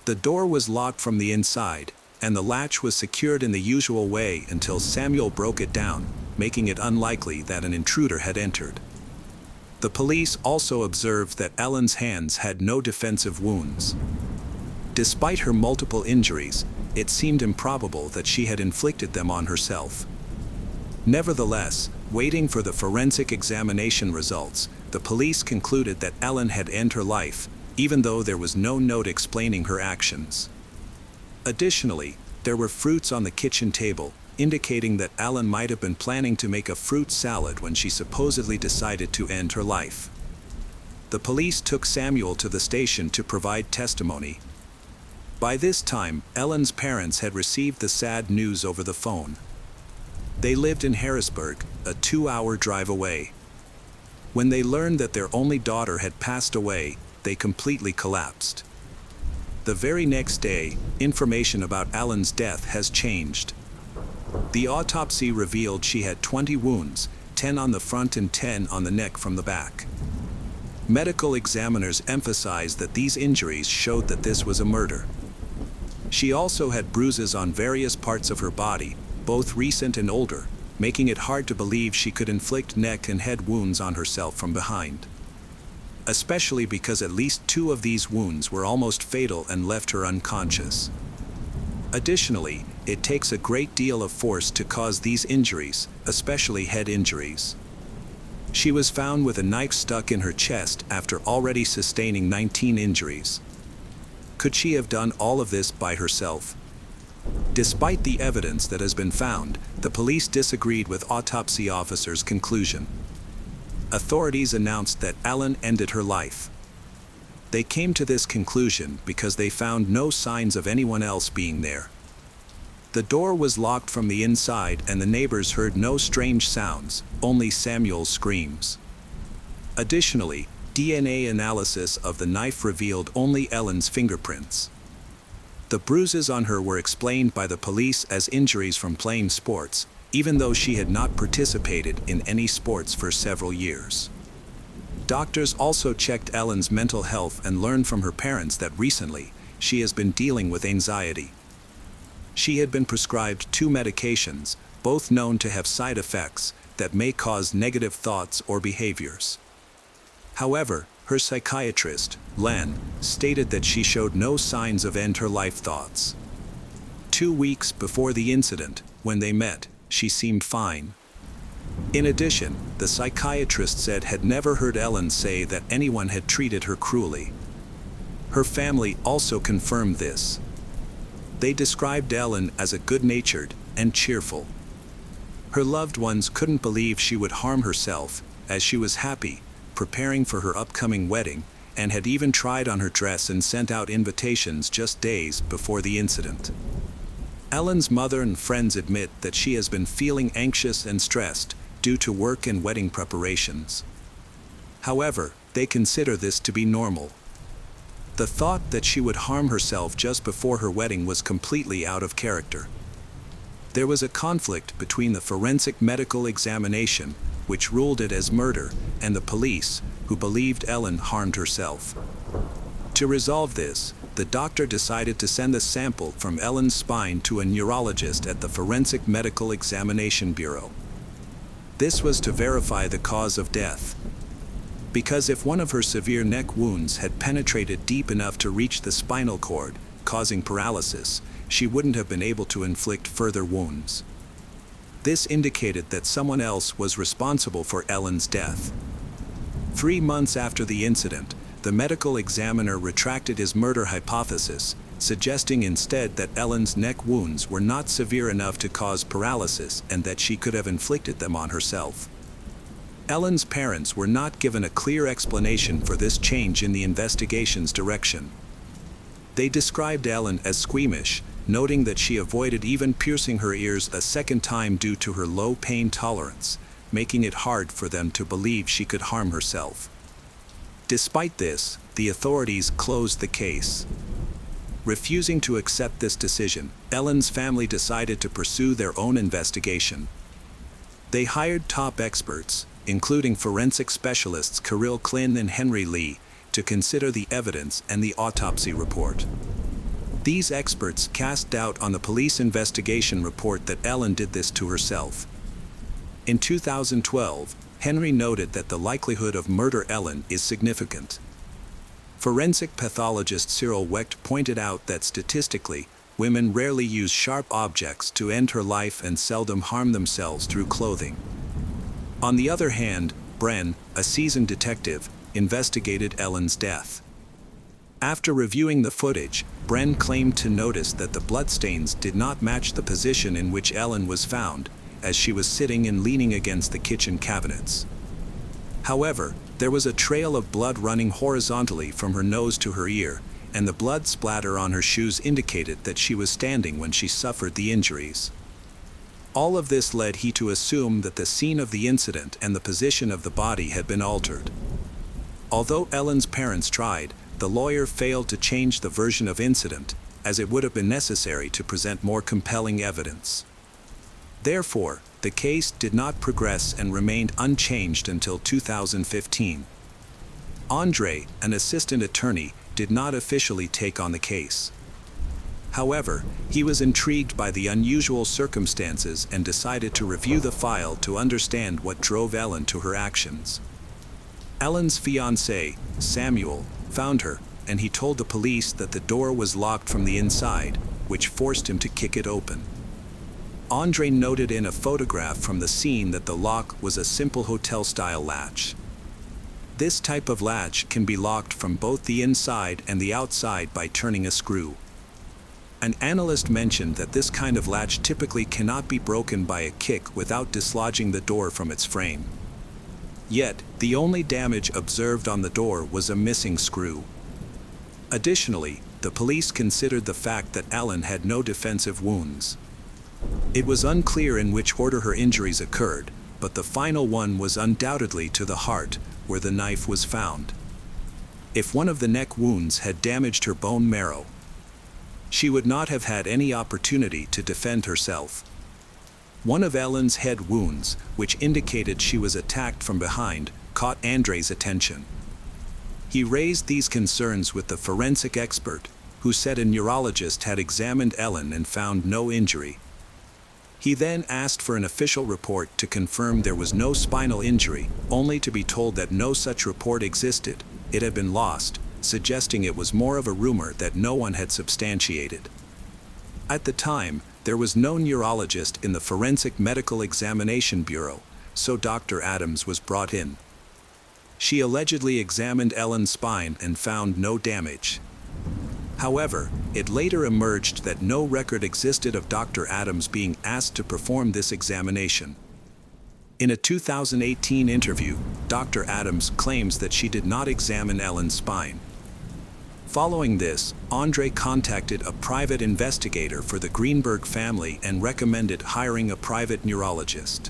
The door was locked from the inside, and the latch was secured in the usual way until Samuel broke it down, making it unlikely that an intruder had entered. The police also observed that Ellen's hands had no defensive wounds. Despite her multiple injuries, it seemed improbable that she had inflicted them on herself. Nevertheless, waiting for the forensic examination results, the police concluded that Ellen had ended her life, even though there was no note explaining her actions. Additionally, there were fruits on the kitchen table, indicating that Ellen might have been planning to make a fruit salad when she supposedly decided to end her life. The police took Samuel to the station to provide testimony. By this time, Ellen's parents had received the sad news over the phone. They lived in Harrisburg, a 2-hour drive away. When they learned that their only daughter had passed away, they completely collapsed. The very next day, information about Ellen's death has changed. The autopsy revealed she had 20 wounds, 10 on the front and 10 on the neck from the back. Medical examiners emphasized that these injuries showed that this was a murder. She also had bruises on various parts of her body, both recent and older, making it hard to believe she could inflict neck and head wounds on herself from behind. Especially because at least 2 of these wounds were almost fatal and left her unconscious. Additionally, it takes a great deal of force to cause these injuries, especially head injuries. She was found with a knife stuck in her chest after already sustaining 19 injuries. Could she have done all of this by herself? Despite the evidence that has been found, the police disagreed with autopsy officers' conclusion. Authorities announced that Ellen ended her life. They came to this conclusion because they found no signs of anyone else being there. The door was locked from the inside and the neighbors heard no strange sounds, only Samuel's screams. Additionally, DNA analysis of the knife revealed only Ellen's fingerprints. The bruises on her were explained by the police as injuries from playing sports, even though she had not participated in any sports for several years. Doctors also checked Ellen's mental health and learned from her parents that recently, she has been dealing with anxiety. She had been prescribed 2 medications, both known to have side effects that may cause negative thoughts or behaviors. However, her psychiatrist, Len, stated that she showed no signs of end-her-life thoughts. 2 weeks before the incident, when they met, she seemed fine. In addition, the psychiatrist said had never heard Ellen say that anyone had treated her cruelly. Her family also confirmed this. They described Ellen as a good-natured and cheerful. Her loved ones couldn't believe she would harm herself, as she was happy, preparing for her upcoming wedding, and had even tried on her dress and sent out invitations just days before the incident. Ellen's mother and friends admit that she has been feeling anxious and stressed due to work and wedding preparations. However, they consider this to be normal. The thought that she would harm herself just before her wedding was completely out of character. There was a conflict between the forensic medical examination, which ruled it as murder, and the police, who believed Ellen harmed herself. To resolve this, the doctor decided to send a sample from Ellen's spine to a neurologist at the Forensic Medical Examination Bureau. This was to verify the cause of death. Because if one of her severe neck wounds had penetrated deep enough to reach the spinal cord, causing paralysis, she wouldn't have been able to inflict further wounds. This indicated that someone else was responsible for Ellen's death. 3 months after the incident, the medical examiner retracted his murder hypothesis, suggesting instead that Ellen's neck wounds were not severe enough to cause paralysis and that she could have inflicted them on herself. Ellen's parents were not given a clear explanation for this change in the investigation's direction. They described Ellen as squeamish, noting that she avoided even piercing her ears a second time due to her low pain tolerance, making it hard for them to believe she could harm herself. Despite this, the authorities closed the case. Refusing to accept this decision, Ellen's family decided to pursue their own investigation. They hired top experts, including forensic specialists Kirill Klin and Henry Lee, to consider the evidence and the autopsy report. These experts cast doubt on the police investigation report that Ellen did this to herself. In 2012, Henry noted that the likelihood of murder Ellen is significant. Forensic pathologist Cyril Wecht pointed out that statistically, women rarely use sharp objects to end her life and seldom harm themselves through clothing. On the other hand, Bren, a seasoned detective, investigated Ellen's death. After reviewing the footage, Bren claimed to notice that the bloodstains did not match the position in which Ellen was found, as she was sitting and leaning against the kitchen cabinets. However, there was a trail of blood running horizontally from her nose to her ear, and the blood splatter on her shoes indicated that she was standing when she suffered the injuries. All of this led he to assume that the scene of the incident and the position of the body had been altered. Although Ellen's parents tried, the lawyer failed to change the version of incident, as it would have been necessary to present more compelling evidence. Therefore, the case did not progress and remained unchanged until 2015. Andre, an assistant attorney, did not officially take on the case. However, he was intrigued by the unusual circumstances and decided to review the file to understand what drove Ellen to her actions. Ellen's fiancé, Samuel, found her, and he told the police that the door was locked from the inside, which forced him to kick it open. Andre noted in a photograph from the scene that the lock was a simple hotel-style latch. This type of latch can be locked from both the inside and the outside by turning a screw. An analyst mentioned that this kind of latch typically cannot be broken by a kick without dislodging the door from its frame. Yet, the only damage observed on the door was a missing screw. Additionally, the police considered the fact that Ellen had no defensive wounds. It was unclear in which order her injuries occurred, but the final one was undoubtedly to the heart, where the knife was found. If one of the neck wounds had damaged her bone marrow, she would not have had any opportunity to defend herself. One of Ellen's head wounds, which indicated she was attacked from behind, caught Andre's attention. He raised these concerns with the forensic expert, who said a neurologist had examined Ellen and found no injury. He then asked for an official report to confirm there was no spinal injury, only to be told that no such report existed. It had been lost, suggesting it was more of a rumor that no one had substantiated. At the time, there was no neurologist in the Forensic Medical Examination Bureau, so Dr. Adams was brought in. She allegedly examined Ellen's spine and found no damage. However, it later emerged that no record existed of Dr. Adams being asked to perform this examination. In a 2018 interview, Dr. Adams claims that she did not examine Ellen's spine. Following this, Andre contacted a private investigator for the Greenberg family and recommended hiring a private neurologist.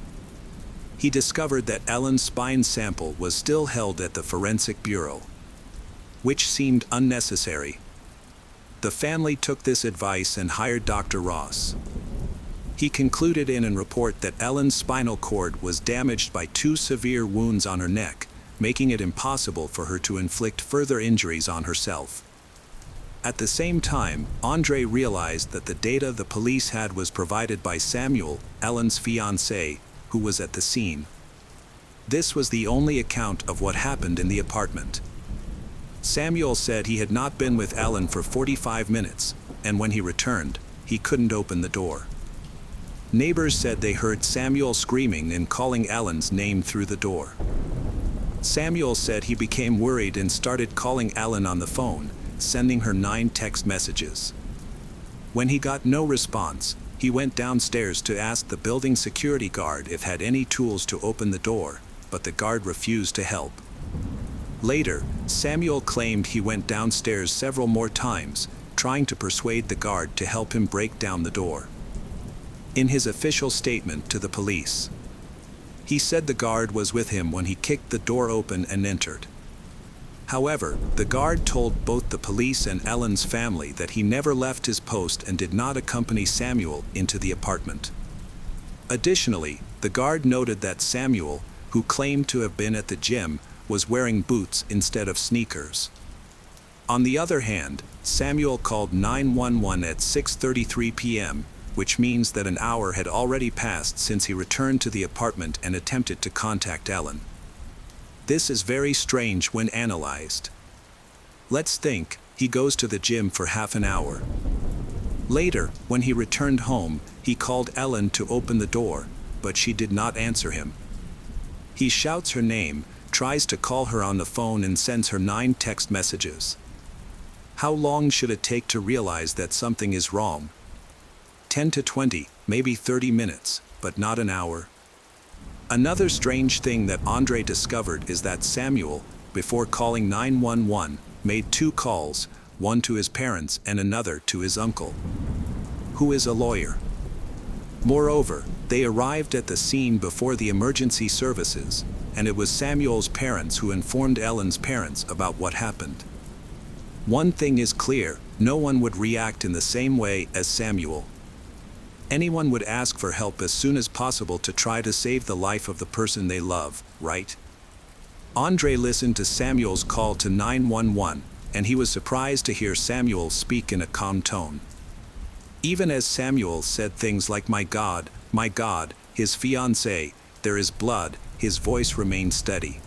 He discovered that Ellen's spine sample was still held at the Forensic Bureau, which seemed unnecessary. The family took this advice and hired Dr. Ross. He concluded in a report that Ellen's spinal cord was damaged by 2 severe wounds on her neck, making it impossible for her to inflict further injuries on herself. At the same time, Andre realized that the data the police had was provided by Samuel, Ellen's fiancé, who was at the scene. This was the only account of what happened in the apartment. Samuel said he had not been with Ellen for 45 minutes, and when he returned, he couldn't open the door. Neighbors said they heard Samuel screaming and calling Ellen's name through the door. Samuel said he became worried and started calling Ellen on the phone, sending her 9 text messages. When he got no response, he went downstairs to ask the building security guard if had any tools to open the door, but the guard refused to help. Later, Samuel claimed he went downstairs several more times, trying to persuade the guard to help him break down the door. In his official statement to the police, he said the guard was with him when he kicked the door open and entered. However, the guard told both the police and Ellen's family that he never left his post and did not accompany Samuel into the apartment. Additionally, the guard noted that Samuel, who claimed to have been at the gym, was wearing boots instead of sneakers. On the other hand, Samuel called 911 at 6:33 p.m., which means that an hour had already passed since he returned to the apartment and attempted to contact Ellen. This is very strange when analyzed. Let's think, he goes to the gym for half an hour. Later, when he returned home, he called Ellen to open the door, but she did not answer him. He shouts her name, tries to call her on the phone and sends her 9 text messages. How long should it take to realize that something is wrong? 10 to 20, maybe 30 minutes, but not an hour. Another strange thing that Andre discovered is that Samuel, before calling 911, made 2 calls, one to his parents and another to his uncle, who is a lawyer. Moreover, they arrived at the scene before the emergency services, and it was Samuel's parents who informed Ellen's parents about what happened. One thing is clear, no one would react in the same way as Samuel. Anyone would ask for help as soon as possible to try to save the life of the person they love, right? Andre listened to Samuel's call to 911, and he was surprised to hear Samuel speak in a calm tone. Even as Samuel said things like my God, his fiancée, there is blood, his voice remained steady.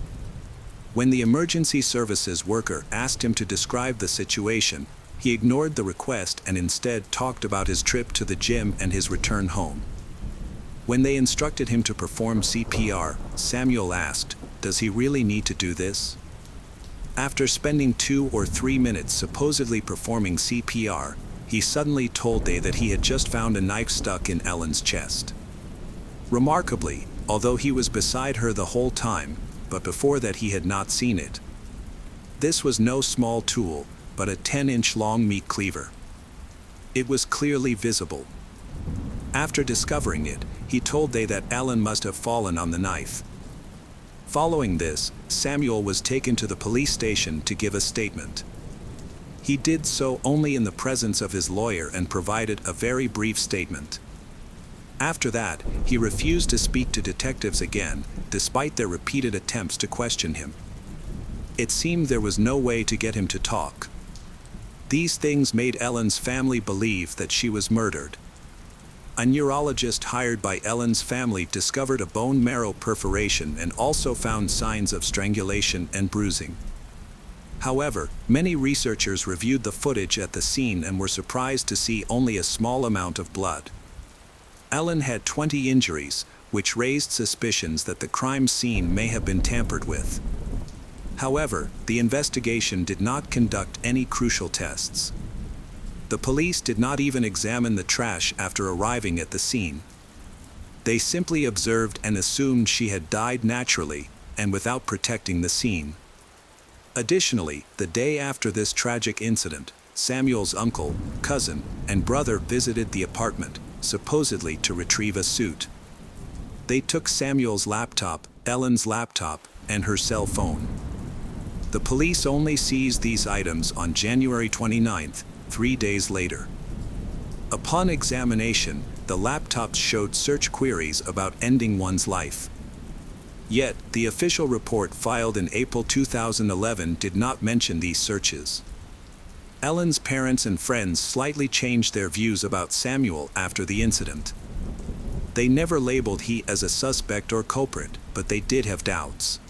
When the emergency services worker asked him to describe the situation, he ignored the request and instead talked about his trip to the gym and his return home. When they instructed him to perform CPR, Samuel asked, "Does he really need to do this?" After spending 2 or 3 minutes supposedly performing CPR, he suddenly told them that he had just found a knife stuck in Ellen's chest. Remarkably, although he was beside her the whole time, but before that he had not seen it. This was no small tool, but a 10-inch long meat cleaver. It was clearly visible. After discovering it, he told them that Ellen must have fallen on the knife. Following this, Samuel was taken to the police station to give a statement. He did so only in the presence of his lawyer and provided a very brief statement. After that, he refused to speak to detectives again, despite their repeated attempts to question him. It seemed there was no way to get him to talk. These things made Ellen's family believe that she was murdered. A neurologist hired by Ellen's family discovered a bone marrow perforation and also found signs of strangulation and bruising. However, many researchers reviewed the footage at the scene and were surprised to see only a small amount of blood. Ellen had 20 injuries, which raised suspicions that the crime scene may have been tampered with. However, the investigation did not conduct any crucial tests. The police did not even examine the trash after arriving at the scene. They simply observed and assumed she had died naturally and without protecting the scene. Additionally, the day after this tragic incident, Samuel's uncle, cousin, and brother visited the apartment, supposedly to retrieve a suit. They took Samuel's laptop, Ellen's laptop, and her cell phone. The police only seized these items on January 29th, 3 days later. Upon examination, the laptops showed search queries about ending one's life. Yet, the official report filed in April 2011 did not mention these searches. Ellen's parents and friends slightly changed their views about Samuel after the incident. They never labeled he as a suspect or culprit, but they did have doubts.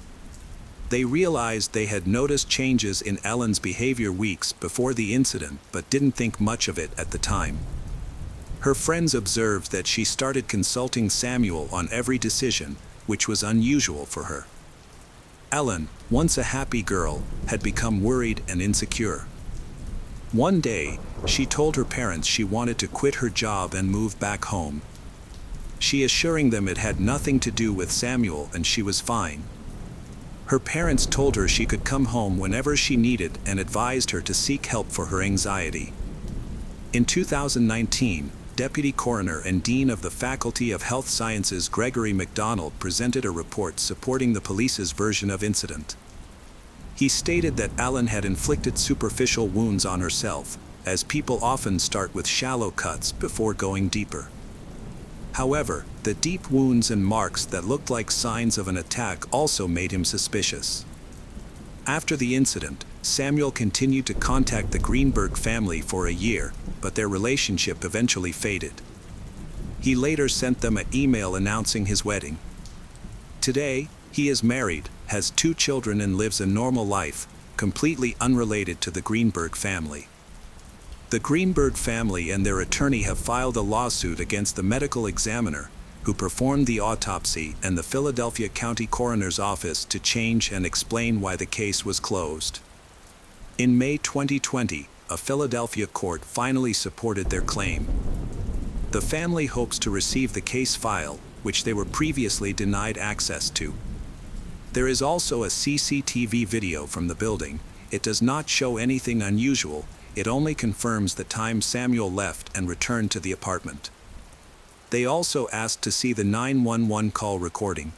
They realized they had noticed changes in Ellen's behavior weeks before the incident but didn't think much of it at the time. Her friends observed that she started consulting Samuel on every decision, which was unusual for her. Ellen, once a happy girl, had become worried and insecure. One day, she told her parents she wanted to quit her job and move back home. She assuring them it had nothing to do with Samuel and she was fine. Her parents told her she could come home whenever she needed and advised her to seek help for her anxiety. In 2019, Deputy Coroner and Dean of the Faculty of Health Sciences Gregory MacDonald presented a report supporting the police's version of incident. He stated that Ellen had inflicted superficial wounds on herself, as people often start with shallow cuts before going deeper. However, the deep wounds and marks that looked like signs of an attack also made him suspicious. After the incident, Samuel continued to contact the Greenberg family for a year, but their relationship eventually faded. He later sent them an email announcing his wedding. Today, he is married, has 2 children and lives a normal life, completely unrelated to the Greenberg family. The Greenberg family and their attorney have filed a lawsuit against the medical examiner who performed the autopsy and the Philadelphia County Coroner's Office to change and explain why the case was closed. In May 2020, a Philadelphia court finally supported their claim. The family hopes to receive the case file, which they were previously denied access to. There is also a CCTV video from the building. It does not show anything unusual. It only confirms the time Samuel left and returned to the apartment. They also asked to see the 911 call recording.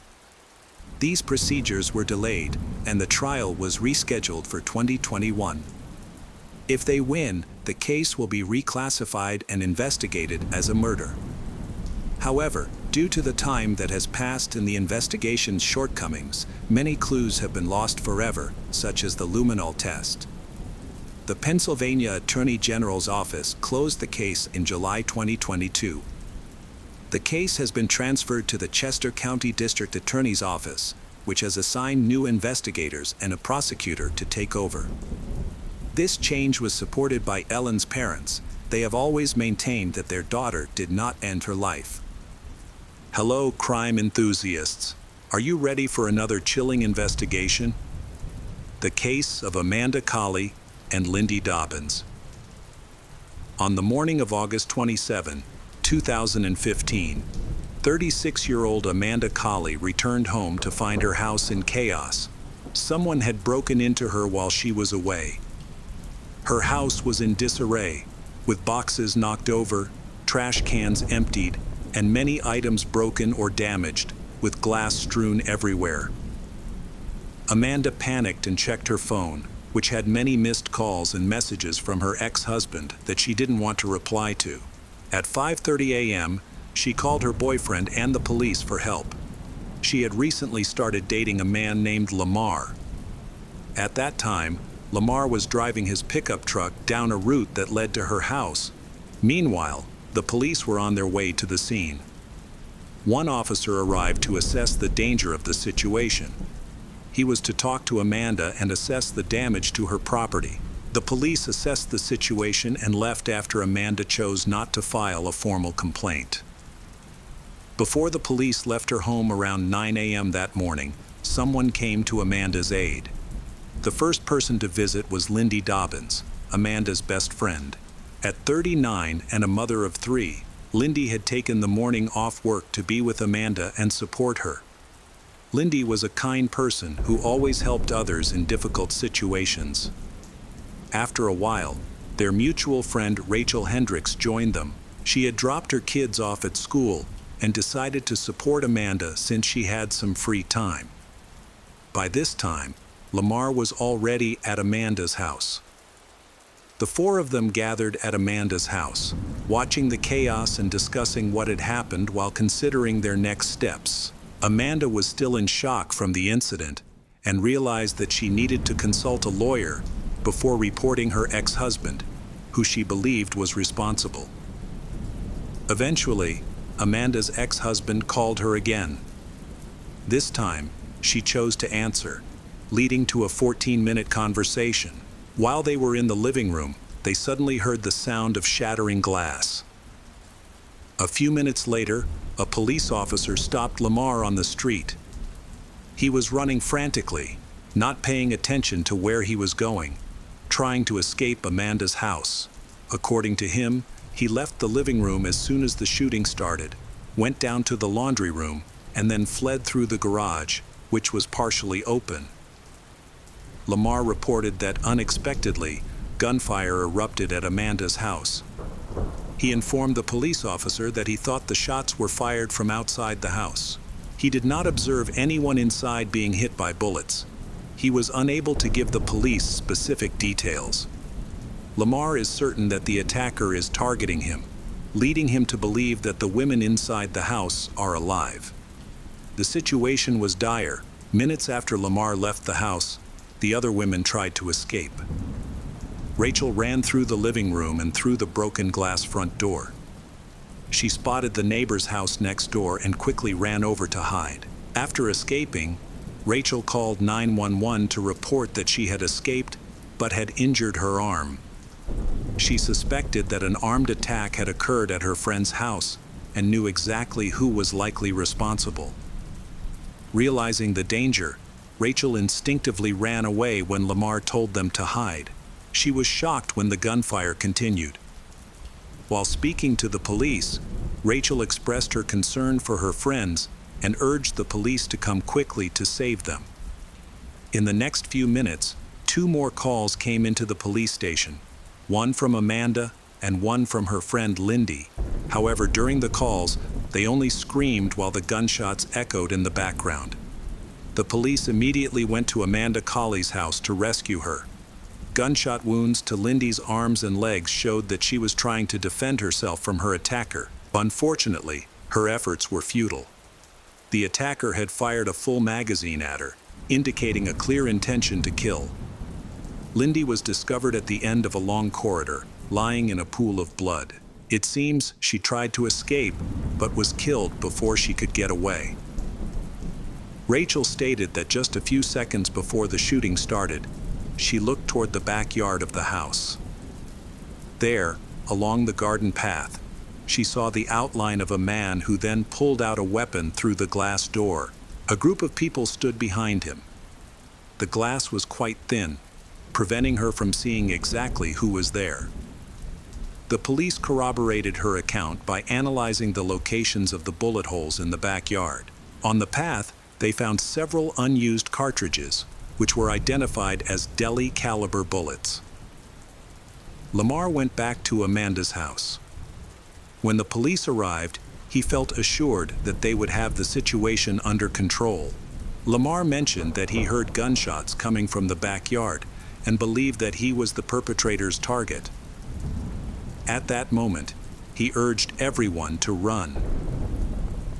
These procedures were delayed, and the trial was rescheduled for 2021. If they win, the case will be reclassified and investigated as a murder. However, due to the time that has passed and the investigation's shortcomings, many clues have been lost forever, such as the luminol test. The Pennsylvania Attorney General's office closed the case in July 2022. The case has been transferred to the Chester County District Attorney's Office, which has assigned new investigators and a prosecutor to take over. This change was supported by Ellen's parents. They have always maintained that their daughter did not end her life. Hello, crime enthusiasts. Are you ready for another chilling investigation? The case of Amanda Colley and Lindy Dobbins. On the morning of August 27, 2015, 36-year-old Amanda Colley returned home to find her house in chaos. Someone had broken into her while she was away. Her house was in disarray, with boxes knocked over, trash cans emptied, and many items broken or damaged, with glass strewn everywhere. Amanda panicked and checked her phone, which had many missed calls and messages from her ex-husband that she didn't want to reply to. At 5:30 a.m., she called her boyfriend and the police for help. She had recently started dating a man named Lamar. At that time, Lamar was driving his pickup truck down a route that led to her house. Meanwhile, the police were on their way to the scene. One officer arrived to assess the danger of the situation. He was to talk to Amanda and assess the damage to her property. The police assessed the situation and left after Amanda chose not to file a formal complaint. Before the police left her home around 9 a.m. that morning, someone came to Amanda's aid. The first person to visit was Lindy Dobbins, Amanda's best friend. At 39 and a mother of 3, Lindy had taken the morning off work to be with Amanda and support her. Lindy was a kind person who always helped others in difficult situations. After a while, their mutual friend Rachel Hendricks joined them. She had dropped her kids off at school and decided to support Amanda since she had some free time. By this time, Lamar was already at Amanda's house. The 4 of them gathered at Amanda's house. watching the chaos and discussing what had happened while considering their next steps. Amanda was still in shock from the incident and realized that she needed to consult a lawyer before reporting her ex-husband, who she believed was responsible. Eventually, Amanda's ex-husband called her again. This time, she chose to answer, leading to a 14-minute conversation. While they were in the living room, they suddenly heard the sound of shattering glass. A few minutes later, a police officer stopped Lamar on the street. He was running frantically, not paying attention to where he was going, trying to escape Amanda's house. According to him, he left the living room as soon as the shooting started, went down to the laundry room, and then fled through the garage, which was partially open. Lamar reported that unexpectedly, gunfire erupted at Amanda's house. He informed the police officer that he thought the shots were fired from outside the house. He did not observe anyone inside being hit by bullets. He was unable to give the police specific details. Lamar is certain that the attacker is targeting him, leading him to believe that the women inside the house are alive. The situation was dire. Minutes after Lamar left the house, the other women tried to escape. Rachel ran through the living room and through the broken glass front door. She spotted the neighbor's house next door and quickly ran over to hide. After escaping, Rachel called 911 to report that she had escaped but had injured her arm. She suspected that an armed attack had occurred at her friend's house and knew exactly who was likely responsible. Realizing the danger, Rachel instinctively ran away when Lamar told them to hide. She was shocked when the gunfire continued. While speaking to the police, Rachel expressed her concern for her friends and urged the police to come quickly to save them. In the next few minutes, 2 more calls came into the police station, one from Amanda and one from her friend Lindy. However, during the calls, they only screamed while the gunshots echoed in the background. The police immediately went to Amanda Colley's house to rescue her. Gunshot wounds to Lindy's arms and legs showed that she was trying to defend herself from her attacker. Unfortunately, her efforts were futile. The attacker had fired a full magazine at her, indicating a clear intention to kill. Lindy was discovered at the end of a long corridor, lying in a pool of blood. It seems she tried to escape, but was killed before she could get away. Rachel stated that just a few seconds before the shooting started, she looked toward the backyard of the house. There, along the garden path, she saw the outline of a man who then pulled out a weapon through the glass door. A group of people stood behind him. The glass was quite thin, preventing her from seeing exactly who was there. The police corroborated her account by analyzing the locations of the bullet holes in the backyard. On the path, they found several unused cartridges, which were identified as deli caliber bullets. Lamar went back to Amanda's house. When the police arrived, he felt assured that they would have the situation under control. Lamar mentioned that he heard gunshots coming from the backyard and believed that he was the perpetrator's target. At that moment, he urged everyone to run.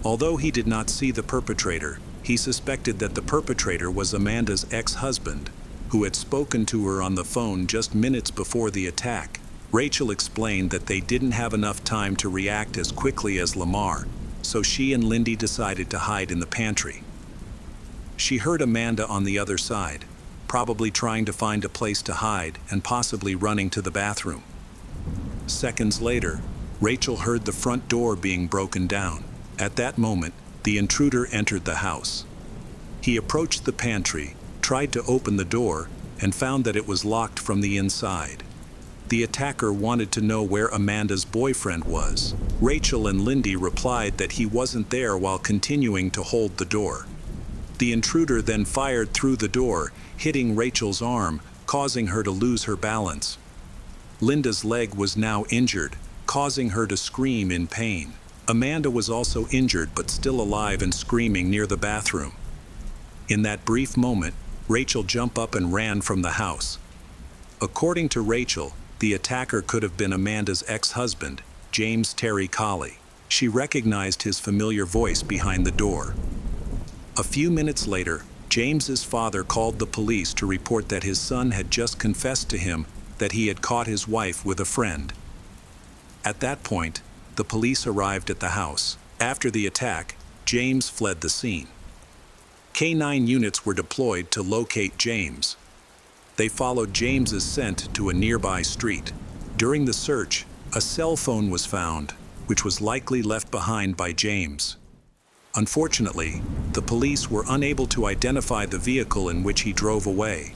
Although he did not see the perpetrator, he suspected that the perpetrator was Amanda's ex-husband, who had spoken to her on the phone just minutes before the attack. Rachel explained that they didn't have enough time to react as quickly as Lamar, so she and Lindy decided to hide in the pantry. She heard Amanda on the other side, probably trying to find a place to hide and possibly running to the bathroom. Seconds later, Rachel heard the front door being broken down. At that moment, the intruder entered the house. He approached the pantry, tried to open the door, and found that it was locked from the inside. The attacker wanted to know where Amanda's boyfriend was. Rachel and Lindy replied that he wasn't there while continuing to hold the door. The intruder then fired through the door, hitting Rachel's arm, causing her to lose her balance. Linda's leg was now injured, causing her to scream in pain. Amanda was also injured but still alive and screaming near the bathroom. In that brief moment, Rachel jumped up and ran from the house. According to Rachel, the attacker could have been Amanda's ex-husband, James Terry Colley. She recognized his familiar voice behind the door. A few minutes later, James's father called the police to report that his son had just confessed to him that he had caught his wife with a friend. At that point, the police arrived at the house. After the attack, James fled the scene. K-9 units were deployed to locate James. They followed James's scent to a nearby street. During the search, a cell phone was found, which was likely left behind by James. Unfortunately, the police were unable to identify the vehicle in which he drove away.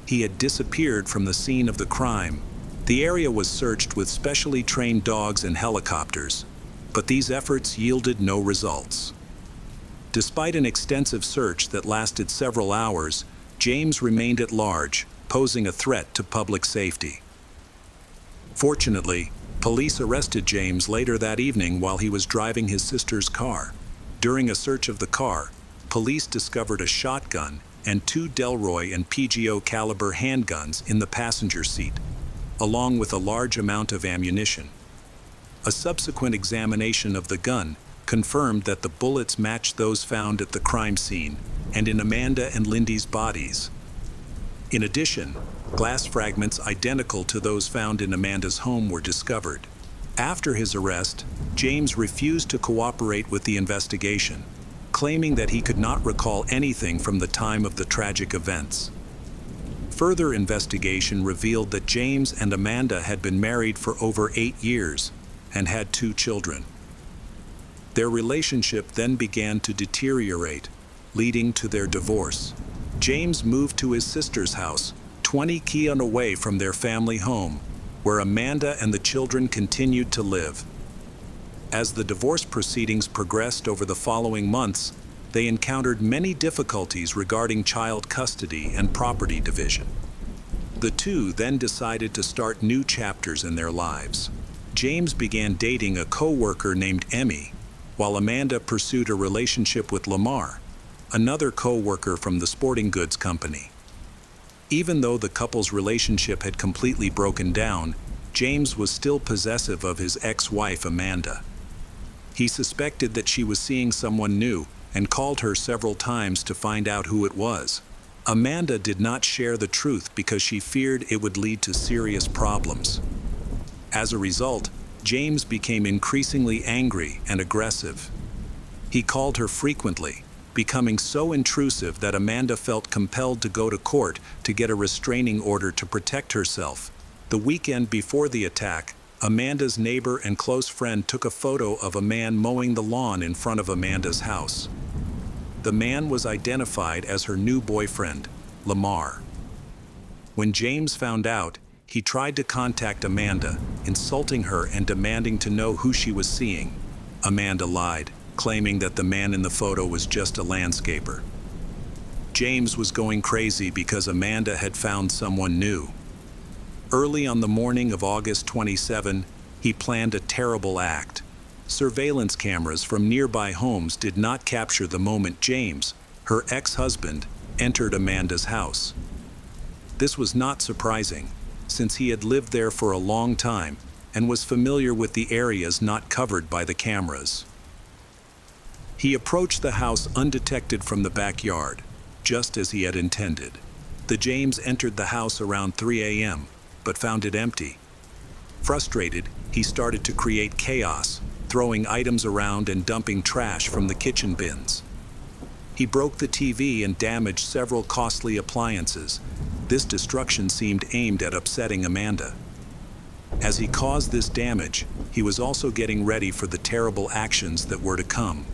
He had disappeared from the scene of the crime. The area was searched with specially trained dogs and helicopters, but these efforts yielded no results. Despite an extensive search that lasted several hours, James remained at large, posing a threat to public safety. Fortunately, police arrested James later that evening while he was driving his sister's car. During a search of the car, police discovered a shotgun and 2 Delroy and PGO caliber handguns in the passenger seat, along with a large amount of ammunition. A subsequent examination of the gun confirmed that the bullets matched those found at the crime scene and in Amanda and Lindy's bodies. In addition, glass fragments identical to those found in Amanda's home were discovered. After his arrest, James refused to cooperate with the investigation, claiming that he could not recall anything from the time of the tragic events. Further investigation revealed that James and Amanda had been married for over 8 years and had 2 children. Their relationship then began to deteriorate, leading to their divorce. James moved to his sister's house, 20 km away from their family home, where Amanda and the children continued to live. As the divorce proceedings progressed over the following months, they encountered many difficulties regarding child custody and property division. The two then decided to start new chapters in their lives. James began dating a co-worker named Emmy, while Amanda pursued a relationship with Lamar, another co-worker from the sporting goods company. Even though the couple's relationship had completely broken down, James was still possessive of his ex-wife Amanda. He suspected that she was seeing someone new and called her several times to find out who it was. Amanda did not share the truth because she feared it would lead to serious problems. As a result, James became increasingly angry and aggressive. He called her frequently, becoming so intrusive that Amanda felt compelled to go to court to get a restraining order to protect herself. The weekend before the attack, Amanda's neighbor and close friend took a photo of a man mowing the lawn in front of Amanda's house. The man was identified as her new boyfriend, Lamar. When James found out, he tried to contact Amanda, insulting her and demanding to know who she was seeing. Amanda lied, claiming that the man in the photo was just a landscaper. James was going crazy because Amanda had found someone new. Early on the morning of August 27, he planned a terrible act. Surveillance cameras from nearby homes did not capture the moment James, her ex-husband, entered Amanda's house. This was not surprising, since he had lived there for a long time and was familiar with the areas not covered by the cameras. He approached the house undetected from the backyard, just as he had intended. The James entered the house around 3 a.m., but found it empty. Frustrated, he started to create chaos, throwing items around and dumping trash from the kitchen bins. He broke the TV and damaged several costly appliances. This destruction seemed aimed at upsetting Amanda. As he caused this damage, he was also getting ready for the terrible actions that were to come.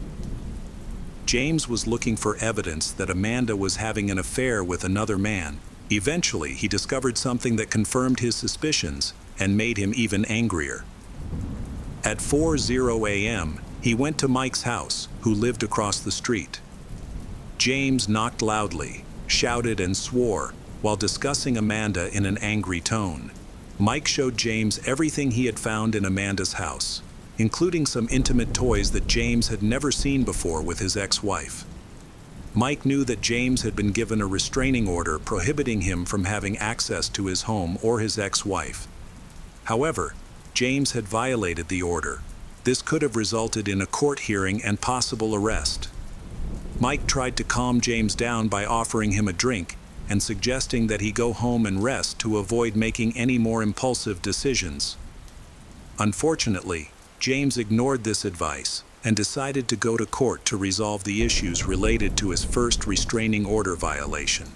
James was looking for evidence that Amanda was having an affair with another man. Eventually, he discovered something that confirmed his suspicions and made him even angrier. At 4:00 a.m., he went to Mike's house, who lived across the street. James knocked loudly, shouted and swore, while discussing Amanda in an angry tone. Mike showed James everything he had found in Amanda's house, including some intimate toys that James had never seen before with his ex-wife. Mike knew that James had been given a restraining order prohibiting him from having access to his home or his ex-wife. However, James had violated the order. This could have resulted in a court hearing and possible arrest. Mike tried to calm James down by offering him a drink and suggesting that he go home and rest to avoid making any more impulsive decisions. Unfortunately, James ignored this advice and decided to go to court to resolve the issues related to his first restraining order violation.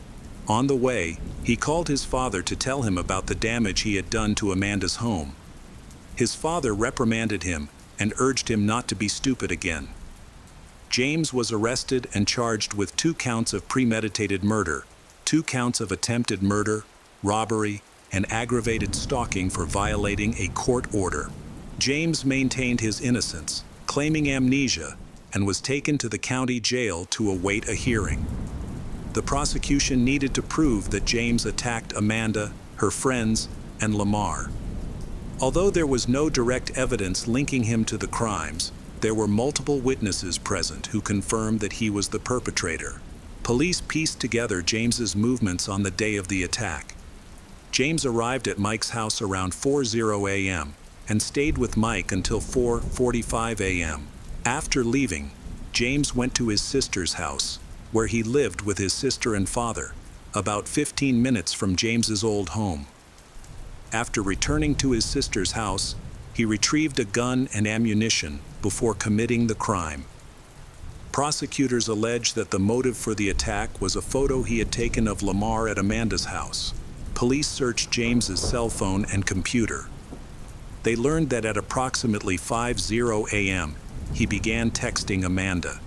On the way, he called his father to tell him about the damage he had done to Amanda's home. His father reprimanded him and urged him not to be stupid again. James was arrested and charged with 2 counts of premeditated murder, 2 counts of attempted murder, robbery, and aggravated stalking for violating a court order. James maintained his innocence, claiming amnesia, and was taken to the county jail to await a hearing. The prosecution needed to prove that James attacked Amanda, her friends, and Lamar. Although there was no direct evidence linking him to the crimes, there were multiple witnesses present who confirmed that he was the perpetrator. Police pieced together James's movements on the day of the attack. James arrived at Mike's house around 4:00 a.m. and stayed with Mike until 4:45 a.m. After leaving, James went to his sister's house, where he lived with his sister and father, about 15 minutes from James's old home. After returning to his sister's house, he retrieved a gun and ammunition before committing the crime. Prosecutors allege that the motive for the attack was a photo he had taken of Lamar at Amanda's house. Police searched James's cell phone and computer. They learned that at approximately 5:00 a.m., he began texting Amanda.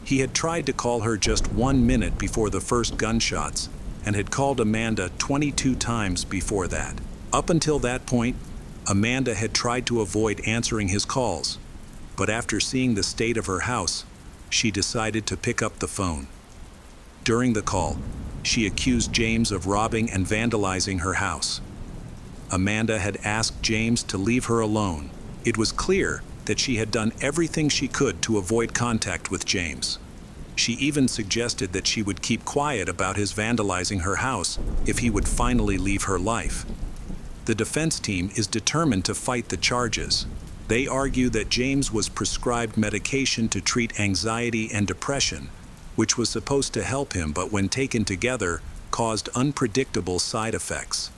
He had tried to call her just 1 minute before the first gunshots and had called Amanda 22 times before that. Up until that point, Amanda had tried to avoid answering his calls, but after seeing the state of her house, she decided to pick up the phone. During the call, she accused James of robbing and vandalizing her house. Amanda had asked James to leave her alone. It was clear that she had done everything she could to avoid contact with James. She even suggested that she would keep quiet about his vandalizing her house if he would finally leave her life. The defense team is determined to fight the charges. They argue that James was prescribed medication to treat anxiety and depression, which was supposed to help him, but when taken together, caused unpredictable side effects.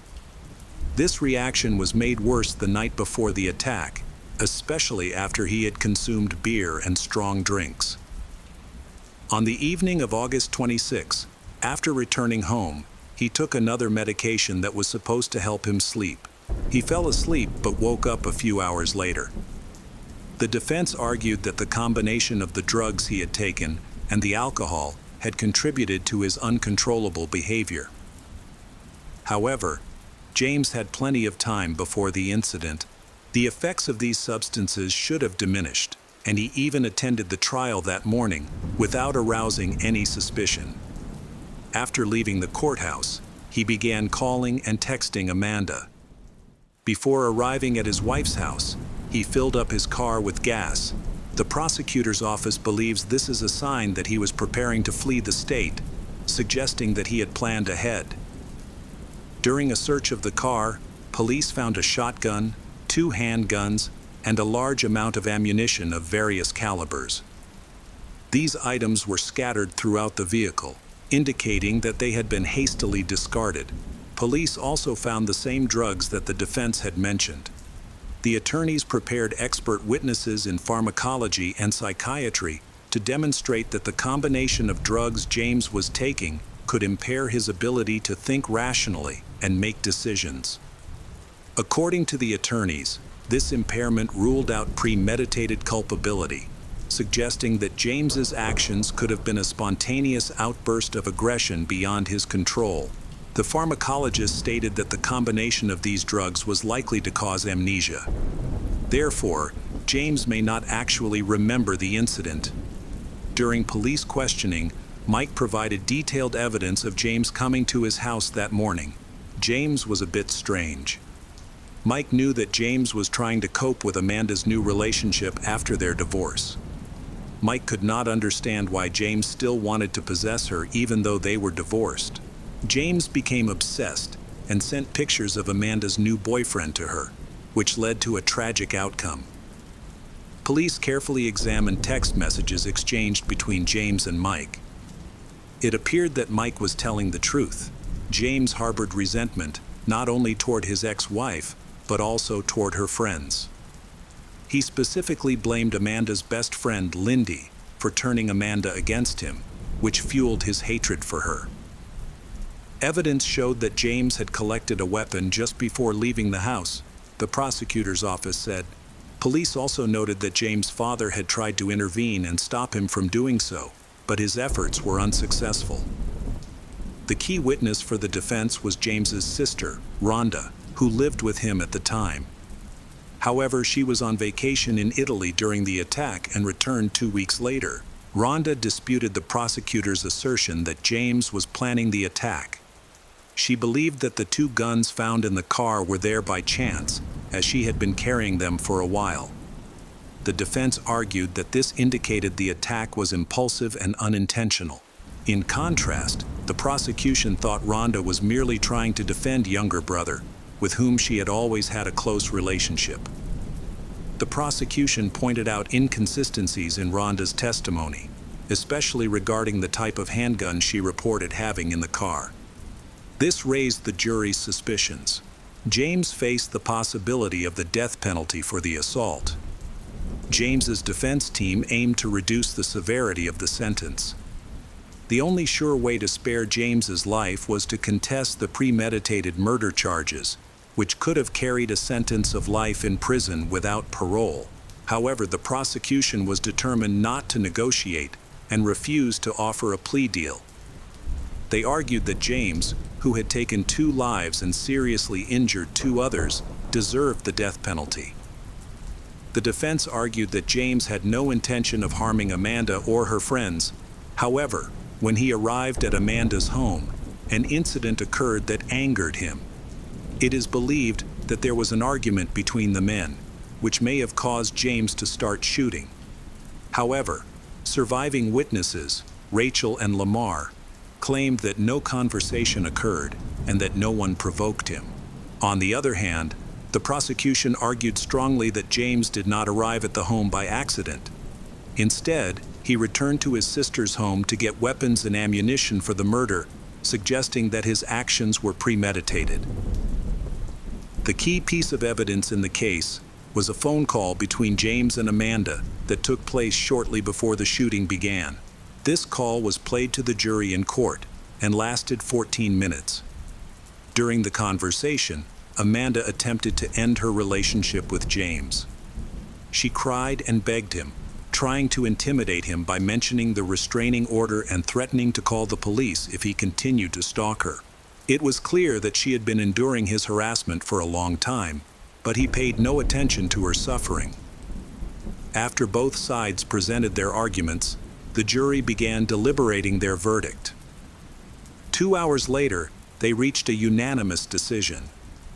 This reaction was made worse the night before the attack, especially after he had consumed beer and strong drinks. On the evening of August 26, after returning home, he took another medication that was supposed to help him sleep. He fell asleep but woke up a few hours later. The defense argued that the combination of the drugs he had taken and the alcohol had contributed to his uncontrollable behavior. However, James had plenty of time before the incident. The effects of these substances should have diminished, and he even attended the trial that morning without arousing any suspicion. After leaving the courthouse, he began calling and texting Amanda. Before arriving at his wife's house, he filled up his car with gas. The prosecutor's office believes this is a sign that he was preparing to flee the state, suggesting that he had planned ahead. During a search of the car, police found a shotgun, 2 handguns, and a large amount of ammunition of various calibers. These items were scattered throughout the vehicle, indicating that they had been hastily discarded. Police also found the same drugs that the defense had mentioned. The attorneys prepared expert witnesses in pharmacology and psychiatry to demonstrate that the combination of drugs James was taking could impair his ability to think rationally and make decisions. According to the attorneys, this impairment ruled out premeditated culpability, suggesting that James's actions could have been a spontaneous outburst of aggression beyond his control. The pharmacologist stated that the combination of these drugs was likely to cause amnesia. Therefore, James may not actually remember the incident. During police questioning, Mike provided detailed evidence of James coming to his house that morning. James was a bit strange. Mike knew that James was trying to cope with Amanda's new relationship after their divorce. Mike could not understand why James still wanted to possess her even though they were divorced. James became obsessed and sent pictures of Amanda's new boyfriend to her. which led to a tragic outcome. Police carefully examined text messages exchanged between James and Mike. It appeared that Mike was telling the truth. James harbored resentment, not only toward his ex-wife, but also toward her friends. He specifically blamed Amanda's best friend, Lindy, for turning Amanda against him, which fueled his hatred for her. Evidence showed that James had collected a weapon just before leaving the house, the prosecutor's office said. Police also noted that James' father had tried to intervene and stop him from doing so, but his efforts were unsuccessful. The key witness for the defense was James's sister, Rhonda, who lived with him at the time. However, she was on vacation in Italy during the attack and returned 2 weeks later. Rhonda disputed the prosecutor's assertion that James was planning the attack. She believed that the 2 guns found in the car were there by chance, as she had been carrying them for a while. The defense argued that this indicated the attack was impulsive and unintentional. In contrast, the prosecution thought Rhonda was merely trying to defend younger brother, with whom she had always had a close relationship. The prosecution pointed out inconsistencies in Rhonda's testimony, especially regarding the type of handgun she reported having in the car. This raised the jury's suspicions. James faced the possibility of the death penalty for the assault. James's defense team aimed to reduce the severity of the sentence. The only sure way to spare James's life was to contest the premeditated murder charges, which could have carried a sentence of life in prison without parole. However, the prosecution was determined not to negotiate and refused to offer a plea deal. They argued that James, who had taken 2 lives and seriously injured 2 others, deserved the death penalty. The defense argued that James had no intention of harming Amanda or her friends. However, when he arrived at Amanda's home, an incident occurred that angered him. It is believed that there was an argument between the men, which may have caused James to start shooting. However, surviving witnesses, Rachel and Lamar, claimed that no conversation occurred and that no one provoked him. On the other hand, the prosecution argued strongly that James did not arrive at the home by accident. Instead, he returned to his sister's home to get weapons and ammunition for the murder, suggesting that his actions were premeditated. The key piece of evidence in the case was a phone call between James and Amanda that took place shortly before the shooting began. This call was played to the jury in court and lasted 14 minutes. During the conversation, Amanda attempted to end her relationship with James. She cried and begged him, trying to intimidate him by mentioning the restraining order and threatening to call the police if he continued to stalk her. It was clear that she had been enduring his harassment for a long time, but he paid no attention to her suffering. After both sides presented their arguments, the jury began deliberating their verdict. 2 hours later, they reached a unanimous decision,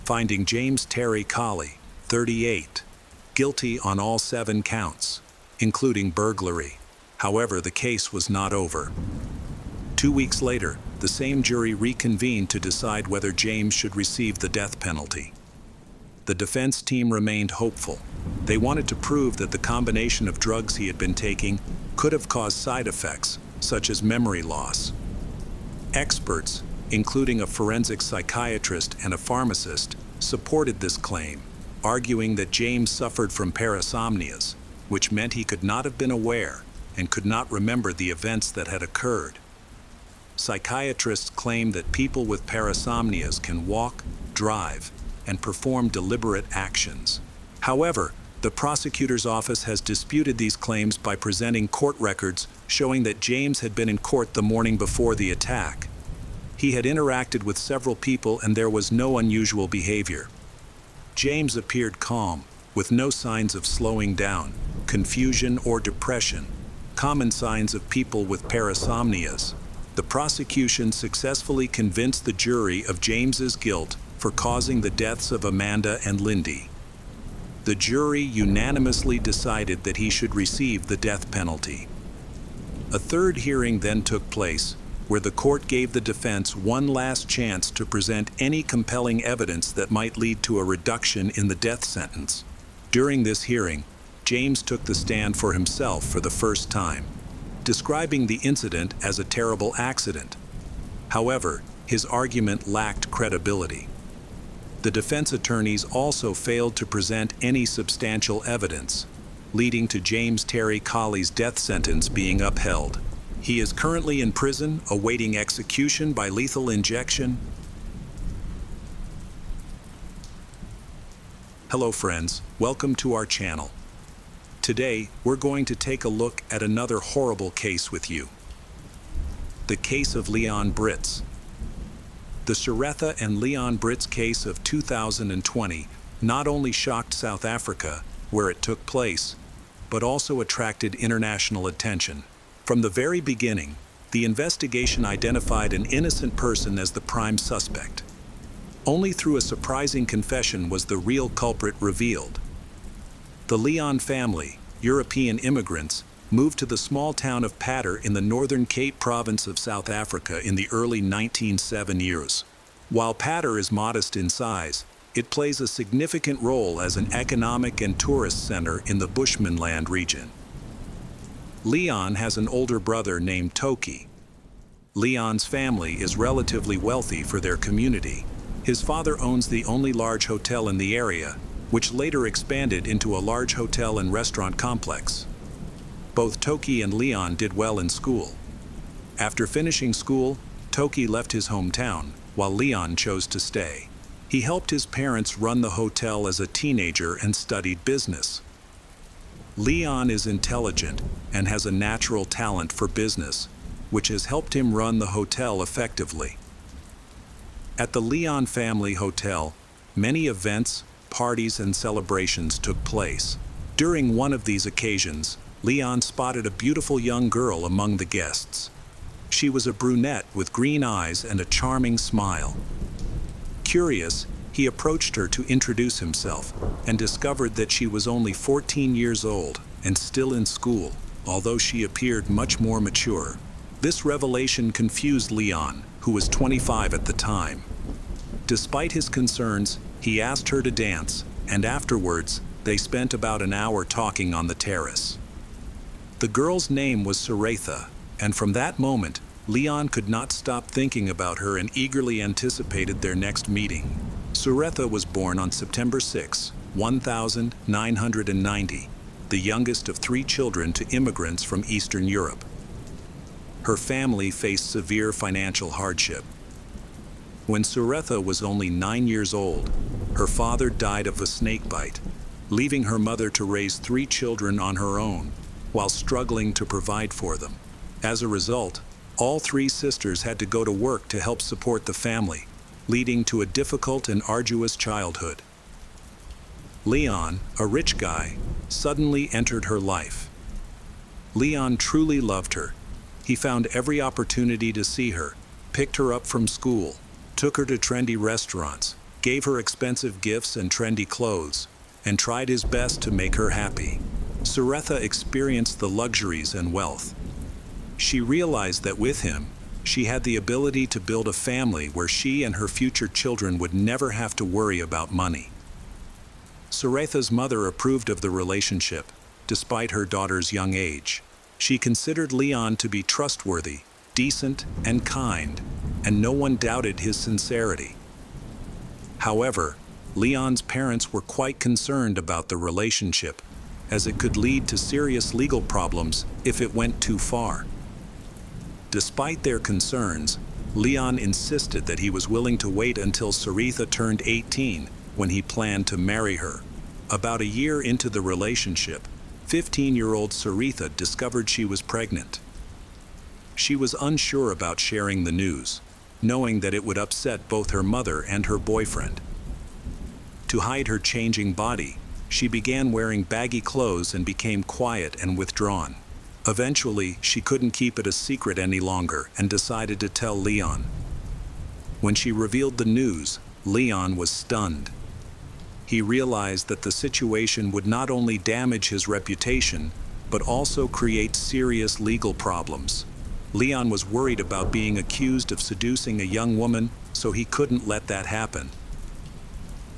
finding James Terry Colley, 38, guilty on all 7 counts, including burglary. However, the case was not over. 2 weeks later, the same jury reconvened to decide whether James should receive the death penalty. The defense team remained hopeful. They wanted to prove that the combination of drugs he had been taking could have caused side effects, such as memory loss. Experts, including a forensic psychiatrist and a pharmacist, supported this claim, arguing that James suffered from parasomnias, which meant he could not have been aware and could not remember the events that had occurred. Psychiatrists claim that people with parasomnias can walk, drive, and perform deliberate actions. However, the prosecutor's office has disputed these claims by presenting court records showing that James had been in court the morning before the attack. He had interacted with several people and there was no unusual behavior. James appeared calm, with no signs of slowing down, confusion, or depression, common signs of people with parasomnias. The prosecution successfully convinced the jury of James's guilt for causing the deaths of Amanda and Lindy. The jury unanimously decided that he should receive the death penalty. A third hearing then took place, where the court gave the defense one last chance to present any compelling evidence that might lead to a reduction in the death sentence. During this hearing, James took the stand for himself for the first time, describing the incident as a terrible accident. However, his argument lacked credibility. The defense attorneys also failed to present any substantial evidence, leading to James Terry Colley's death sentence being upheld. He is currently in prison, awaiting execution by lethal injection. Hello friends, welcome to our channel. Today, we're going to take a look at another horrible case with you. The case of Leon Britz. The Suretha and Leon Britz case of 2020 not only shocked South Africa, where it took place, but also attracted international attention. From the very beginning, the investigation identified an innocent person as the prime suspect. Only through a surprising confession was the real culprit revealed. The Leon family, European immigrants, moved to the small town of Patter in the Northern Cape province of South Africa in the early 1970s. While Patter is modest in size, it plays a significant role as an economic and tourist center in the Bushmanland region. Leon has an older brother named Toki. Leon's family is relatively wealthy for their community. His father owns the only large hotel in the area, which later expanded into a large hotel and restaurant complex. Both Toki and Leon did well in school. After finishing school, Toki left his hometown, while Leon chose to stay. He helped his parents run the hotel as a teenager and studied business. Leon is intelligent and has a natural talent for business, which has helped him run the hotel effectively. At the Leon family hotel, many events, parties, and celebrations took place. During one of these occasions, Leon spotted a beautiful young girl among the guests. She was a brunette with green eyes and a charming smile. Curious, he approached her to introduce himself and discovered that she was only 14 years old and still in school, although she appeared much more mature. This revelation confused Leon, who was 25 at the time. Despite his concerns, he asked her to dance, and afterwards, they spent about an hour talking on the terrace. The girl's name was Suretha, and from that moment, Leon could not stop thinking about her and eagerly anticipated their next meeting. Suretha was born on September 6, 1990, the youngest of 3 children to immigrants from Eastern Europe. Her family faced severe financial hardship. When Suretha was only 9 years old, her father died of a snake bite, leaving her mother to raise 3 children on her own, while struggling to provide for them. As a result, all 3 sisters had to go to work to help support the family, leading to a difficult and arduous childhood. Leon, a rich guy, suddenly entered her life. Leon truly loved her. He found every opportunity to see her, picked her up from school, took her to trendy restaurants, gave her expensive gifts and trendy clothes, and tried his best to make her happy. Suretha experienced the luxuries and wealth. She realized that with him, she had the ability to build a family where she and her future children would never have to worry about money. Suretha's mother approved of the relationship, despite her daughter's young age. She considered Leon to be trustworthy, decent, and kind, and no one doubted his sincerity. However, Leon's parents were quite concerned about the relationship, as it could lead to serious legal problems if it went too far. Despite their concerns, Leon insisted that he was willing to wait until Suretha turned 18 when he planned to marry her. About a year into the relationship, 15-year-old Suretha discovered she was pregnant. She was unsure about sharing the news, knowing that it would upset both her mother and her boyfriend. To hide her changing body, she began wearing baggy clothes and became quiet and withdrawn. Eventually, she couldn't keep it a secret any longer and decided to tell Leon. When she revealed the news, Leon was stunned. He realized that the situation would not only damage his reputation, but also create serious legal problems. Leon was worried about being accused of seducing a young woman, so he couldn't let that happen.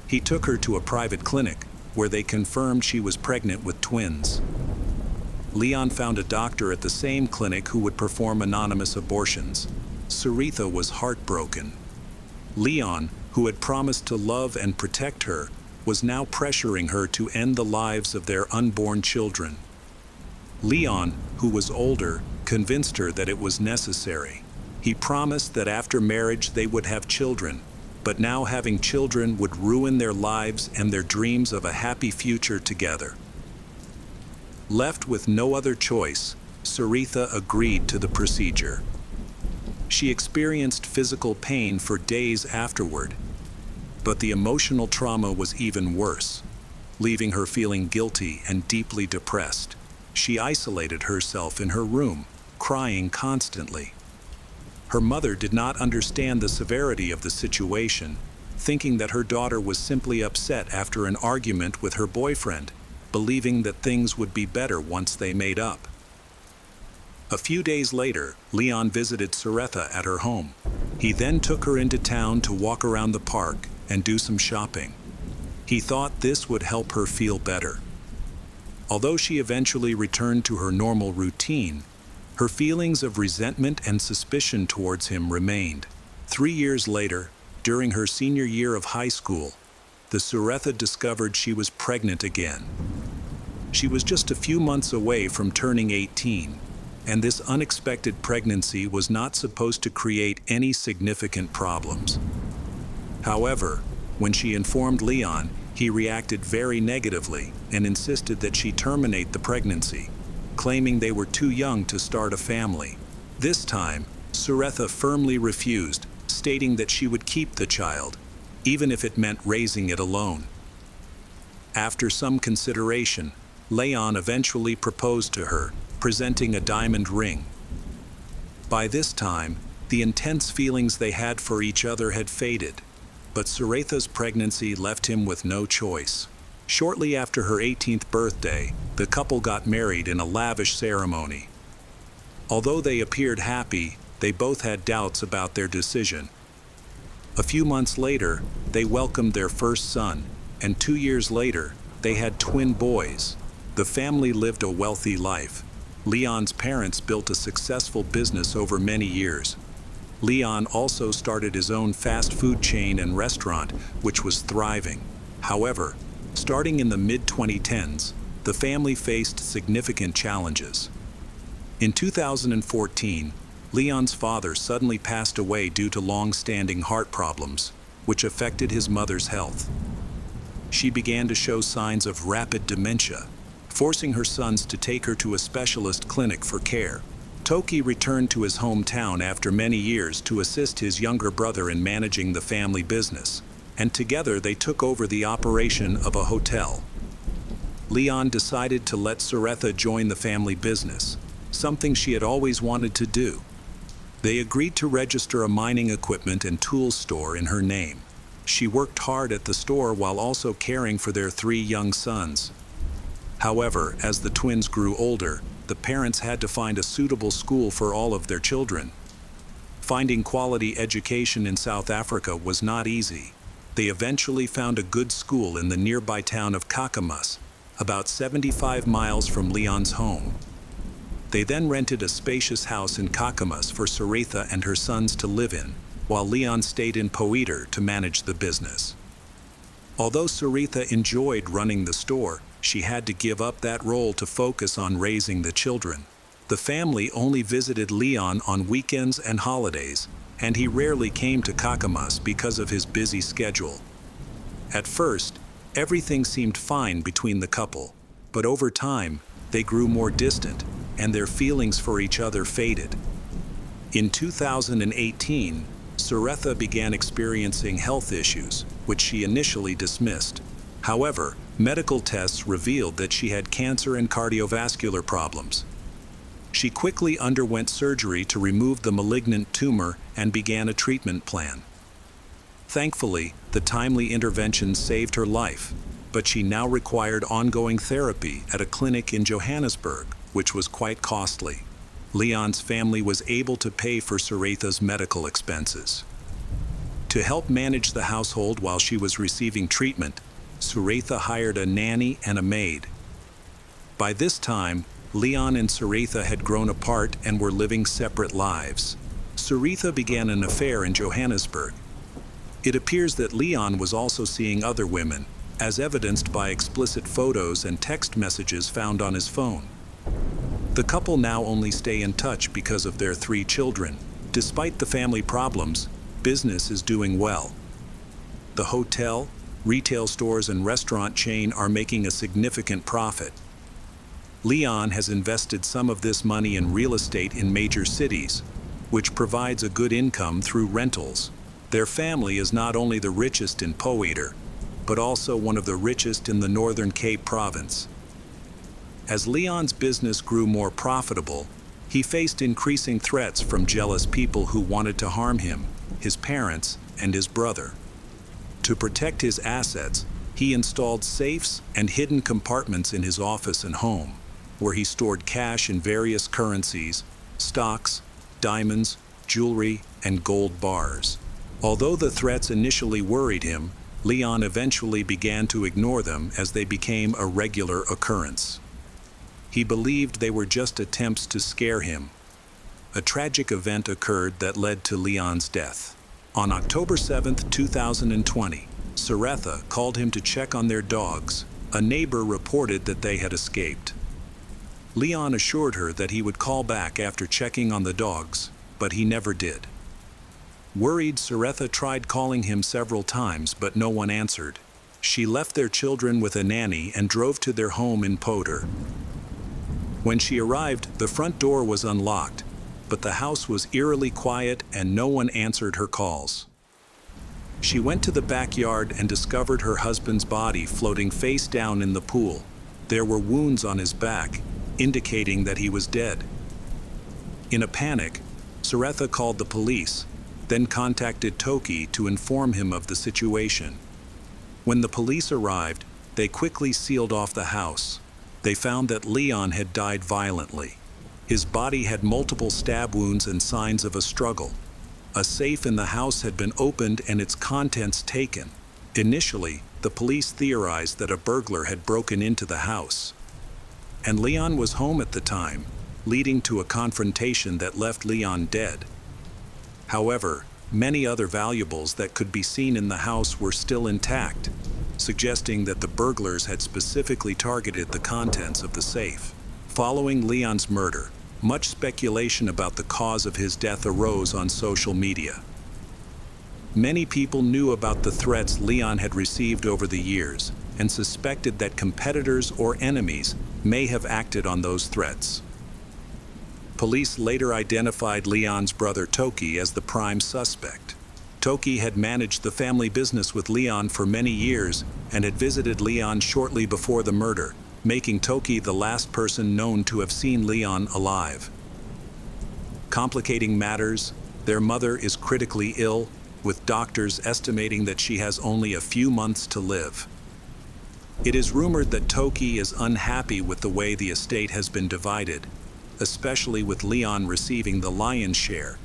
He took her to a private clinic, where they confirmed she was pregnant with twins. Leon found a doctor at the same clinic who would perform anonymous abortions. Sarita was heartbroken. Leon, who had promised to love and protect her, was now pressuring her to end the lives of their unborn children. Leon, who was older, convinced her that it was necessary. He promised that after marriage they would have children, but now having children would ruin their lives and their dreams of a happy future together. Left with no other choice, Sarita agreed to the procedure. She experienced physical pain for days afterward, but the emotional trauma was even worse, leaving her feeling guilty and deeply depressed. She isolated herself in her room, crying constantly. Her mother did not understand the severity of the situation, thinking that her daughter was simply upset after an argument with her boyfriend, believing that things would be better once they made up. A few days later, Leon visited Sarita at her home. He then took her into town to walk around the park and do some shopping. He thought this would help her feel better. Although she eventually returned to her normal routine, her feelings of resentment and suspicion towards him remained. 3 years later, during her senior year of high school, the Sarita discovered she was pregnant again. She was just a few months away from turning 18, and this unexpected pregnancy was not supposed to create any significant problems. However, when she informed Leon, he reacted very negatively and insisted that she terminate the pregnancy, claiming they were too young to start a family. This time, Sarita firmly refused, stating that she would keep the child, even if it meant raising it alone. After some consideration, Leon eventually proposed to her, presenting a diamond ring. By this time, the intense feelings they had for each other had faded, but Sarita's pregnancy left him with no choice. Shortly after her 18th birthday, the couple got married in a lavish ceremony. Although they appeared happy, they both had doubts about their decision. A few months later, they welcomed their first son, and 2 years later, they had twin boys. The family lived a wealthy life. Leon's parents built a successful business over many years. Leon also started his own fast food chain and restaurant, which was thriving. However, starting in the mid-2010s, the family faced significant challenges. In 2014, Leon's father suddenly passed away due to long-standing heart problems, which affected his mother's health. She began to show signs of rapid dementia, forcing her sons to take her to a specialist clinic for care. Toki returned to his hometown after many years to assist his younger brother in managing the family business, and together they took over the operation of a hotel. Leon decided to let Sarita join the family business, something she had always wanted to do. They agreed to register a mining equipment and tools store in her name. She worked hard at the store while also caring for their 3 young sons. However, as the twins grew older, the parents had to find a suitable school for all of their children. Finding quality education in South Africa was not easy. They eventually found a good school in the nearby town of Kakamas, about 75 miles from Leon's home. They then rented a spacious house in Kakamas for Sarita and her sons to live in, while Leon stayed in Poeter to manage the business. Although Sarita enjoyed running the store, she had to give up that role to focus on raising the children. The family only visited Leon on weekends and holidays, and he rarely came to Kakamas because of his busy schedule. At first, everything seemed fine between the couple, but over time, they grew more distant, and their feelings for each other faded. In 2018, Sarita began experiencing health issues, which she initially dismissed. However, medical tests revealed that she had cancer and cardiovascular problems. She quickly underwent surgery to remove the malignant tumor and began a treatment plan. Thankfully, the timely intervention saved her life, but she now required ongoing therapy at a clinic in Johannesburg, which was quite costly. Leon's family was able to pay for Saratha's medical expenses. To help manage the household while she was receiving treatment, Saratha hired a nanny and a maid. By this time, Leon and Saratha had grown apart and were living separate lives. Saratha began an affair in Johannesburg. It appears that Leon was also seeing other women, as evidenced by explicit photos and text messages found on his phone. The couple now only stay in touch because of their 3 children. Despite the family problems, business is doing well. The hotel, retail stores, and restaurant chain are making a significant profit. Leon has invested some of this money in real estate in major cities, which provides a good income through rentals. Their family is not only the richest in Poeter, but also one of the richest in the Northern Cape province. As Leon's business grew more profitable, he faced increasing threats from jealous people who wanted to harm him, his parents, and his brother. To protect his assets, he installed safes and hidden compartments in his office and home, where he stored cash in various currencies, stocks, diamonds, jewelry, and gold bars. Although the threats initially worried him, Leon eventually began to ignore them as they became a regular occurrence. He believed they were just attempts to scare him. A tragic event occurred that led to Leon's death. On October 7, 2020, Saratha called him to check on their dogs. A neighbor reported that they had escaped. Leon assured her that he would call back after checking on the dogs, but he never did. Worried, Saratha tried calling him several times, but no one answered. She left their children with a nanny and drove to their home in Poeter. When she arrived, the front door was unlocked, but the house was eerily quiet and no one answered her calls. She went to the backyard and discovered her husband's body floating face down in the pool. There were wounds on his back, indicating that he was dead. In a panic, Saratha called the police, then contacted Toki to inform him of the situation. When the police arrived, they quickly sealed off the house. They found that Leon had died violently. His body had multiple stab wounds and signs of a struggle. A safe in the house had been opened and its contents taken. Initially, the police theorized that a burglar had broken into the house. And Leon was home at the time, leading to a confrontation that left Leon dead. However, many other valuables that could be seen in the house were still intact, suggesting that the burglars had specifically targeted the contents of the safe. Following Leon's murder, much speculation about the cause of his death arose on social media. Many people knew about the threats Leon had received over the years and suspected that competitors or enemies may have acted on those threats. Police later identified Leon's brother Toki as the prime suspect. Toki had managed the family business with Leon for many years and had visited Leon shortly before the murder, making Toki the last person known to have seen Leon alive. Complicating matters, their mother is critically ill, with doctors estimating that she has only a few months to live. It is rumored that Toki is unhappy with the way the estate has been divided, especially with Leon receiving the lion's share,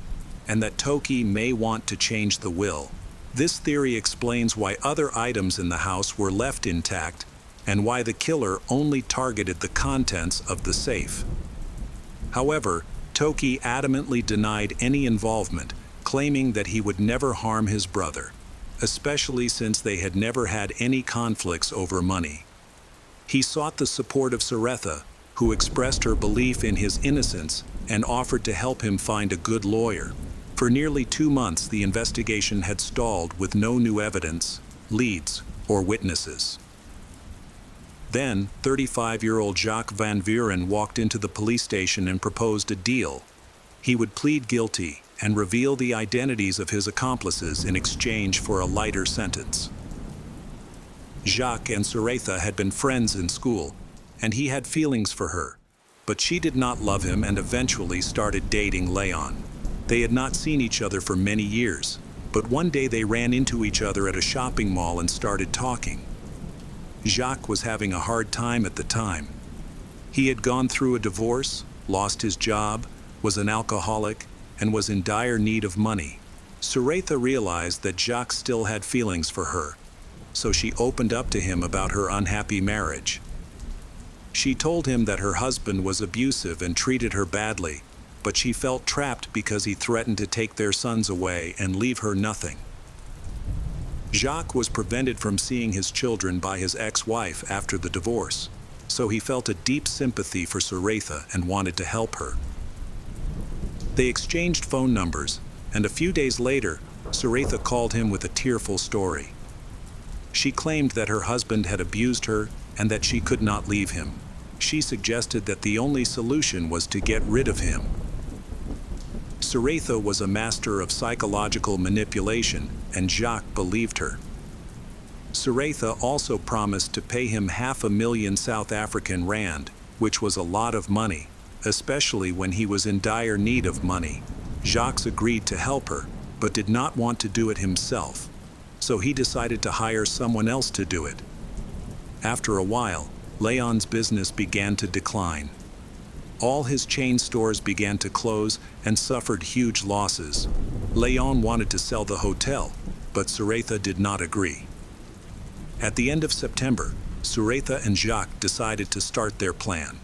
and that Toki may want to change the will. This theory explains why other items in the house were left intact and why the killer only targeted the contents of the safe. However, Toki adamantly denied any involvement, claiming that he would never harm his brother, especially since they had never had any conflicts over money. He sought the support of Saratha, who expressed her belief in his innocence and offered to help him find a good lawyer. For nearly 2 months, the investigation had stalled with no new evidence, leads, or witnesses. Then, 35-year-old Jacques Van Vuren walked into the police station and proposed a deal. He would plead guilty and reveal the identities of his accomplices in exchange for a lighter sentence. Jacques and Saratha had been friends in school, and he had feelings for her, but she did not love him and eventually started dating Leon. They had not seen each other for many years, but one day they ran into each other at a shopping mall and started talking. Jacques was having a hard time at the time. He had gone through a divorce, lost his job, was an alcoholic, and was in dire need of money. Suretha realized that Jacques still had feelings for her, so she opened up to him about her unhappy marriage. She told him that her husband was abusive and treated her badly, but she felt trapped because he threatened to take their sons away and leave her nothing. Jacques was prevented from seeing his children by his ex-wife after the divorce, so he felt a deep sympathy for Suretha and wanted to help her. They exchanged phone numbers, and a few days later, Suretha called him with a tearful story. She claimed that her husband had abused her and that she could not leave him. She suggested that the only solution was to get rid of him. Suretha was a master of psychological manipulation, and Jacques believed her. Suretha also promised to pay him 500,000 South African rand, which was a lot of money, especially when he was in dire need of money. Jacques agreed to help her, but did not want to do it himself, so he decided to hire someone else to do it. After a while, Leon's business began to decline. All his chain stores began to close and suffered huge losses. Leon wanted to sell the hotel, but Suretha did not agree. At the end of September, Suretha and Jacques decided to start their plan.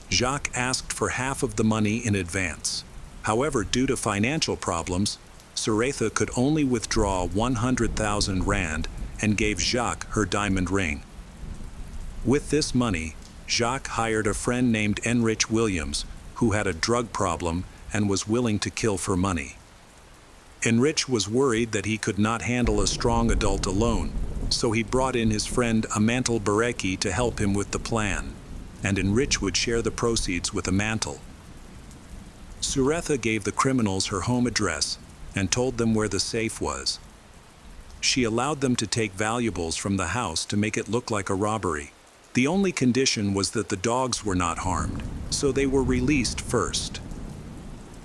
Jacques asked for half of the money in advance. However, due to financial problems, Suretha could only withdraw 100,000 rand and gave Jacques her diamond ring. With this money, Jacques hired a friend named Enrich Williams, who had a drug problem and was willing to kill for money. Enrich was worried that he could not handle a strong adult alone, so he brought in his friend Amantel Bareki to help him with the plan, and Enrich would share the proceeds with Amantel. Suretha gave the criminals her home address and told them where the safe was. She allowed them to take valuables from the house to make it look like a robbery. The only condition was that the dogs were not harmed, so they were released first.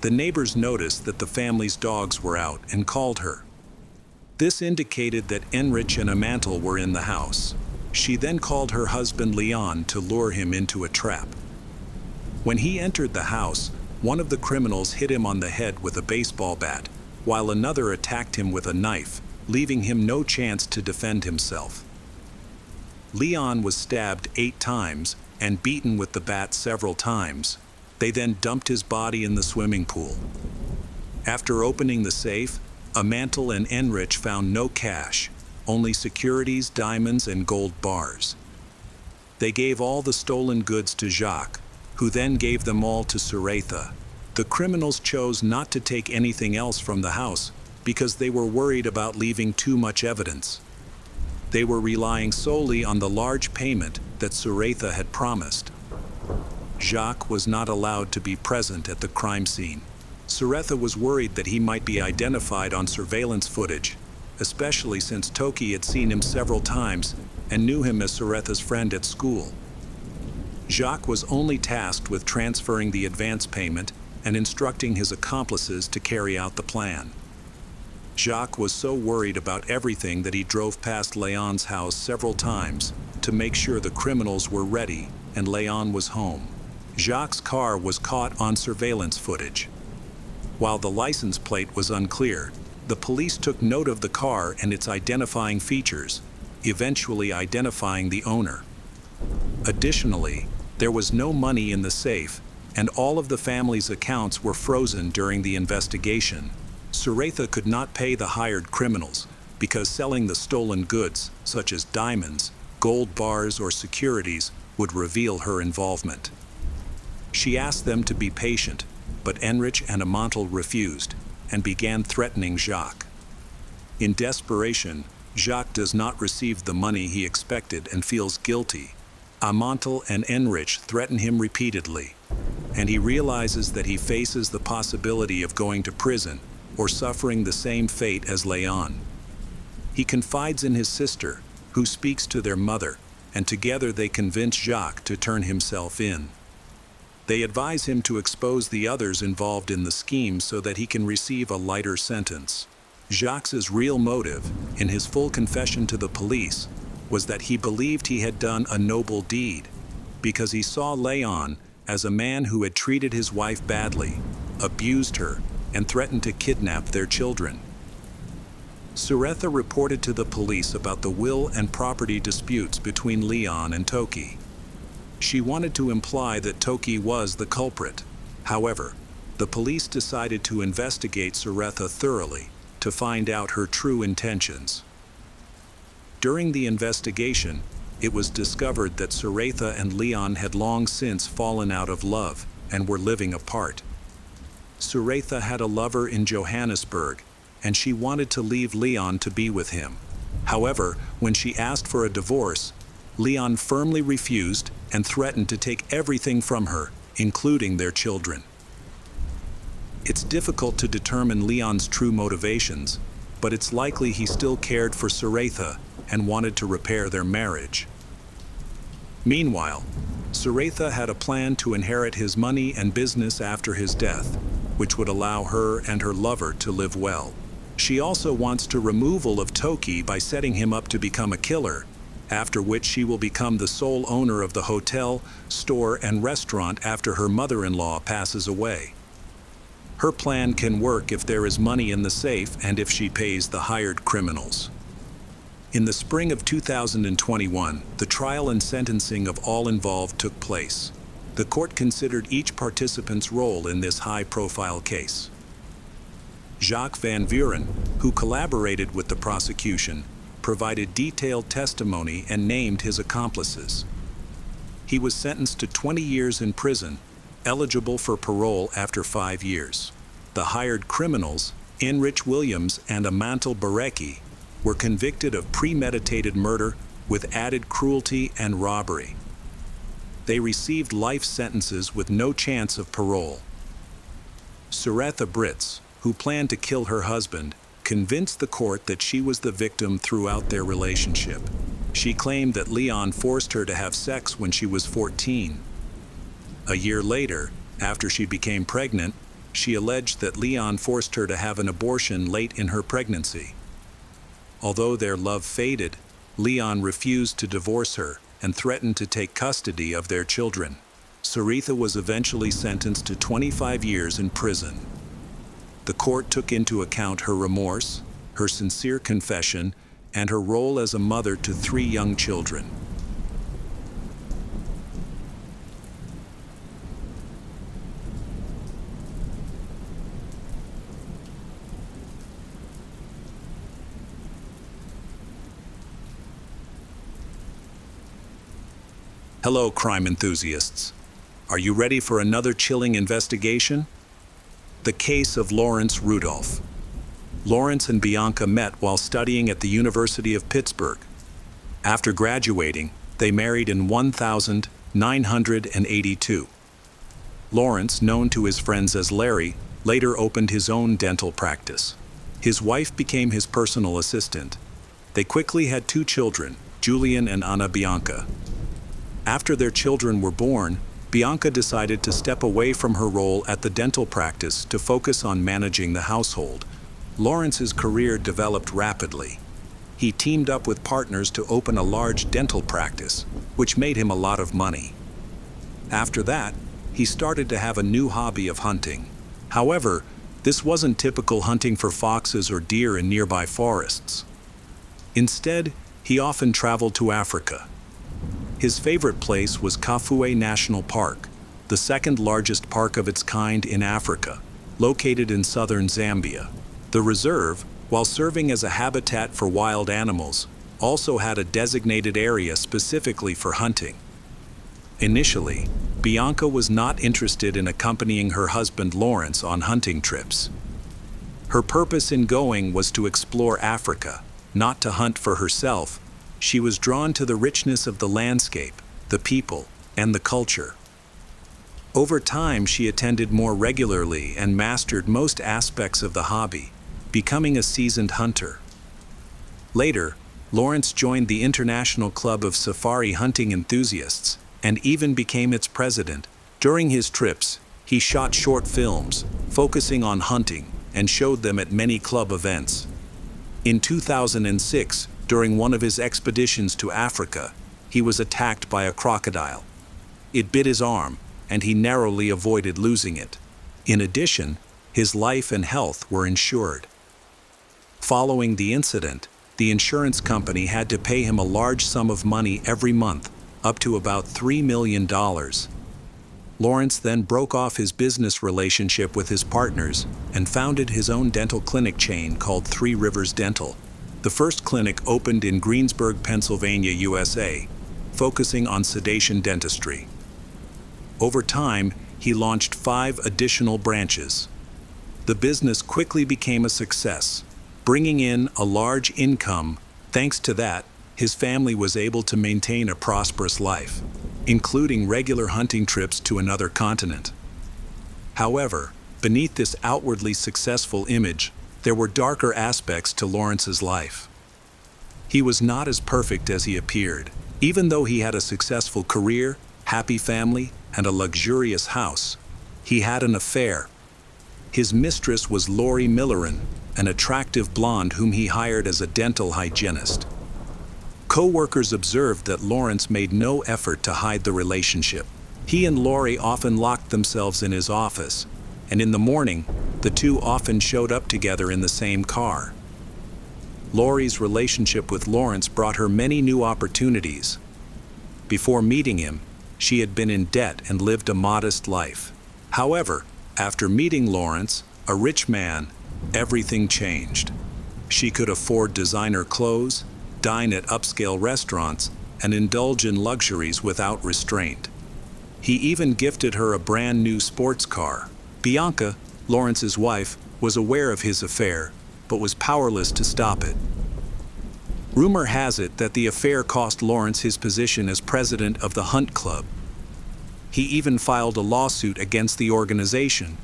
The neighbors noticed that the family's dogs were out and called her. This indicated that Enrich and Amantel were in the house. She then called her husband Leon to lure him into a trap. When he entered the house, one of the criminals hit him on the head with a baseball bat, while another attacked him with a knife, leaving him no chance to defend himself. Leon was stabbed 8 times and beaten with the bat several times. They then dumped his body in the swimming pool. After opening the safe, Amantel and Enrich found no cash, only securities, diamonds, and gold bars. They gave all the stolen goods to Jacques, who then gave them all to Suretha. The criminals chose not to take anything else from the house because they were worried about leaving too much evidence. They were relying solely on the large payment that Suretha had promised. Jacques was not allowed to be present at the crime scene. Suretha was worried that he might be identified on surveillance footage, especially since Toki had seen him several times and knew him as Suretha's friend at school. Jacques was only tasked with transferring the advance payment and instructing his accomplices to carry out the plan. Jacques was so worried about everything that he drove past Leon's house several times to make sure the criminals were ready and Leon was home. Jacques' car was caught on surveillance footage. While the license plate was unclear, the police took note of the car and its identifying features, eventually identifying the owner. Additionally, there was no money in the safe, and all of the family's accounts were frozen during the investigation. Suretha could not pay the hired criminals because selling the stolen goods, such as diamonds, gold bars, or securities, would reveal her involvement. She asked them to be patient, but Enrich and Amantel refused and began threatening Jacques. In desperation, Jacques does not receive the money he expected and feels guilty. Amantel and Enrich threaten him repeatedly, and he realizes that he faces the possibility of going to prison or suffering the same fate as Leon. He confides in his sister, who speaks to their mother, and together they convince Jacques to turn himself in. They advise him to expose the others involved in the scheme so that he can receive a lighter sentence. Jacques' real motive, in his full confession to the police, was that he believed he had done a noble deed, because he saw Leon as a man who had treated his wife badly abused her, and threatened to kidnap their children. Suretha reported to the police about the will and property disputes between Leon and Toki. She wanted to imply that Toki was the culprit. However, the police decided to investigate Suretha thoroughly to find out her true intentions. During the investigation, it was discovered that Suretha and Leon had long since fallen out of love and were living apart. Suretha had a lover in Johannesburg, and she wanted to leave Leon to be with him. However, when she asked for a divorce, Leon firmly refused and threatened to take everything from her, including their children. It's difficult to determine Leon's true motivations, but it's likely he still cared for Suretha and wanted to repair their marriage. Meanwhile, Suretha had a plan to inherit his money and business after his death, which would allow her and her lover to live well. She also wants to removal of Toki by setting him up to become a killer, after which she will become the sole owner of the hotel, store, and restaurant after her mother-in-law passes away. Her plan can work if there is money in the safe and if she pays the hired criminals. In the spring of 2021, the trial and sentencing of all involved took place. The court considered each participant's role in this high-profile case. Jacques Van Vuren, who collaborated with the prosecution, provided detailed testimony and named his accomplices. He was sentenced to 20 years in prison, eligible for parole after 5 years. The hired criminals, Enrich Williams and Amantal Barecki, were convicted of premeditated murder with added cruelty and robbery. They received life sentences with no chance of parole. Suretha Brits, who planned to kill her husband, convinced the court that she was the victim throughout their relationship. She claimed that Leon forced her to have sex when she was 14. A year later, after she became pregnant, she alleged that Leon forced her to have an abortion late in her pregnancy. Although their love faded, Leon refused to divorce her and threatened to take custody of their children. Suretha was eventually sentenced to 25 years in prison. The court took into account her remorse, her sincere confession, and her role as a mother to 3 young children. Hello, crime enthusiasts. Are you ready for another chilling investigation? The case of Lawrence Rudolph. Lawrence and Bianca met while studying at the University of Pittsburgh. After graduating, they married in 1982. Lawrence, known to his friends as Larry, later opened his own dental practice. His wife became his personal assistant. They quickly had 2 children, Julian and Anna Bianca. After their children were born, Bianca decided to step away from her role at the dental practice to focus on managing the household. Lawrence's career developed rapidly. He teamed up with partners to open a large dental practice, which made him a lot of money. After that, he started to have a new hobby of hunting. However, this wasn't typical hunting for foxes or deer in nearby forests. Instead, he often traveled to Africa. His favorite place was Kafue National Park, the second largest park of its kind in Africa, located in southern Zambia. The reserve, while serving as a habitat for wild animals, also had a designated area specifically for hunting. Initially, Bianca was not interested in accompanying her husband Lawrence on hunting trips. Her purpose in going was to explore Africa, not to hunt for herself. She was drawn to the richness of the landscape, the people, and the culture. Over time, she attended more regularly and mastered most aspects of the hobby, becoming a seasoned hunter. Later, Lawrence joined the International Club of Safari Hunting Enthusiasts and even became its president. During his trips, he shot short films, focusing on hunting, and showed them at many club events. In 2006, during one of his expeditions to Africa, he was attacked by a crocodile. It bit his arm, and he narrowly avoided losing it. In addition, his life and health were insured. Following the incident, the insurance company had to pay him a large sum of money every month, up to about $3 million. Lawrence then broke off his business relationship with his partners and founded his own dental clinic chain called Three Rivers Dental. The first clinic opened in Greensburg, Pennsylvania, USA, focusing on sedation dentistry. Over time, he launched 5 additional branches. The business quickly became a success, bringing in a large income. Thanks to that, his family was able to maintain a prosperous life, including regular hunting trips to another continent. However, beneath this outwardly successful image, there were darker aspects to Lawrence's life. He was not as perfect as he appeared. Even though he had a successful career, happy family, and a luxurious house, he had an affair. His mistress was Lori Milleran, an attractive blonde whom he hired as a dental hygienist. Co-workers observed that Lawrence made no effort to hide the relationship. He and Lori often locked themselves in his office, and in the morning, the two often showed up together in the same car. Lori's relationship with Lawrence brought her many new opportunities. Before meeting him, she had been in debt and lived a modest life. However, after meeting Lawrence, a rich man, everything changed. She could afford designer clothes, dine at upscale restaurants, and indulge in luxuries without restraint. He even gifted her a brand new sports car. Bianca, Lawrence's wife, was aware of his affair, but was powerless to stop it. Rumor has it that the affair cost Lawrence his position as president of the Hunt Club. He even filed a lawsuit against the organization,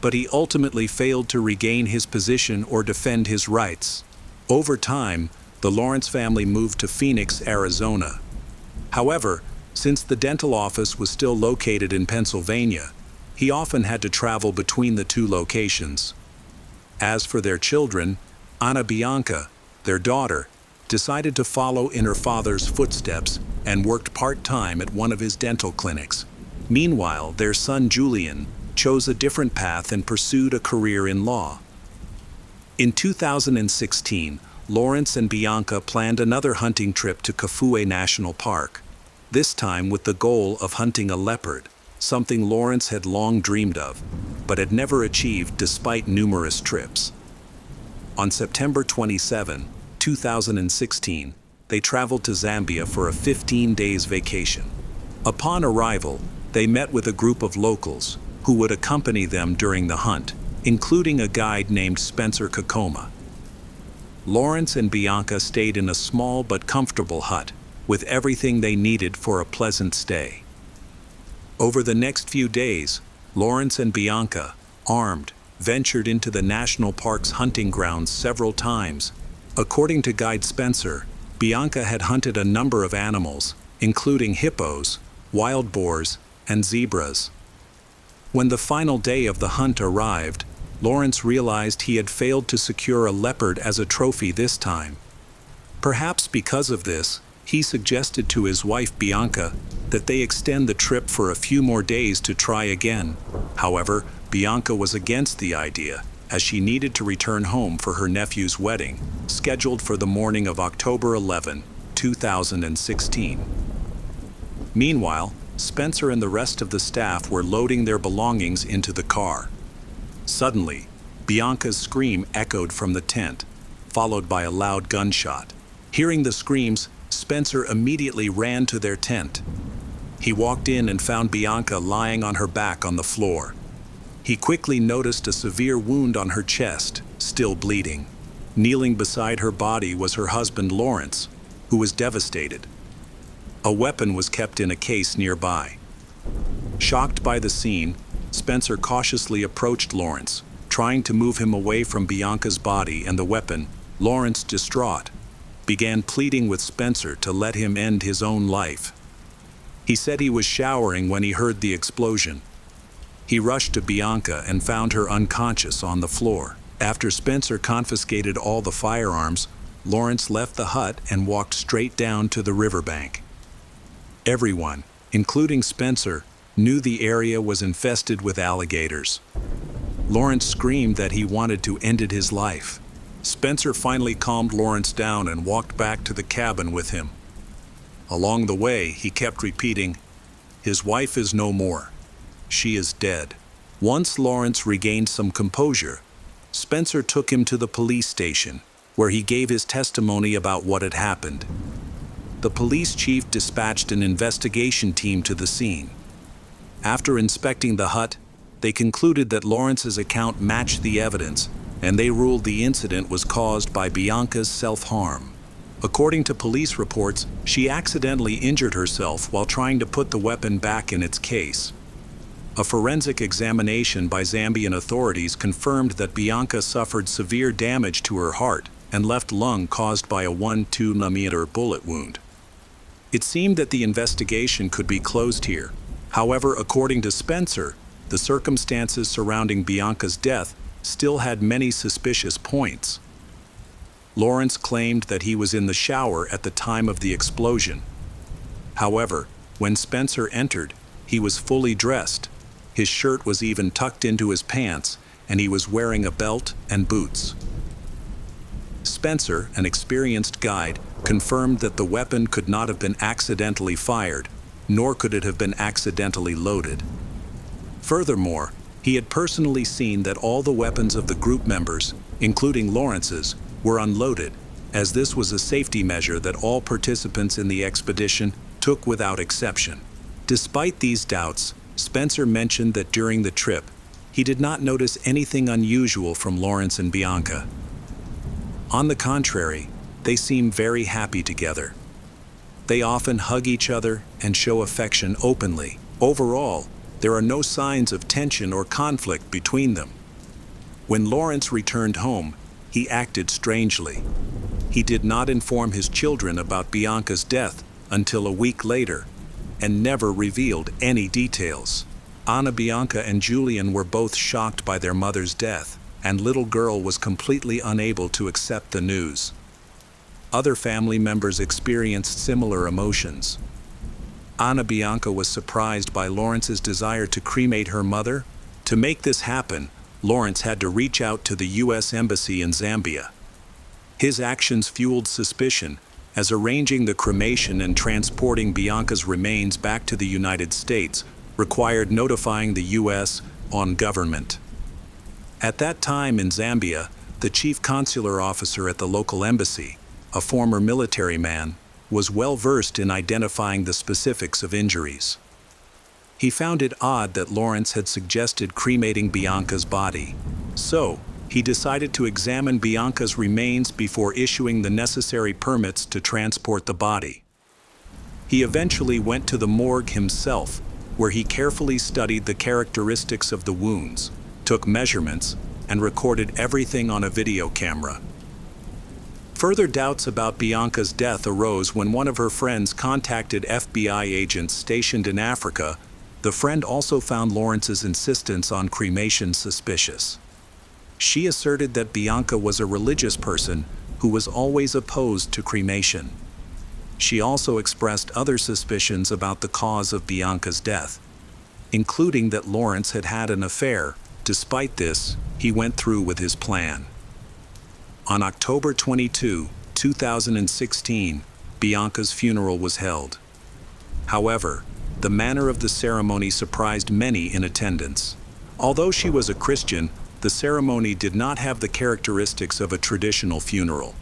but he ultimately failed to regain his position or defend his rights. Over time, the Lawrence family moved to Phoenix, Arizona. However, since the dental office was still located in Pennsylvania, he often had to travel between the two locations. As for their children, Bianca, their daughter, decided to follow in her father's footsteps and worked part-time at one of his dental clinics. Meanwhile, their son Julian chose a different path and pursued a career in law. In 2016, Lawrence and Bianca planned another hunting trip to Kafue National Park, this time with the goal of hunting a leopard, something Lawrence had long dreamed of, but had never achieved despite numerous trips. On September 27, 2016, they traveled to Zambia for a 15-day vacation. Upon arrival, they met with a group of locals who would accompany them during the hunt, including a guide named Spencer Kakoma. Lawrence and Bianca stayed in a small but comfortable hut, with everything they needed for a pleasant stay. Over the next few days, Lawrence and Bianca, armed, ventured into the national park's hunting grounds several times. According to guide Spencer, Bianca had hunted a number of animals, including hippos, wild boars, and zebras. When the final day of the hunt arrived, Lawrence realized he had failed to secure a leopard as a trophy this time. Perhaps because of this, he suggested to his wife Bianca that they extend the trip for a few more days to try again. However, Bianca was against the idea, as she needed to return home for her nephew's wedding, scheduled for the morning of October 11, 2016. Meanwhile, Spencer and the rest of the staff were loading their belongings into the car. Suddenly, Bianca's scream echoed from the tent, followed by a loud gunshot. Hearing the screams, Spencer immediately ran to their tent. He walked in and found Bianca lying on her back on the floor. He quickly noticed a severe wound on her chest, still bleeding. Kneeling beside her body was her husband Lawrence, who was devastated. A weapon was kept in a case nearby. Shocked by the scene, Spencer cautiously approached Lawrence, trying to move him away from Bianca's body and the weapon. Lawrence, distraught, began pleading with Spencer to let him end his own life. He said he was showering when he heard the explosion. He rushed to Bianca and found her unconscious on the floor. After Spencer confiscated all the firearms, Lawrence left the hut and walked straight down to the riverbank. Everyone, including Spencer, knew the area was infested with alligators. Lawrence screamed that he wanted to end his life. Spencer finally calmed Lawrence down and walked back to the cabin with him. Along the way, he kept repeating, "His wife is no more. She is dead." Once Lawrence regained some composure, Spencer took him to the police station, where he gave his testimony about what had happened. The police chief dispatched an investigation team to the scene. After inspecting the hut, they concluded that Lawrence's account matched the evidence, and they ruled the incident was caused by Bianca's self-harm. According to police reports, she accidentally injured herself while trying to put the weapon back in its case. A forensic examination by Zambian authorities confirmed that Bianca suffered severe damage to her heart and left lung caused by a 1.2 bullet wound. It seemed that the investigation could be closed here. However, according to Spencer, the circumstances surrounding Bianca's death still had many suspicious points. Lawrence claimed that he was in the shower at the time of the explosion. However, when Spencer entered, he was fully dressed. His shirt was even tucked into his pants, and he was wearing a belt and boots. Spencer, an experienced guide, confirmed that the weapon could not have been accidentally fired, nor could it have been accidentally loaded. Furthermore, he had personally seen that all the weapons of the group members, including Lawrence's, were unloaded, as this was a safety measure that all participants in the expedition took without exception. Despite these doubts, Spencer mentioned that during the trip, he did not notice anything unusual from Lawrence and Bianca. On the contrary, they seem very happy together. They often hug each other and show affection openly. Overall, there are no signs of tension or conflict between them. When Lawrence returned home, he acted strangely. He did not inform his children about Bianca's death until a week later, and never revealed any details. Anna, Bianca, and Julian were both shocked by their mother's death, and little girl was completely unable to accept the news. Other family members experienced similar emotions. Anna Bianca was surprised by Lawrence's desire to cremate her mother. To make this happen, Lawrence had to reach out to the U.S. Embassy in Zambia. His actions fueled suspicion, as arranging the cremation and transporting Bianca's remains back to the United States required notifying the U.S. government. At that time in Zambia, the chief consular officer at the local embassy, a former military man, was well versed in identifying the specifics of injuries. He found it odd that Lawrence had suggested cremating Bianca's body. So, he decided to examine Bianca's remains before issuing the necessary permits to transport the body. He eventually went to the morgue himself, where he carefully studied the characteristics of the wounds, took measurements, and recorded everything on a video camera. Further doubts about Bianca's death arose when one of her friends contacted FBI agents stationed in Africa. The friend also found Lawrence's insistence on cremation suspicious. She asserted that Bianca was a religious person who was always opposed to cremation. She also expressed other suspicions about the cause of Bianca's death, including that Lawrence had had an affair. Despite this, he went through with his plan. On October 22, 2016, Bianca's funeral was held. However, the manner of the ceremony surprised many in attendance. Although she was a Christian, the ceremony did not have the characteristics of a traditional funeral.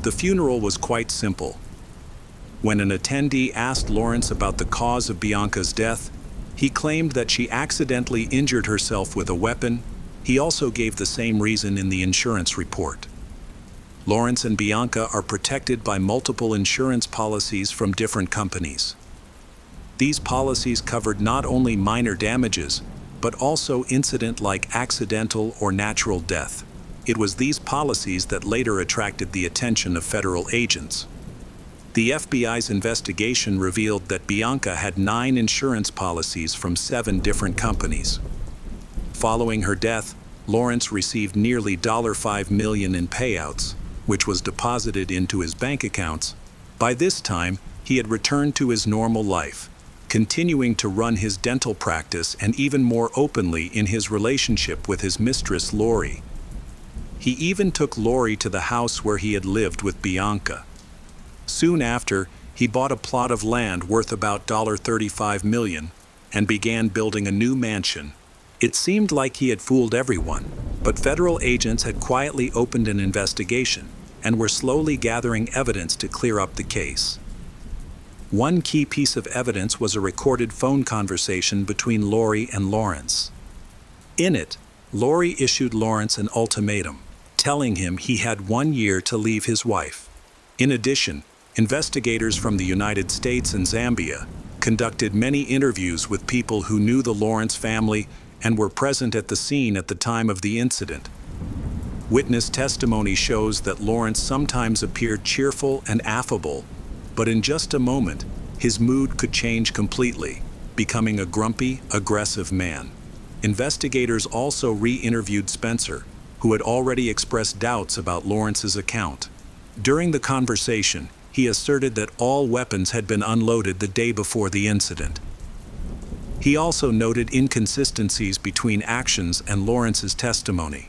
The funeral was quite simple. When an attendee asked Lawrence about the cause of Bianca's death, he claimed that she accidentally injured herself with a weapon. He also gave the same reason in the insurance report. Lawrence and Bianca are protected by multiple insurance policies from different companies. These policies covered not only minor damages, but also incident like accidental or natural death. It was these policies that later attracted the attention of federal agents. The FBI's investigation revealed that Bianca had 9 insurance policies from 7 different companies. Following her death, Lawrence received nearly $5 million in payouts, which was deposited into his bank accounts. By this time, he had returned to his normal life. continuing to run his dental practice and even more openly in his relationship with his mistress Lori. He even took Lori to the house where he had lived with Bianca. Soon after, he bought a plot of land worth about $35 million and began building a new mansion. It seemed like he had fooled everyone, but federal agents had quietly opened an investigation and were slowly gathering evidence to clear up the case. One key piece of evidence was a recorded phone conversation between Lori and Lawrence. In it, Lori issued Lawrence an ultimatum, telling him he had 1 year to leave his wife. In addition, investigators from the United States and Zambia conducted many interviews with people who knew the Lawrence family and were present at the scene at the time of the incident. Witness testimony shows that Lawrence sometimes appeared cheerful and affable, but in just a moment, his mood could change completely, becoming a grumpy, aggressive man. Investigators also re-interviewed Spencer, who had already expressed doubts about Lawrence's account. During the conversation, he asserted that all weapons had been unloaded the day before the incident. He also noted inconsistencies between actions and Lawrence's testimony.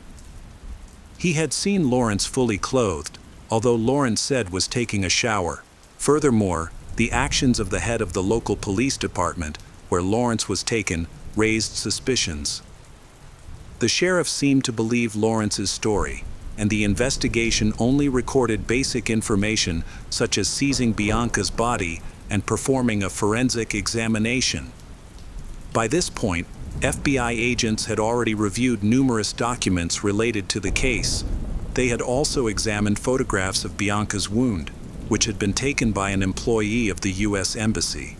He had seen Lawrence fully clothed, although Lawrence said was taking a shower. Furthermore, the actions of the head of the local police department, where Lawrence was taken, raised suspicions. The sheriff seemed to believe Lawrence's story, and the investigation only recorded basic information such as seizing Bianca's body and performing a forensic examination. By this point, FBI agents had already reviewed numerous documents related to the case. They had also examined photographs of Bianca's wound, which had been taken by an employee of the U.S. Embassy.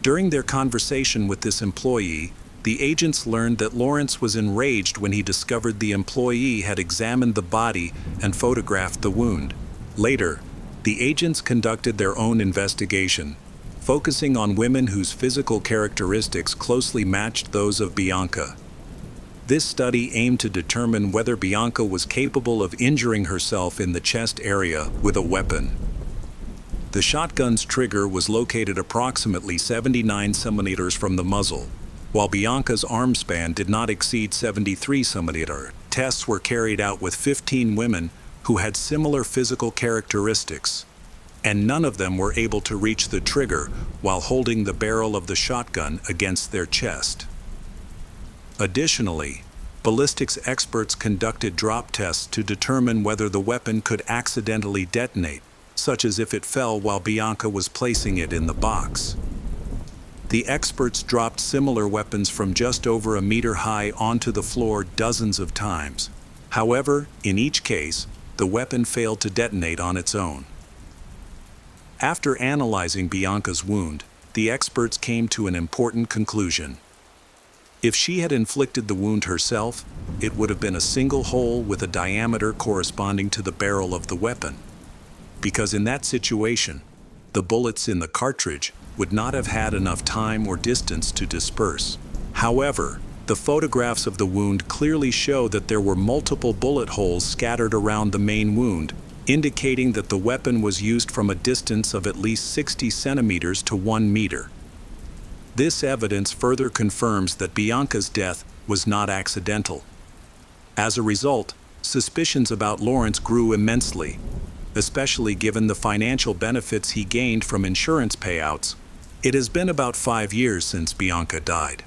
During their conversation with this employee, the agents learned that Lawrence was enraged when he discovered the employee had examined the body and photographed the wound. Later, the agents conducted their own investigation, focusing on women whose physical characteristics closely matched those of Bianca. This study aimed to determine whether Bianca was capable of injuring herself in the chest area with a weapon. The shotgun's trigger was located approximately 79 centimeters from the muzzle, while Bianca's arm span did not exceed 73 centimeters. Tests were carried out with 15 women who had similar physical characteristics, and none of them were able to reach the trigger while holding the barrel of the shotgun against their chest. Additionally, ballistics experts conducted drop tests to determine whether the weapon could accidentally detonate, such as if it fell while Bianca was placing it in the box. The experts dropped similar weapons from just over a meter high onto the floor dozens of times. However, in each case, the weapon failed to detonate on its own. After analyzing Bianca's wound, the experts came to an important conclusion. If she had inflicted the wound herself, it would have been a single hole with a diameter corresponding to the barrel of the weapon. Because in that situation, the bullets in the cartridge would not have had enough time or distance to disperse. However, the photographs of the wound clearly show that there were multiple bullet holes scattered around the main wound, indicating that the weapon was used from a distance of at least 60 centimeters to 1 meter. This evidence further confirms that Bianca's death was not accidental. As a result, suspicions about Lawrence grew immensely, especially given the financial benefits he gained from insurance payouts. It has been about 5 years since Bianca died.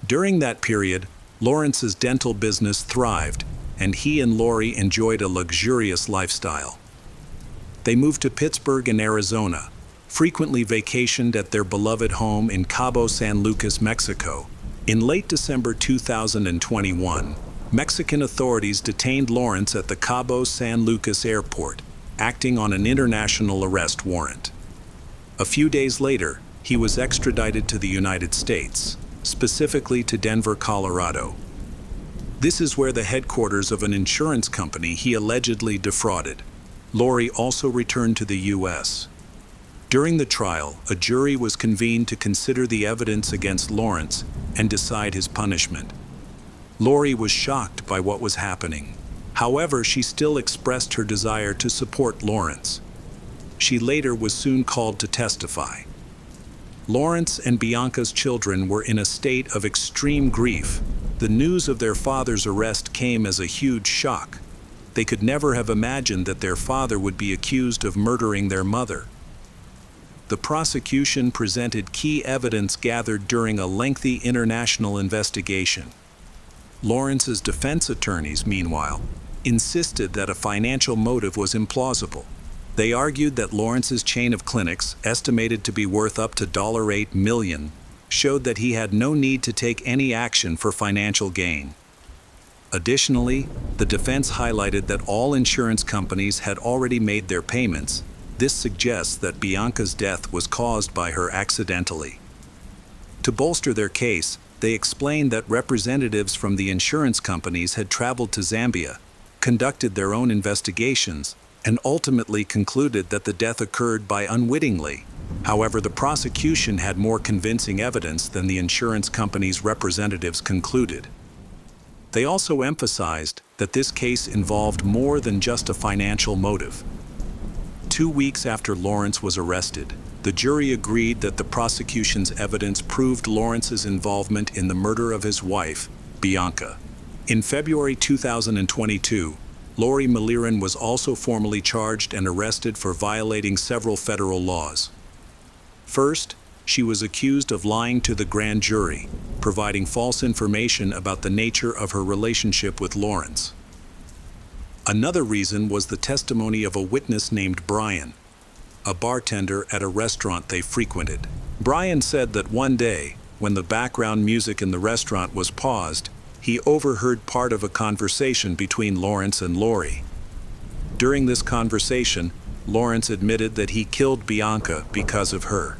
During that period, Lawrence's dental business thrived, and he and Lori enjoyed a luxurious lifestyle. They moved to Pittsburgh in Arizona, frequently vacationed at their beloved home in Cabo San Lucas, Mexico. In late December 2021, Mexican authorities detained Lawrence at the Cabo San Lucas airport, acting on an international arrest warrant. A few days later, he was extradited to the United States, specifically to Denver, Colorado. This is where the headquarters of an insurance company he allegedly defrauded. Lori also returned to the U.S. During the trial, a jury was convened to consider the evidence against Lawrence and decide his punishment. Lori was shocked by what was happening. However, she still expressed her desire to support Lawrence. She later was soon called to testify. Lawrence and Bianca's children were in a state of extreme grief. The news of their father's arrest came as a huge shock. They could never have imagined that their father would be accused of murdering their mother. The prosecution presented key evidence gathered during a lengthy international investigation. Lawrence's defense attorneys, meanwhile, insisted that a financial motive was implausible. They argued that Lawrence's chain of clinics, estimated to be worth up to $8 million, showed that he had no need to take any action for financial gain. Additionally, the defense highlighted that all insurance companies had already made their payments. This suggests that Bianca's death was caused by her accidentally. To bolster their case, they explained that representatives from the insurance companies had traveled to Zambia, conducted their own investigations, and ultimately concluded that the death occurred by unwittingly. However, the prosecution had more convincing evidence than the insurance company's representatives concluded. They also emphasized that this case involved more than just a financial motive. 2 weeks after Lawrence was arrested, the jury agreed that the prosecution's evidence proved Lawrence's involvement in the murder of his wife, Bianca. In February 2022, Lori Maliran was also formally charged and arrested for violating several federal laws. First, she was accused of lying to the grand jury, providing false information about the nature of her relationship with Lawrence. Another reason was the testimony of a witness named Brian, a bartender at a restaurant they frequented. Brian said that one day, when the background music in the restaurant was paused, he overheard part of a conversation between Lawrence and Lori. During this conversation, Lawrence admitted that he killed Bianca because of her.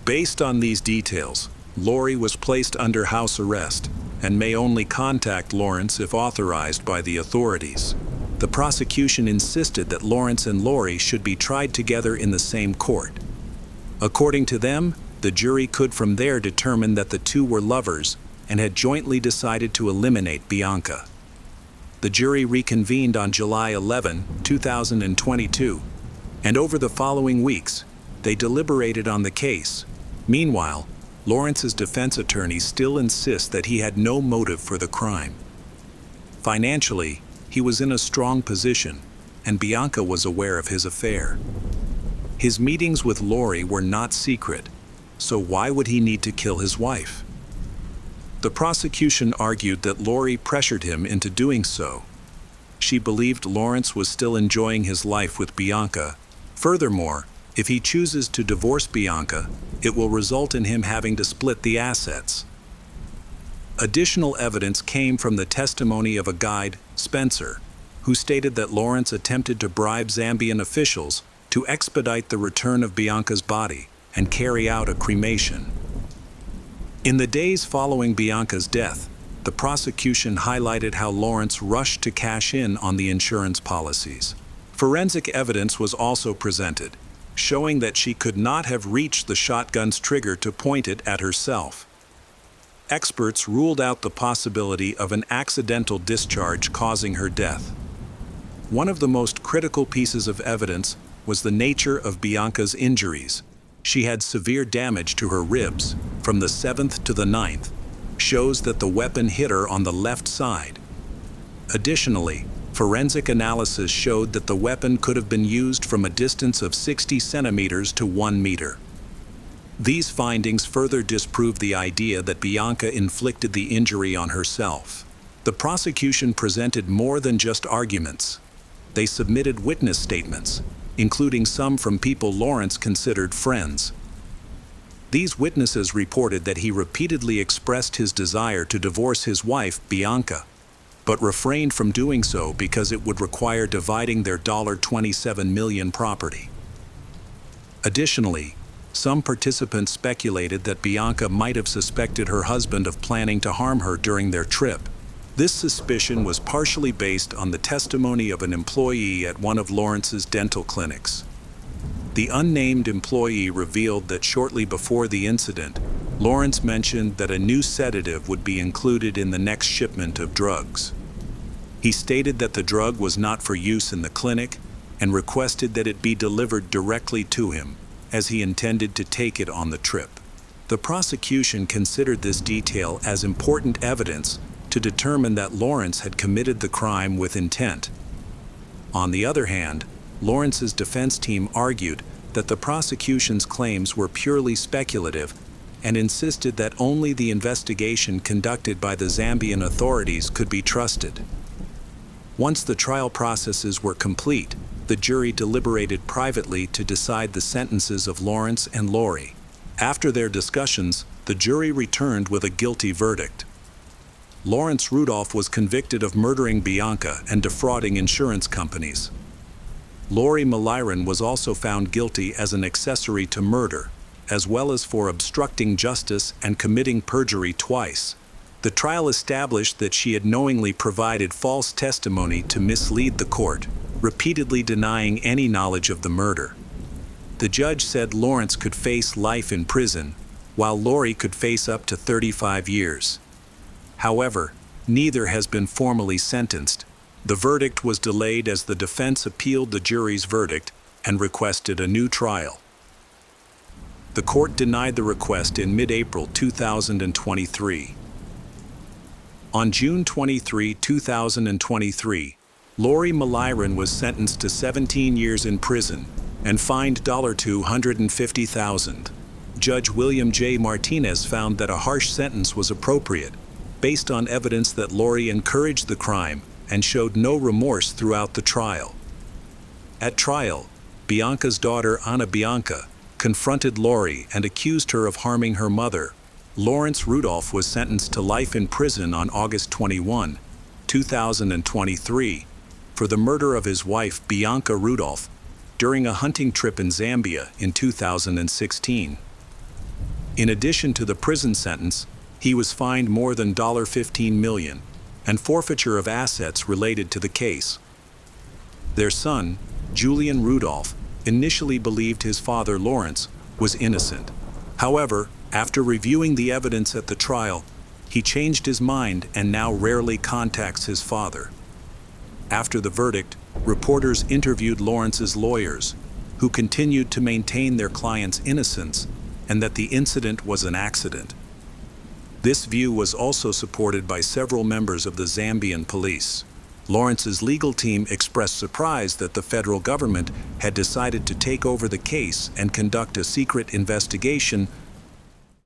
Based on these details, Lori was placed under house arrest and may only contact Lawrence if authorized by the authorities. The prosecution insisted that Lawrence and Lori should be tried together in the same court. According to them, the jury could from there determine that the two were lovers and had jointly decided to eliminate Bianca. The jury reconvened on July 11, 2022, and over the following weeks, they deliberated on the case. Meanwhile, Lawrence's defense attorneys still insist that he had no motive for the crime. Financially, he was in a strong position, and Bianca was aware of his affair. His meetings with Lori were not secret, so why would he need to kill his wife? The prosecution argued that Lori pressured him into doing so. She believed Lawrence was still enjoying his life with Bianca. Furthermore, if he chooses to divorce Bianca, it will result in him having to split the assets. Additional evidence came from the testimony of a guide, Spencer, who stated that Lawrence attempted to bribe Zambian officials to expedite the return of Bianca's body and carry out a cremation. In the days following Bianca's death, the prosecution highlighted how Lawrence rushed to cash in on the insurance policies. Forensic evidence was also presented, showing that she could not have reached the shotgun's trigger to point it at herself. Experts ruled out the possibility of an accidental discharge causing her death. One of the most critical pieces of evidence was the nature of Bianca's injuries. She had severe damage to her ribs, from the 7th to the 9th, shows that the weapon hit her on the left side. Additionally, forensic analysis showed that the weapon could have been used from a distance of 60 centimeters to 1 meter. These findings further disprove the idea that Bianca inflicted the injury on herself. The prosecution presented more than just arguments. They submitted witness statements, including some from people Lawrence considered friends. These witnesses reported that he repeatedly expressed his desire to divorce his wife, Bianca, but refrained from doing so because it would require dividing their $27 million property. Additionally, some participants speculated that Bianca might have suspected her husband of planning to harm her during their trip. This suspicion was partially based on the testimony of an employee at one of Lawrence's dental clinics. The unnamed employee revealed that shortly before the incident, Lawrence mentioned that a new sedative would be included in the next shipment of drugs. He stated that the drug was not for use in the clinic and requested that it be delivered directly to him. as he intended to take it on the trip. The prosecution considered this detail as important evidence to determine that Lawrence had committed the crime with intent. On the other hand, Lawrence's defense team argued that the prosecution's claims were purely speculative and insisted that only the investigation conducted by the Zambian authorities could be trusted. Once the trial processes were complete, the jury deliberated privately to decide the sentences of Lawrence and Lori. After their discussions, the jury returned with a guilty verdict. Lawrence Rudolph was convicted of murdering Bianca and defrauding insurance companies. Lori Maliran was also found guilty as an accessory to murder, as well as for obstructing justice and committing perjury twice. The trial established that she had knowingly provided false testimony to mislead the court, repeatedly denying any knowledge of the murder. The judge said Lawrence could face life in prison, while Lori could face up to 35 years. However, neither has been formally sentenced. The verdict was delayed as the defense appealed the jury's verdict and requested a new trial. The court denied the request in mid-April 2023. On June 23, 2023, Lori Maliran was sentenced to 17 years in prison and fined $250,000. Judge William J. Martinez found that a harsh sentence was appropriate, based on evidence that Lori encouraged the crime and showed no remorse throughout the trial. At trial, Bianca's daughter Ana Bianca confronted Lori and accused her of harming her mother. Lawrence Rudolph was sentenced to life in prison on August 21, 2023, for the murder of his wife Bianca Rudolph during a hunting trip in Zambia in 2016. In addition to the prison sentence, he was fined more than $15 million and forfeiture of assets related to the case. Their son, Julian Rudolph, initially believed his father Lawrence was innocent. However, after reviewing the evidence at the trial, he changed his mind and now rarely contacts his father. After the verdict, reporters interviewed Lawrence's lawyers, who continued to maintain their client's innocence and that the incident was an accident. This view was also supported by several members of the Zambian police. Lawrence's legal team expressed surprise that the federal government had decided to take over the case and conduct a secret investigation